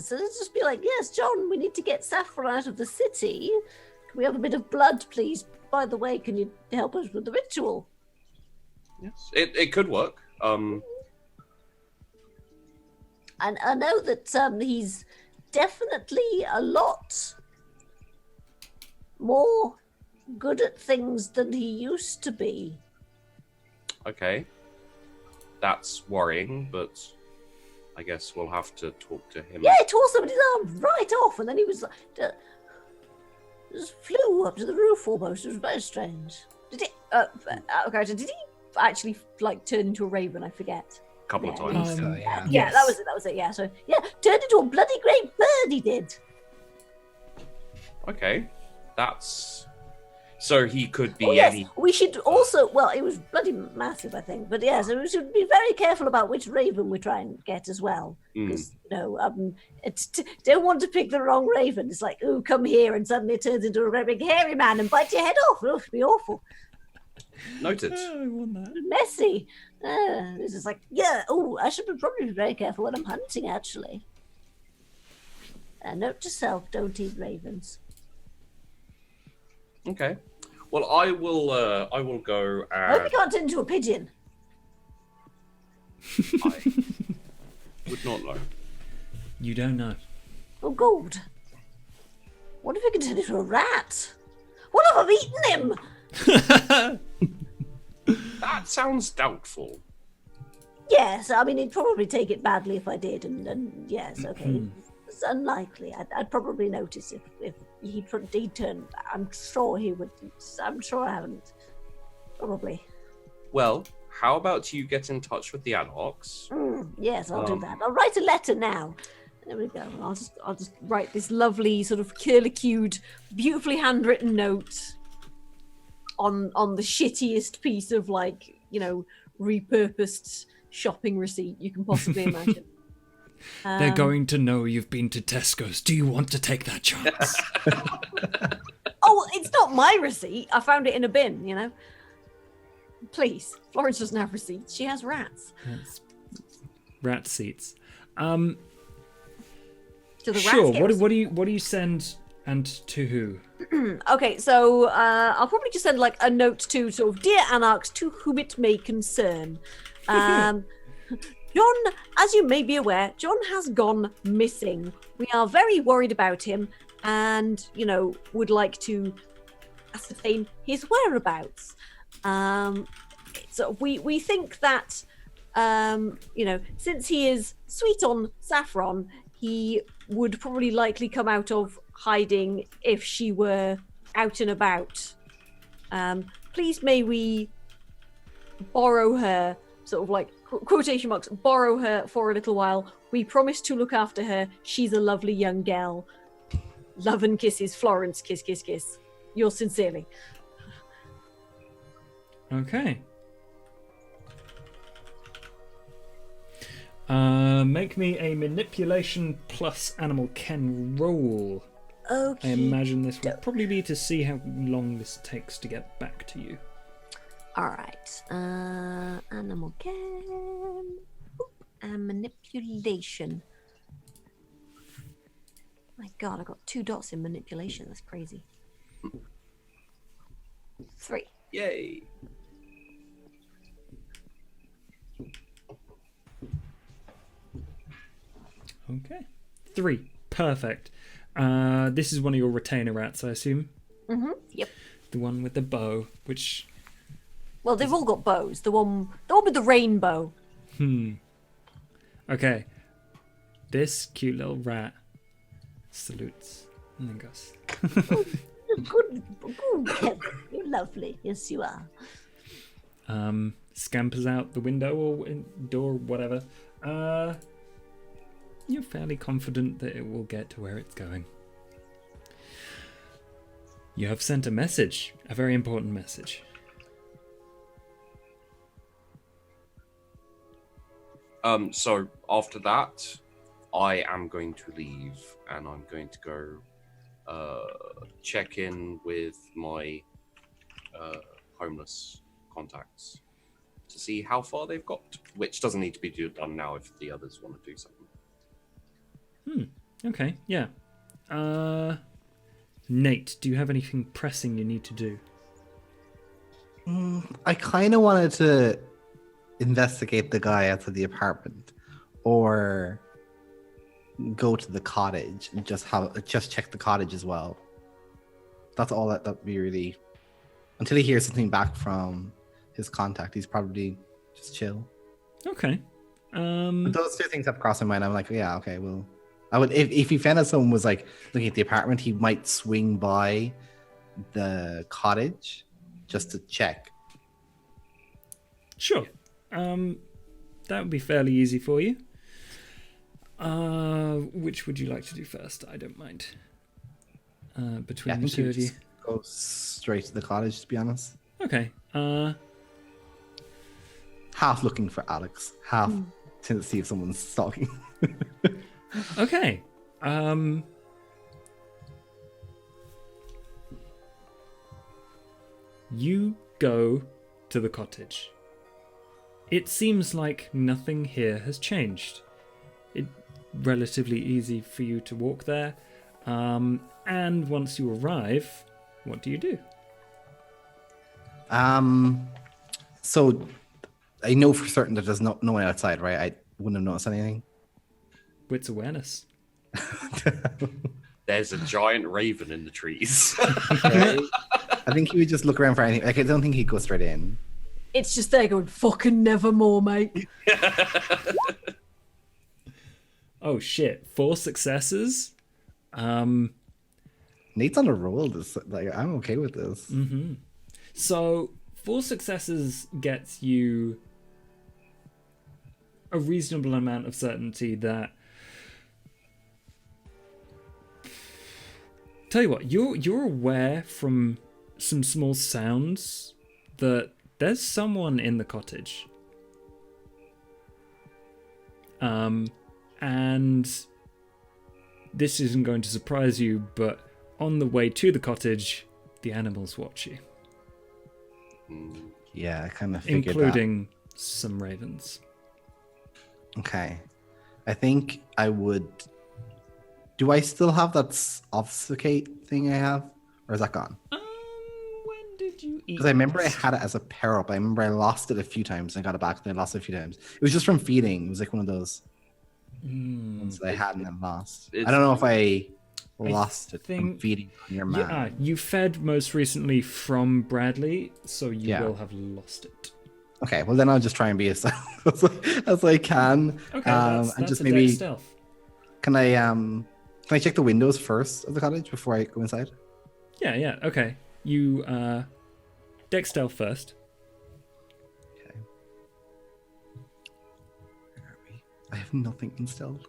so let's just be like, yes, John, we need to get Saffron out of the city. Can we have a bit of blood, please? By the way, can you help us with the ritual? yes, it could work. And I know that he's definitely a lot more good at things than he used to be. Okay, that's worrying, but I guess we'll have to talk to him. Yeah, he tore somebody's arm right off, and then he was like, just flew up to the roof almost. It was very strange. Did he? Okay, did he actually turn into a raven? I forget. A couple of times. Yeah. Yeah, that was it. That was it. Yeah. So yeah, turned into a bloody great bird. He did. Okay, that's so he could be Oh, yes. any. We should also. Well, it was bloody massive, I think. But yeah, so we should be very careful about which raven we try and get as well, because don't want to pick the wrong raven. It's like, ooh, come here, and suddenly it turns into a great big hairy man and bites your head off. Oh, it'd be awful. Noted. I want that. Messy. This is like, yeah. Oh, I should probably be very careful when I'm hunting. Actually, note to self: don't eat ravens. Okay. Well, I will go I hope and you can't turn into a pigeon. I would not know. You don't know. Oh, God. What if we can turn into a rat? What if I've eaten him? That sounds doubtful. Yes, I mean, he'd probably take it badly if I did, and yes, okay. It's unlikely. I'd probably notice if he'd turn. I'm sure he would. I'm sure I haven't. Probably. Well, how about you get in touch with the ad hocs? Yes, I'll do that. I'll write a letter now. There we go. I'll just Write this lovely sort of curlicued, beautifully handwritten note on the shittiest piece of repurposed shopping receipt you can possibly imagine. They're going to know you've been to Tesco's. Do you want to take that chance? Oh, it's not my receipt. I found it in a bin, Please. Florence doesn't have receipts. She has rats. That's rat seats. To the Sure. rat What do you send, and to who? Okay, so I'll probably just send a note to sort of Dear Anarchs, to whom it may concern. John, as you may be aware, John has gone missing. We are very worried about him and, would like to ascertain his whereabouts. So we think that, since he is sweet on Saffron, he would probably likely come out of hiding if she were out and about. Please may we borrow her, sort of quotation marks, borrow her for a little while. We promise to look after her. She's a lovely young gal. Love and kisses, Florence. Kiss, kiss, kiss. Yours sincerely. Okay. Make me a manipulation plus animal ken roll. okay. I imagine this will probably be to see how long this takes to get back to you. All right. Animal can and manipulation. My God, I got 2 dots in manipulation. That's crazy. Yay! Okay. 3. Perfect. This is one of your retainer rats, I assume. Mm-hmm. Yep. The one with the bow, which... Well, they've all got bows. The one with the rainbow. Okay. This cute little rat salutes and then goes. Good. You're lovely. Yes, you are. Scampers out the window or door, whatever. You're fairly confident that it will get to where it's going. You have sent a message, a very important message. So after that, I am going to leave, and I'm going to go check in with my homeless contacts to see how far they've got, which doesn't need to be done now if the others want to do something. Okay, yeah. Nate, do you have anything pressing you need to do? I kind of wanted to investigate the guy outside the apartment, or go to the cottage and just check the cottage as well. That's all that'd be really. Until he hears something back from his contact, he's probably just chill. Okay. But those two things have crossed my mind. I'm like, yeah, okay, well, I would if he found out someone was like looking at the apartment, he might swing by the cottage just to check. Sure. That would be fairly easy for you. Which would you like to do first? I don't mind. Between the two of you. Go straight to the cottage, to be honest. Okay. Half looking for Alex, half to see if someone's stalking. Okay. You go to the cottage. It seems like nothing here has changed. It's relatively easy for you to walk there. And once you arrive, what do you do? So I know for certain that there's no one outside, right? I wouldn't have noticed anything. Wits awareness. There's a giant raven in the trees. Right? I think he would just look around for anything. Like, I don't think he'd go straight in. It's just there going, fucking nevermore, mate. Oh shit! 4 successes. Nate's on a roll. I'm okay with this. So 4 successes gets you a reasonable amount of certainty that. Tell you what, you're aware from some small sounds that there's someone in the cottage. And this isn't going to surprise you, but on the way to the cottage, the animals watch you. Yeah, I kind of figured including some ravens. Okay. I think I would... Do I still have that obfuscate thing I have? Or is that gone? When did you eat? Because I remember I had it as a pair up. I remember I lost it a few times and got it back, and I lost it a few times. It was just from feeding. It was like one of those ones that I had and then lost. I don't know if I lost it from feeding on your man. Yeah, you fed most recently from Bradley, so you will have lost it. Okay, well then I'll just try and be as I can. Okay, that's and just a maybe dex stealth. Can I check the windows first of the cottage before I go inside? Yeah, okay. You dex stealth first. Okay. Where are we? I have nothing in stealth.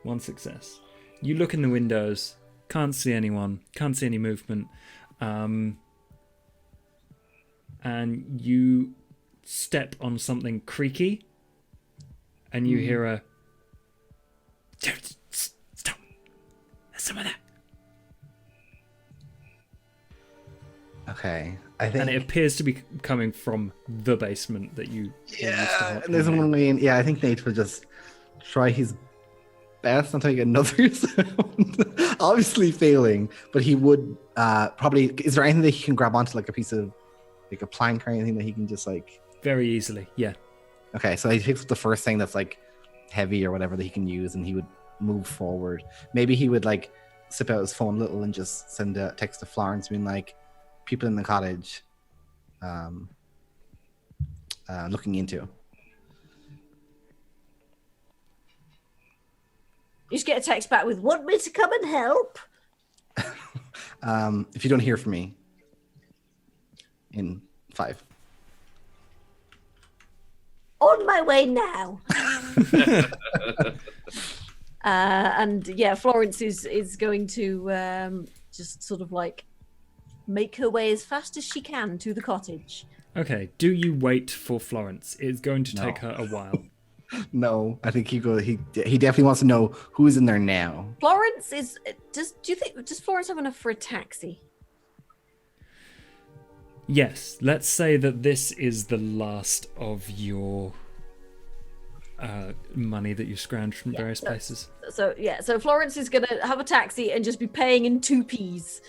1 success. You look in the windows, can't see anyone, can't see any movement, and you step on something creaky, and you hear a stop. There's some of that. Okay, I think, and it appears to be coming from the basement that you. And there's one way in. Yeah, I think Nate will just try his best not to make another sound. Obviously failing, but he would probably, is there anything that he can grab onto, like a piece of, like a plank or anything that he can just like? Very easily, yeah. Okay, so he picks up the first thing that's like heavy or whatever that he can use, and he would move forward. Maybe he would like slip out his phone a little and just send a text to Florence being like, people in the cottage looking into. You just get a text back with, want me to come and help? If you don't hear from me in 5. On my way now. And yeah, Florence is going to just sort of like make her way as fast as she can to the cottage. Okay, do you wait for Florence? It's going to take No. her a while. No, I think he definitely wants to know who's in there now. Florence is. Do you think does Florence have enough for a taxi? Yes, let's say that this is the last of your money that you scrounged from various places. So yeah, so Florence is gonna have a taxi and just be paying in 2p's.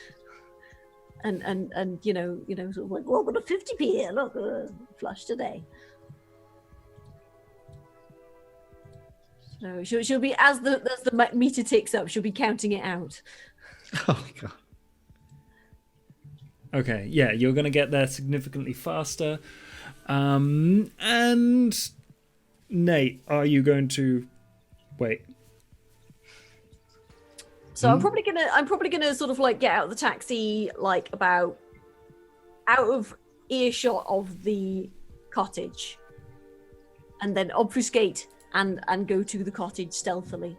And you know Sort of like, well, I've got a 50p here. Look, flush today. so she'll be as the meter ticks up, she'll be counting it out. Oh my god. Okay, yeah, you're going to get there significantly faster. And Nate, are you going to wait? So I'm probably gonna sort of like get out of the taxi, like about out of earshot of the cottage, and then obfuscate and go to the cottage stealthily.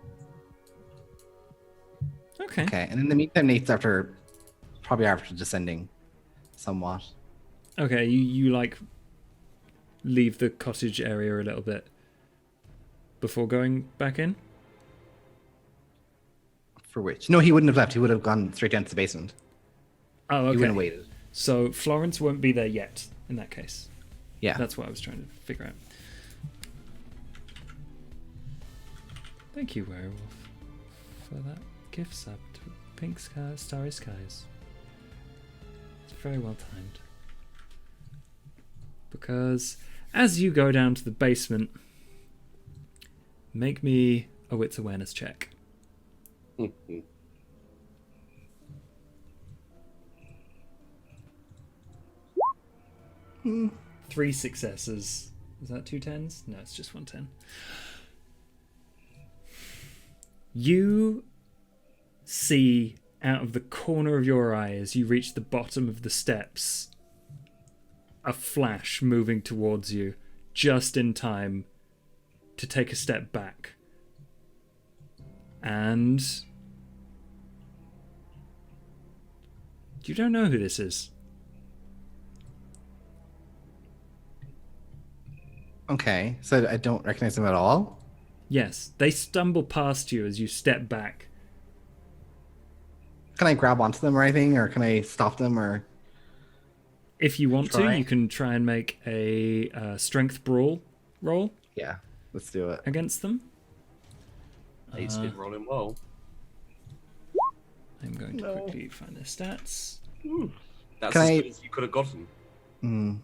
Okay. Okay, and in the meantime, Nate's probably after descending somewhat. Okay, you like leave the cottage area a little bit before going back in? For which? No, he wouldn't have left. He would have gone straight down to the basement. Oh, okay. He wouldn't have waited. So Florence won't be there yet in that case. Yeah. That's what I was trying to figure out. Thank you, Werewolf, for that gift sub to Pink Sky, Starry Skies. It's very well timed. Because as you go down to the basement, make me a wits awareness check. 3 successes. Is that 2 10s? No, it's just 1 10. You see out of the corner of your eye as you reach the bottom of the steps a flash moving towards you just in time to take a step back. And you don't know who this is. Okay, so I don't recognize him at all? Yes, they stumble past you as you step back. Can I grab onto them or anything, or can I stop them, or... If you want Try. to, you can try and make a strength brawl roll Yeah, let's do it. against them. Nate's been rolling well. I'm going to quickly find their stats. That's Can as I- good as you could have gotten. Hmm.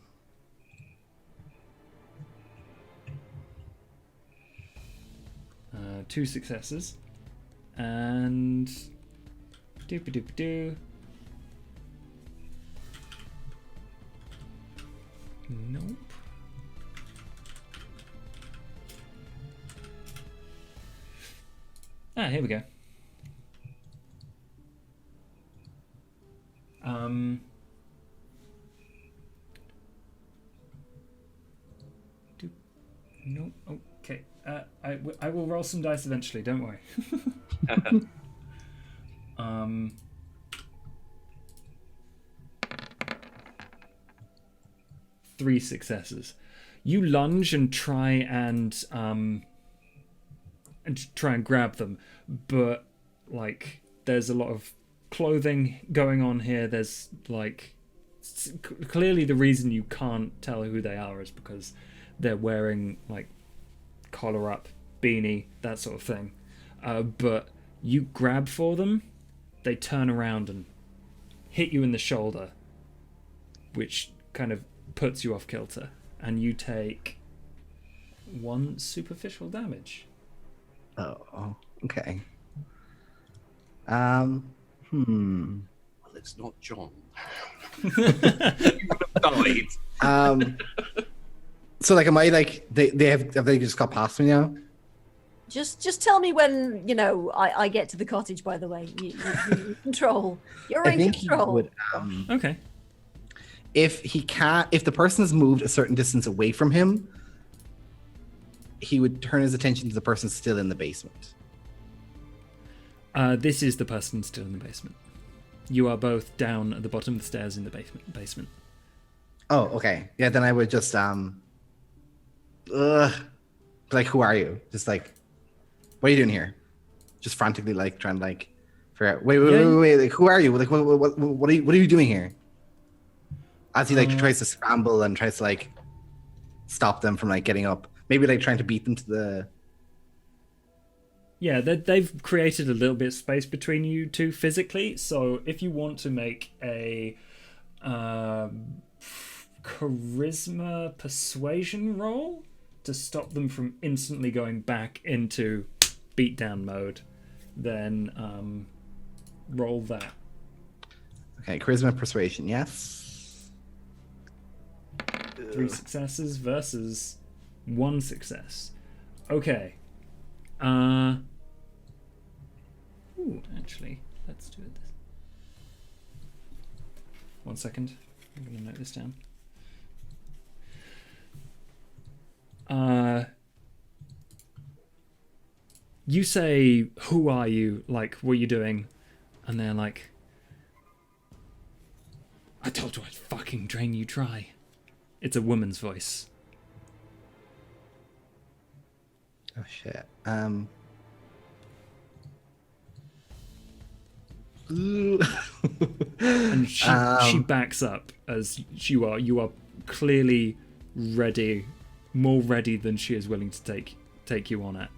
2 successes. And... Doop-a-doop-a-doo. Nope. Ah, here we go. Nope. Okay. I will roll some dice eventually. Don't worry. 3 successes. You lunge and try and grab them, but like there's a lot of clothing going on here. There's like clearly the reason you can't tell who they are is because they're wearing like collar up, beanie, that sort of thing. But you grab for them, they turn around and hit you in the shoulder, which kind of puts you off kilter, and you take 1 superficial damage. Oh, okay. Well, it's not John. You would have died. So like, am I like have they just got past me now? Just tell me when I get to the cottage. By the way, you control. You're I in think control. he would. Okay. If the person has moved a certain distance away from him, he would turn his attention to the person still in the basement. This is the person still in the basement. You are both down at the bottom of the stairs in the basement. Oh, okay. Yeah, then I would just like, who are you? Just like, what are you doing here? Just frantically like trying to like figure out. Wait, like, who are you? Like, what are you doing here? As he like tries to scramble and tries to like stop them from like getting up. Maybe like trying to beat them to the. Yeah, they've created a little bit of space between you two physically. So if you want to make a charisma persuasion roll to stop them from instantly going back into beatdown mode, then roll that. Okay, charisma persuasion, yes. 3 successes versus 1 success. Okay. Actually, let's do it. 1 second. I'm going to note this down. You say, "Who are you? Like, what are you doing?" And they're like, "I told you I'd fucking drain you dry." It's a woman's voice. Oh shit. And she backs up as you are clearly ready, more ready than she is willing to take you on it.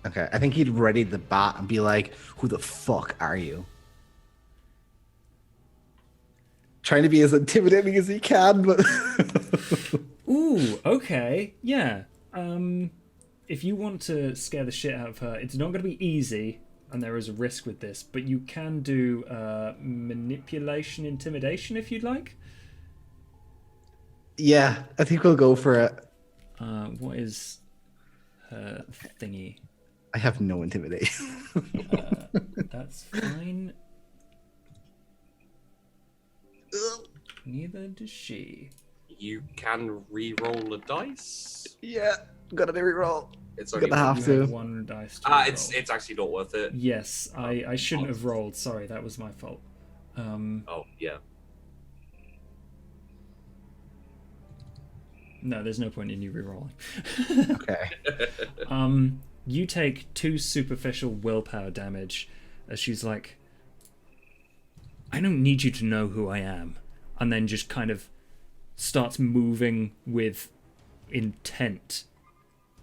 Okay, I think he'd ready the bat and be like, "Who the fuck are you?" Trying to be as intimidating as he can, but Ooh, okay, yeah. If you want to scare the shit out of her, it's not going to be easy, and there is a risk with this, but you can do manipulation, intimidation if you'd like. yeah, I think we'll go for it. What is her thingy? I have no intimidation. That's fine. Neither does she. You can re-roll a dice. Yeah, gotta reroll. It's Gonna only have You to. have 1 dice to roll. it's actually not worth it. Yes, I shouldn't have rolled. Sorry, that was my fault. Oh yeah. No, there's no point in you re-rolling. Okay. You take 2 superficial willpower damage as she's like, "I don't need you to know who I am," and then just kind of starts moving with intent,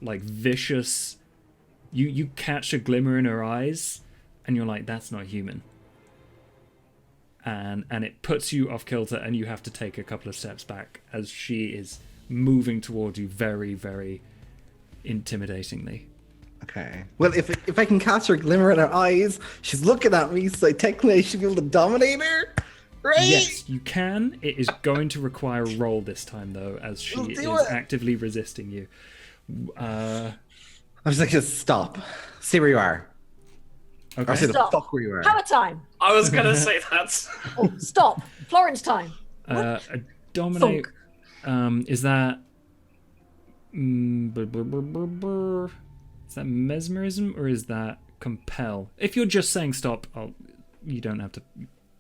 like vicious. You catch a glimmer in her eyes, and you're like, "That's not human." And it puts you off kilter, and you have to take a couple of steps back as she is moving toward you very, very intimidatingly. Okay. Well, if I can catch her glimmer in her eyes, she's looking at me, so technically I should be able to dominate her, right? Yes, you can. It is going to require a roll this time, though, as she Let's is do it. actively resisting you. I'm just like, just stop. Stay where you are. Okay. Or say the Stop. fuck where you are. Hammer time. I was gonna say that. Oh, stop. Florence time. A dominate. Is that? Is that mesmerism or is that compel? If you're just saying stop, you don't have to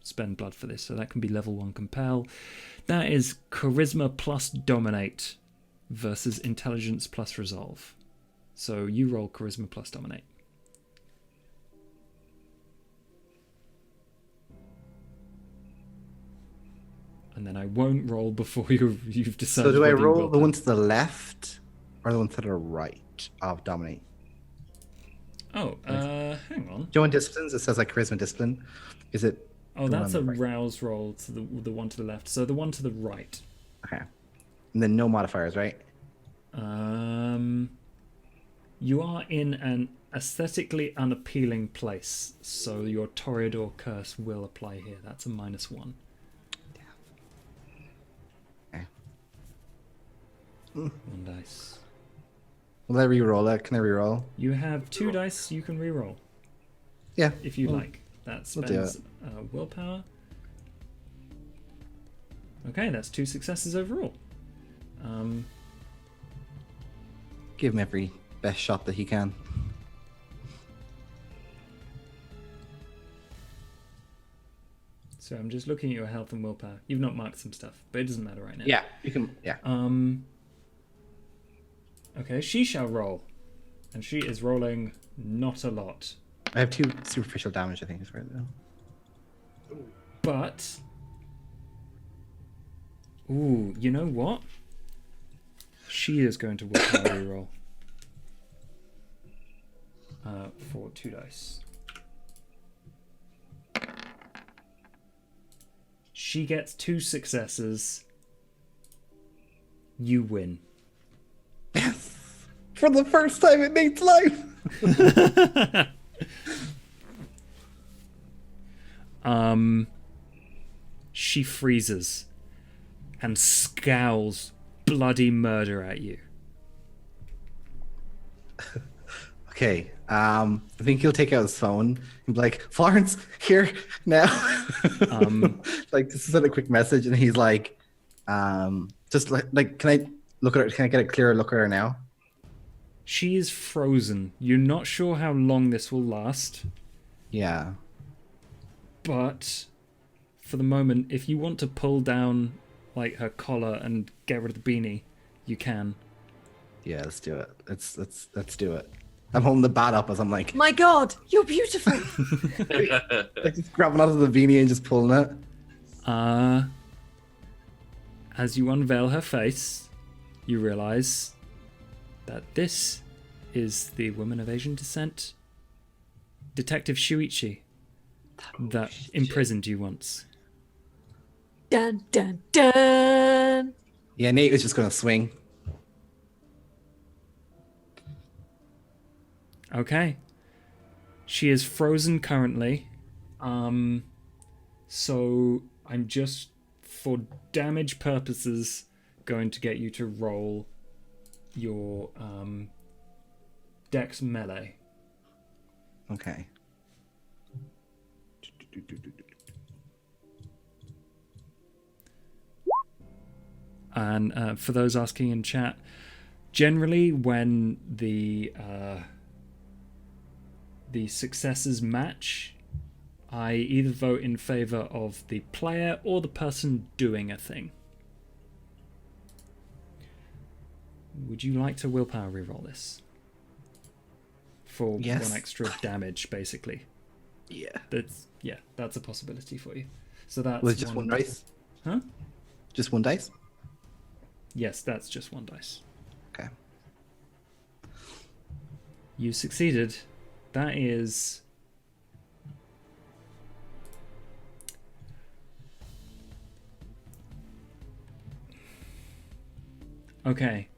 spend blood for this, so that can be level 1 compel. That is charisma plus dominate versus intelligence plus resolve. So you roll charisma plus dominate. And then I won't roll before you've decided. So do I whether you roll got the that. one to the left or the one to the right of dominate? Oh, hang on. Do you want disciplines? It says like charisma discipline. Is it Oh, The one that's on a the right. rouse roll to the one to the left. So the one to the right. Okay. And then no modifiers, right? You are in an aesthetically unappealing place, so your Toreador curse will apply here. That's a -1. Okay. 1 dice. Will I re-roll that? Can I re-roll? You have 2 dice you can reroll Yeah. if you Well, like. That we'll do spends willpower. Okay, that's 2 successes overall. Give him every best shot that he can. So I'm just looking at your health and willpower. You've not marked some stuff, but it doesn't matter right now. Yeah, you can. Yeah. Okay, she shall roll. And she is rolling not a lot. I have 2 superficial damage, I think, is right though. But... Ooh, you know what? She is going to willpower reroll. For 2 dice. She gets 2 successes. You win. For the first time in Nate's life! She freezes and scowls bloody murder at you. Okay, I think he'll take out his phone and be like, Florence, here, now. Like, to send a quick message, and he's like, just like, can I look at her? Can I get a clearer look at her now? She is frozen. You're not sure how long this will last, Yeah. but for the moment, if you want to pull down like her collar and get rid of the beanie, you can. Yeah, let's do it. Let's do it. I'm holding the bat up as I'm like, My God, you're beautiful. like just grabbing out of the beanie and just pulling it. As you unveil her face, you realize that this is the woman of Asian descent, Detective Shuichi, that imprisoned you once. Dun dun dun. Yeah, Nate was just gonna swing. Okay. She is frozen currently. So I'm just, for damage purposes, going to get you to roll your Dex melee. Okay. And for those asking in chat, generally when the successes match, I either vote in favor of the player or the person doing a thing. Would you like to willpower reroll this? For Yes. 1 extra damage, basically. Yeah. That's a possibility for you. So that's Was it just one dice? Huh? Just 1 dice? Yes, that's just 1 dice. Okay. You succeeded. That is... Okay.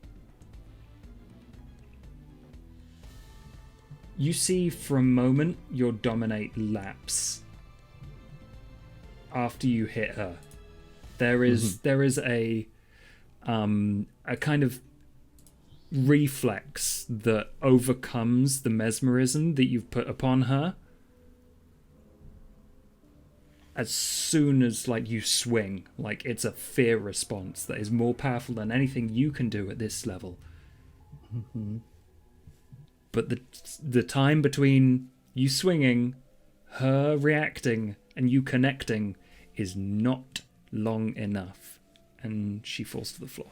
You see for a moment your dominate lapse after you hit her. There is a kind of reflex that overcomes the mesmerism that you've put upon her as soon as like you swing. Like, it's a fear response that is more powerful than anything you can do at this level. But the time between you swinging, her reacting, and you connecting is not long enough, and she falls to the floor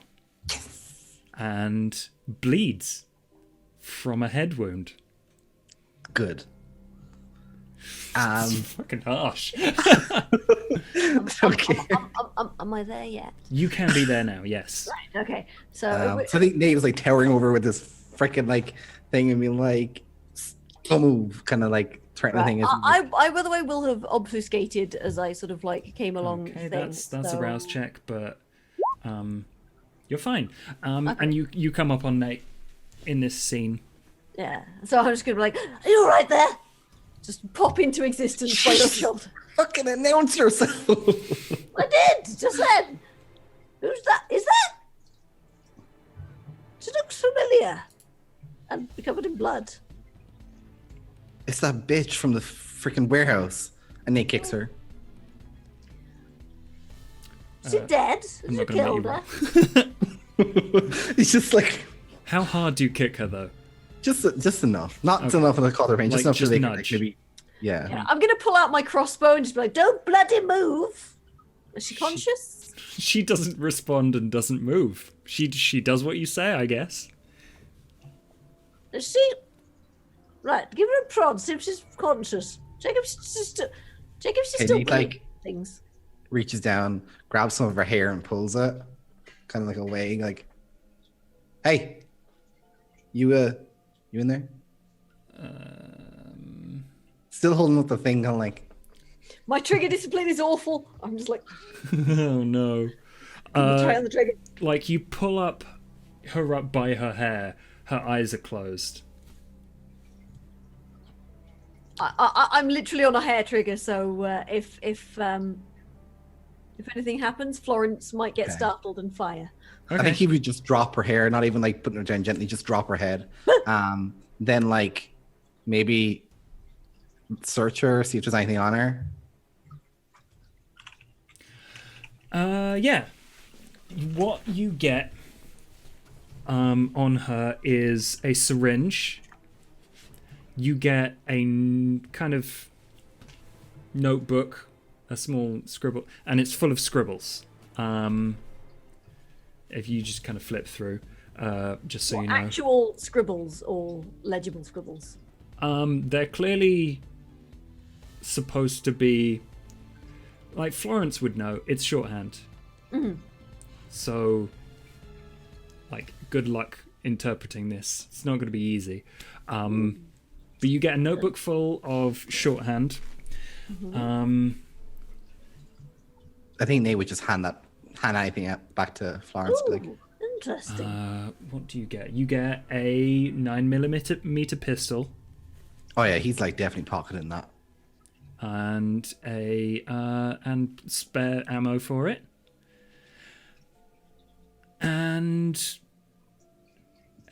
and bleeds from a head wound. Good. It's fucking harsh. Okay. Am I there yet? You can be there now, yes. Right. Okay. So So I think Nate was like towering over with this freaking like thing and being like, slow move, kind of like threatening Right. thing isn't. I, by the way, will have obfuscated as I sort of like came along. Okay, things, that's so... a rouse check, but you're fine. Okay. And you come up on Nate in this scene. Yeah. So I'm just gonna be like, "Are you all right there?" Just pop into existence by your shoulder. Fucking announce yourself. I did, just then. Who's that? Is that? She looks familiar. And covered in blood. It's that bitch from the freaking warehouse. And Nate kicks her. Is she dead? I'm Have not you going to killed let you her? roll. He's just like, How hard do you kick her, though? just enough. Not Okay. enough of the collar pain, just Like, enough just so they can nudge. like, maybe. Yeah. Yeah, I'm gonna pull out my crossbow and just be like, Don't bloody move. "Is she conscious?" She doesn't respond and doesn't move. She does what you say, I guess. Is she? Right, give her a prod, see if she's conscious. Check if she's still. Check if she's Hey, still Nate, like, things. reaches down, grabs some of her hair and pulls it. Kind of like a wag, like, hey, you in there? Still holding up the thing, kind of like, My trigger discipline is awful. I'm just like, Oh no. try on the trigger. Like you pull her up by her hair, her eyes are closed. I'm literally on a hair trigger, so if anything happens, Florence might get Okay. startled and fire. I think he would just drop her hair, not even like putting her down gently, just drop her head. Then like maybe search her, see if there's anything on her. Yeah. What you get on her is a syringe. You get a kind of notebook, a small scribble, and it's full of scribbles. If you just kind of flip through, just so you know. Actual scribbles or legible scribbles? They're clearly supposed to be, like Florence would know, it's shorthand. So, like, good luck interpreting this. It's not going to be easy. But you get a notebook full of shorthand. I think Nate would just hand anything back to Florence. Be like, Ooh, interesting. What do you get? You get a 9mm pistol oh yeah, he's like definitely pocketing that. and and spare ammo for it. And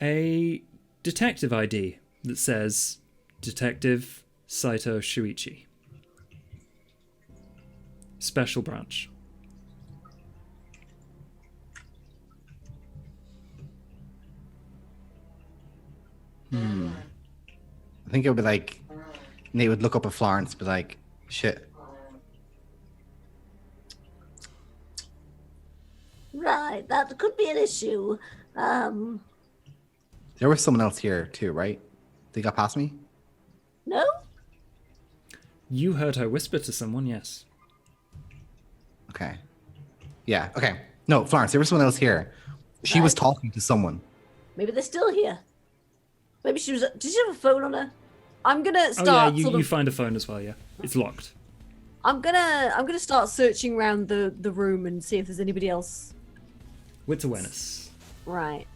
a detective ID that says Detective Saito Shuichi. Special branch. I think it would be like Nate would look up at Florence, be like, shit. Right, that could be an issue. There was someone else here too, right? They got past me? No? You heard her whisper to someone, yes. Okay. Yeah, okay. No, Florence, there was someone else here. She was talking to someone. Maybe they're still here. Maybe she was. Did she have a phone on her? I'm gonna Oh start. yeah, sort you of, find a phone as well, yeah. It's locked. I'm gonna start searching around the room and see if there's anybody else. With awareness. Right.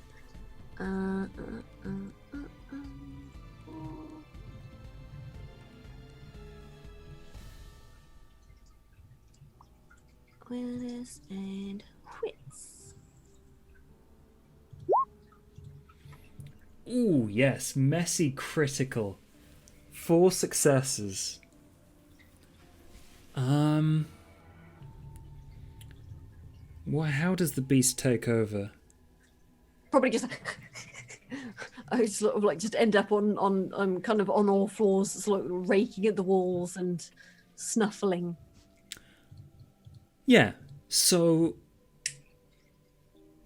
Awareness and wits. Ooh, yes, messy critical. 4 successes. Well, how does the beast take over? Probably just. I sort of like just end up on kind of on all floors, sort of raking at the walls and snuffling. Yeah, so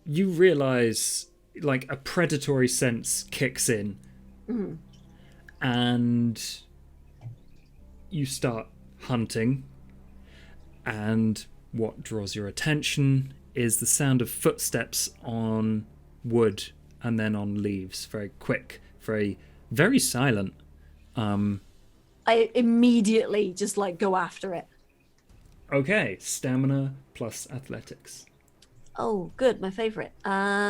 you realize like a predatory sense kicks in and you start hunting, and what draws your attention is the sound of footsteps on wood and then on leaves. Very quick, very silent. I immediately just like go after it. Okay, stamina plus athletics. Oh, good, my favorite. Stamina.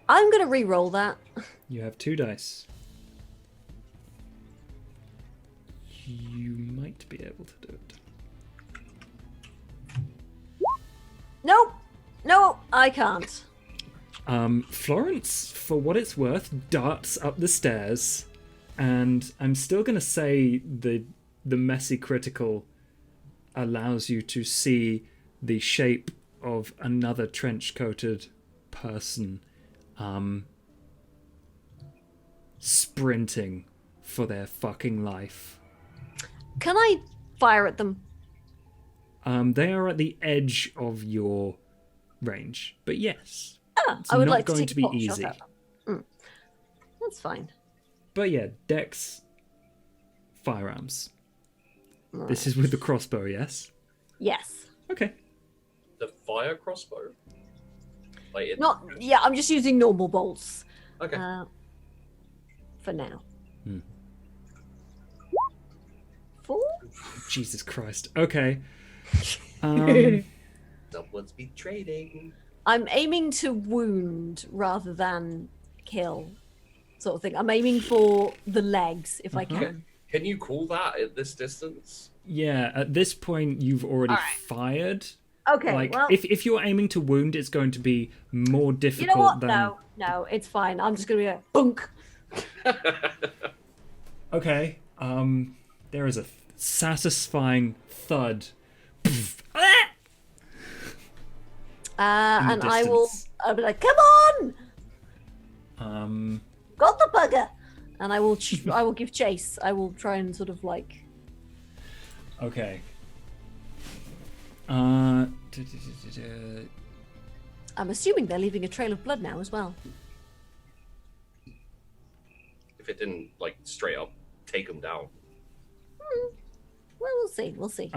I'm gonna re-roll that. You have 2 dice. You might be able to do it. Nope. No, I can't. Florence, for what it's worth, darts up the stairs, and I'm still gonna say the messy critical allows you to see the shape of another trench-coated person sprinting for their fucking life. Can I fire at them? They are at the edge of your range, but yes, it's I would not like going to, take to a be pot shot easy. at them. That's fine. But yeah, Dex, firearms. This is with the crossbow, yes? Yes. Okay. The fire crossbow. Like it... Not. Yeah, I'm just using normal bolts. Okay. For now. 4. Jesus Christ. Okay. Someone's be trading. I'm aiming to wound rather than kill, sort of thing. I'm aiming for the legs if I can. Can you call that at this distance? Yeah, at this point, you've already Alright. fired. Okay. Like, well, if you're aiming to wound, it's going to be more difficult you know what? than... No, it's fine. I'm just gonna be like, bunk. Okay. There is a satisfying thud. And I will. distance. I'll be like, come on, Um, got the bugger, and I will. I will give chase. I will try and sort of like. okay. I'm assuming they're leaving a trail of blood now as well. If it didn't like straight up take them down. Well, we'll see. We'll see.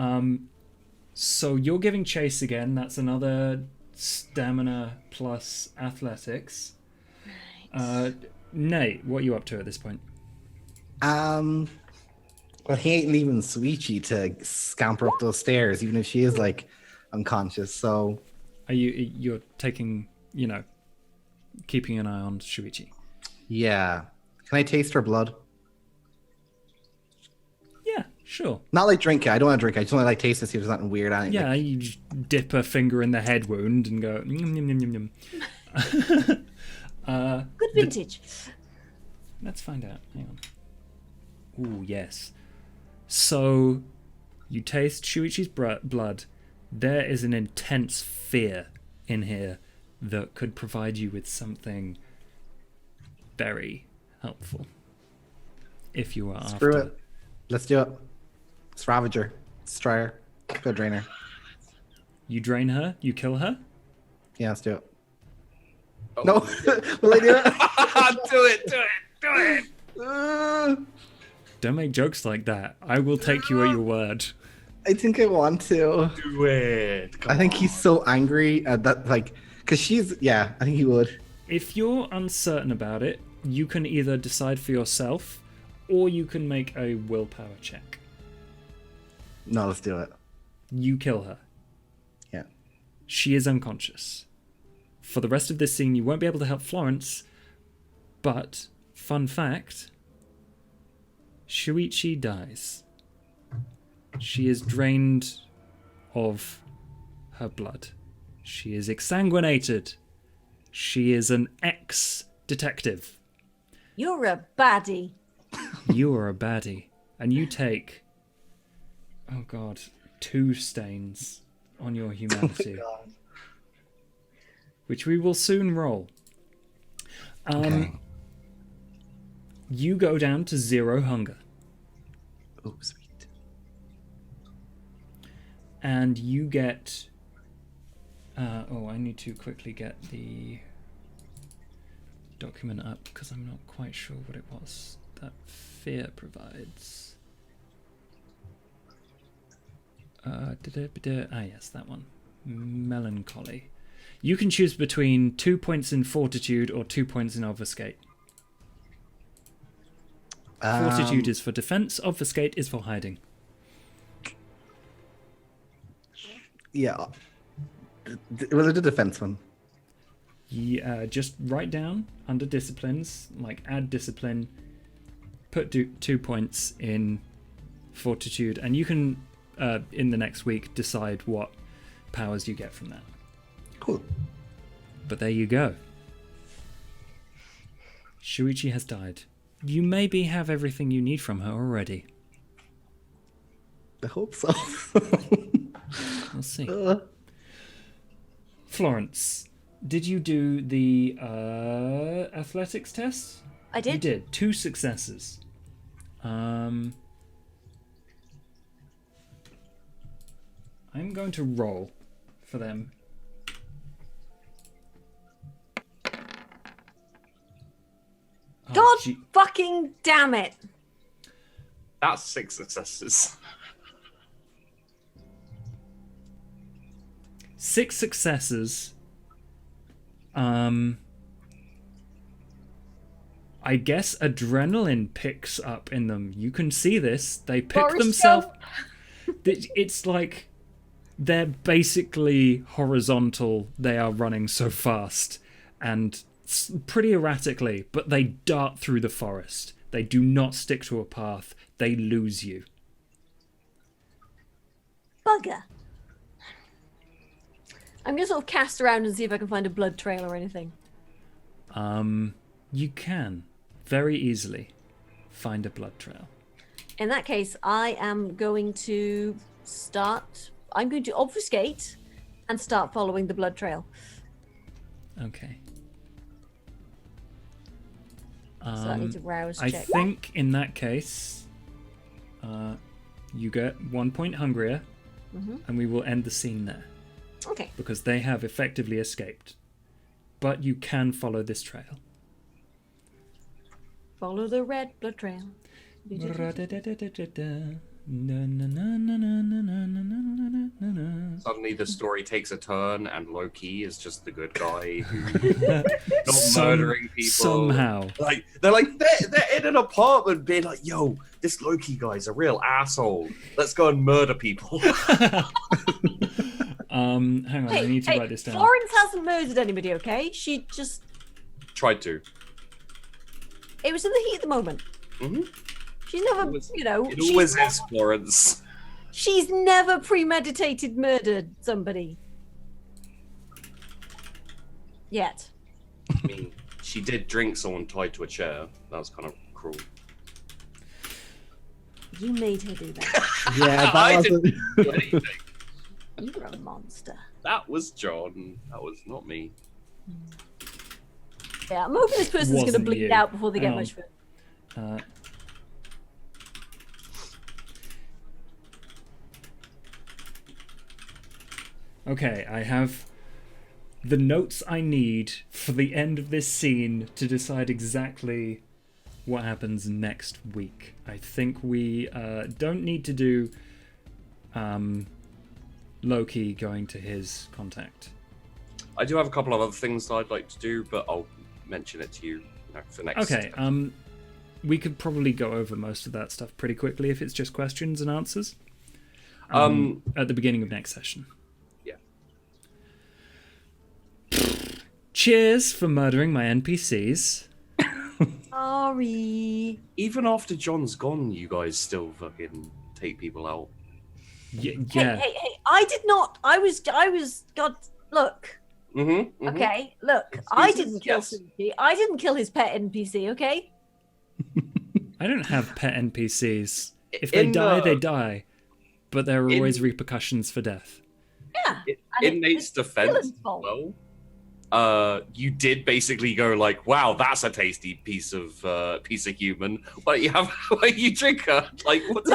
So you're giving chase again. That's another stamina plus athletics. Nate, what are you up to at this point? Well, he ain't leaving Suichi to scamper up those stairs, even if she is like unconscious. So, You're taking, keeping an eye on Shuichi? yeah. Can I taste her blood? Yeah, sure. Not like drink it. I don't want to drink it. I just want to like taste it, see if there's nothing weird on it. Yeah, Like, you just dip a finger in the head wound and go yum yum yum yum yum. Good vintage. Let's find out. Hang on. Ooh, yes. So, you taste Shuichi's blood. There is an intense fear in here that could provide you with something very helpful. If you are screw after. it. Let's do it. Let's ravage her. Let's try her. Go drain her. You drain her? You kill her? Yeah, let's do it. Oh. No. Will I do it? Do it. Don't make jokes like that. I will take you at your word. I think I want to. Do it. I think he's so angry at that, like, because she's, yeah, I think he would. If you're uncertain about it, you can either decide for yourself or you can make a willpower check. No, let's do it. You kill her. Yeah. She is unconscious. For the rest of this scene, you won't be able to help Florence, but, fun fact, Shuichi dies. She is drained of her blood. She is exsanguinated. She is an ex-detective. You're a baddie. You are a baddie. And you take, oh god, 2 stains on your humanity. Which we will soon roll. Okay. You go down to 0 hunger. Oh, sweet. And you get... I need to quickly get the document up because I'm not quite sure what it was that fear provides. Yes, that one. Melancholy. You can choose between 2 points in Fortitude or 2 points in Obfuscate. Fortitude is for defense, Obfuscate is for hiding. Yeah. Was it a defense one? Yeah, just write down under disciplines, like add discipline, put 2 points in Fortitude, and you can, in the next week, decide what powers you get from that. Cool. But there you go. Shuichi has died. You maybe have everything you need from her already. I hope so. We'll see. Florence, did you do the athletics test? I did. You did. 2 successes. I'm going to roll for them. God fucking damn it. That's 6 successes. 6 successes. I guess adrenaline picks up in them. You can see this. They pick Boris themselves. It's like they're basically horizontal. They are running so fast and pretty erratically, but they dart through the forest. They do not stick to a path. They lose you. Bugger. I'm gonna sort of cast around and see if I can find a blood trail or anything. You can very easily find a blood trail. In that case, I am going to I'm going to obfuscate and start following the blood trail. Okay. So I need to rouse I check. think in that case, you get 1 point hungrier, and we will end the scene there. Okay. Because they have effectively escaped. But you can follow this trail. Follow the red blood trail. Suddenly the story takes a turn and Loki is just the good guy who's not murdering people. Somehow. They're in an apartment being like, yo, this Loki guy's a real asshole. Let's go and murder people. Hang on, I need to write this down. Florence hasn't murdered anybody, okay? She just... Tried to. It was in the heat of the moment. Mm-hmm. She's never, It always is, Florence. She's never premeditated murdered somebody. Yet. I mean, she did drink someone tied to a chair. That was kind of cruel. You made her do that. Yeah, I that didn't was do anything. You're a monster. That was John. That was not me. Yeah, I'm hoping this person's going to Wasn't bleed you. out before they get Hang much further. Okay, I have the notes I need for the end of this scene to decide exactly what happens next week. I think we don't need to do Loki going to his contact. I do have a couple of other things that I'd like to do, but I'll mention it to you, for next. Okay, we could probably go over most of that stuff pretty quickly if it's just questions and answers. At the beginning of next session. Yeah. Cheers for murdering my NPCs. Sorry. Even after John's gone, you guys still fucking take people out. Yeah. Hey, I did not. I was, God, look. Mm-hmm. Okay, look. I didn't kill Suki. I didn't kill his pet NPC, okay? I don't have pet NPCs. If they die, they die. But there are always repercussions for death. Yeah. In Nate's defense, Dylan's fault. well, you did basically go like, "Wow, that's a tasty piece of human." Why you drink her? Like, what?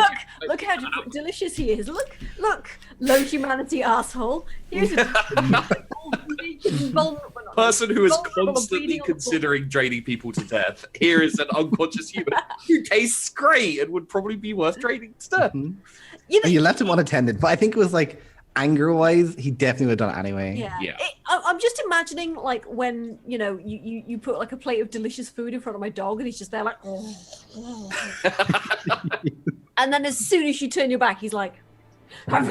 Look how delicious he is. Look, low humanity asshole. Here's a vulnerable. Well, person who is Roll a constantly bleeding on the floor. considering draining people to death. Here is an unconscious human who tastes great and would probably be worth draining to death. Mhm. You know, You left him unattended, but I think it was like anger-wise, he definitely would have done it anyway. Yeah. I'm just imagining like when you put like a plate of delicious food in front of my dog and he's just there like, and then as soon as you turn your back, he's like. That's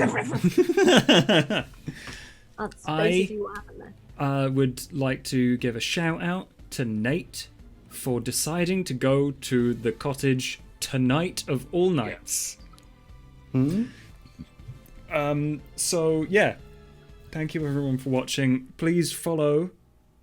basically what happened there. Would like to give a shout out to Nate for deciding to go to the cottage tonight of all nights. So yeah, thank you everyone for watching. Please follow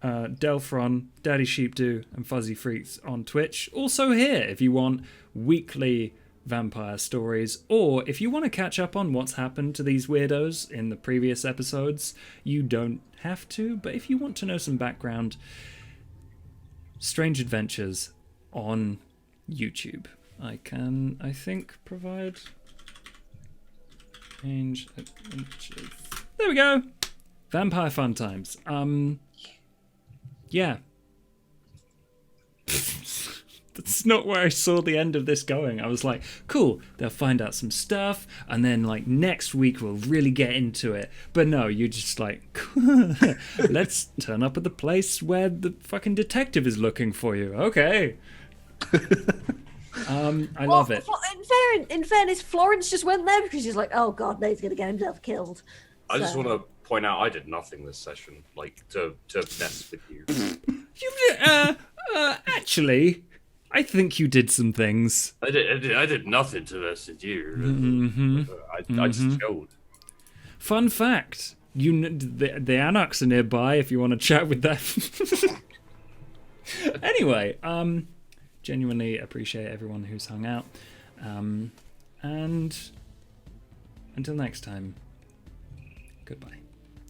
Delphron, Daddy Sheepdo, and Fuzzy Freaks on Twitch. Also here if you want weekly vampire stories, or if you want to catch up on what's happened to these weirdos in the previous episodes. You don't have to, but if you want to know some background, Strange Adventures on YouTube. I think, provide Strange Adventures. There we go. Vampire fun times. Yeah. That's not where I saw the end of this going. I was like, cool, they'll find out some stuff, and then like next week we'll really get into it. But no, you're just like, let's turn up at the place where the fucking detective is looking for you. Okay. I love it. In fairness, Florence just went there because she's like, oh god, Nate's gonna get himself killed. I just want to point out I did nothing this session, like to mess with you. Actually, I think you did some things. I did nothing to mess with you. I just chilled. Fun fact: the Anarchs are nearby if you want to chat with them. Anyway, genuinely appreciate everyone who's hung out, and until next time, goodbye.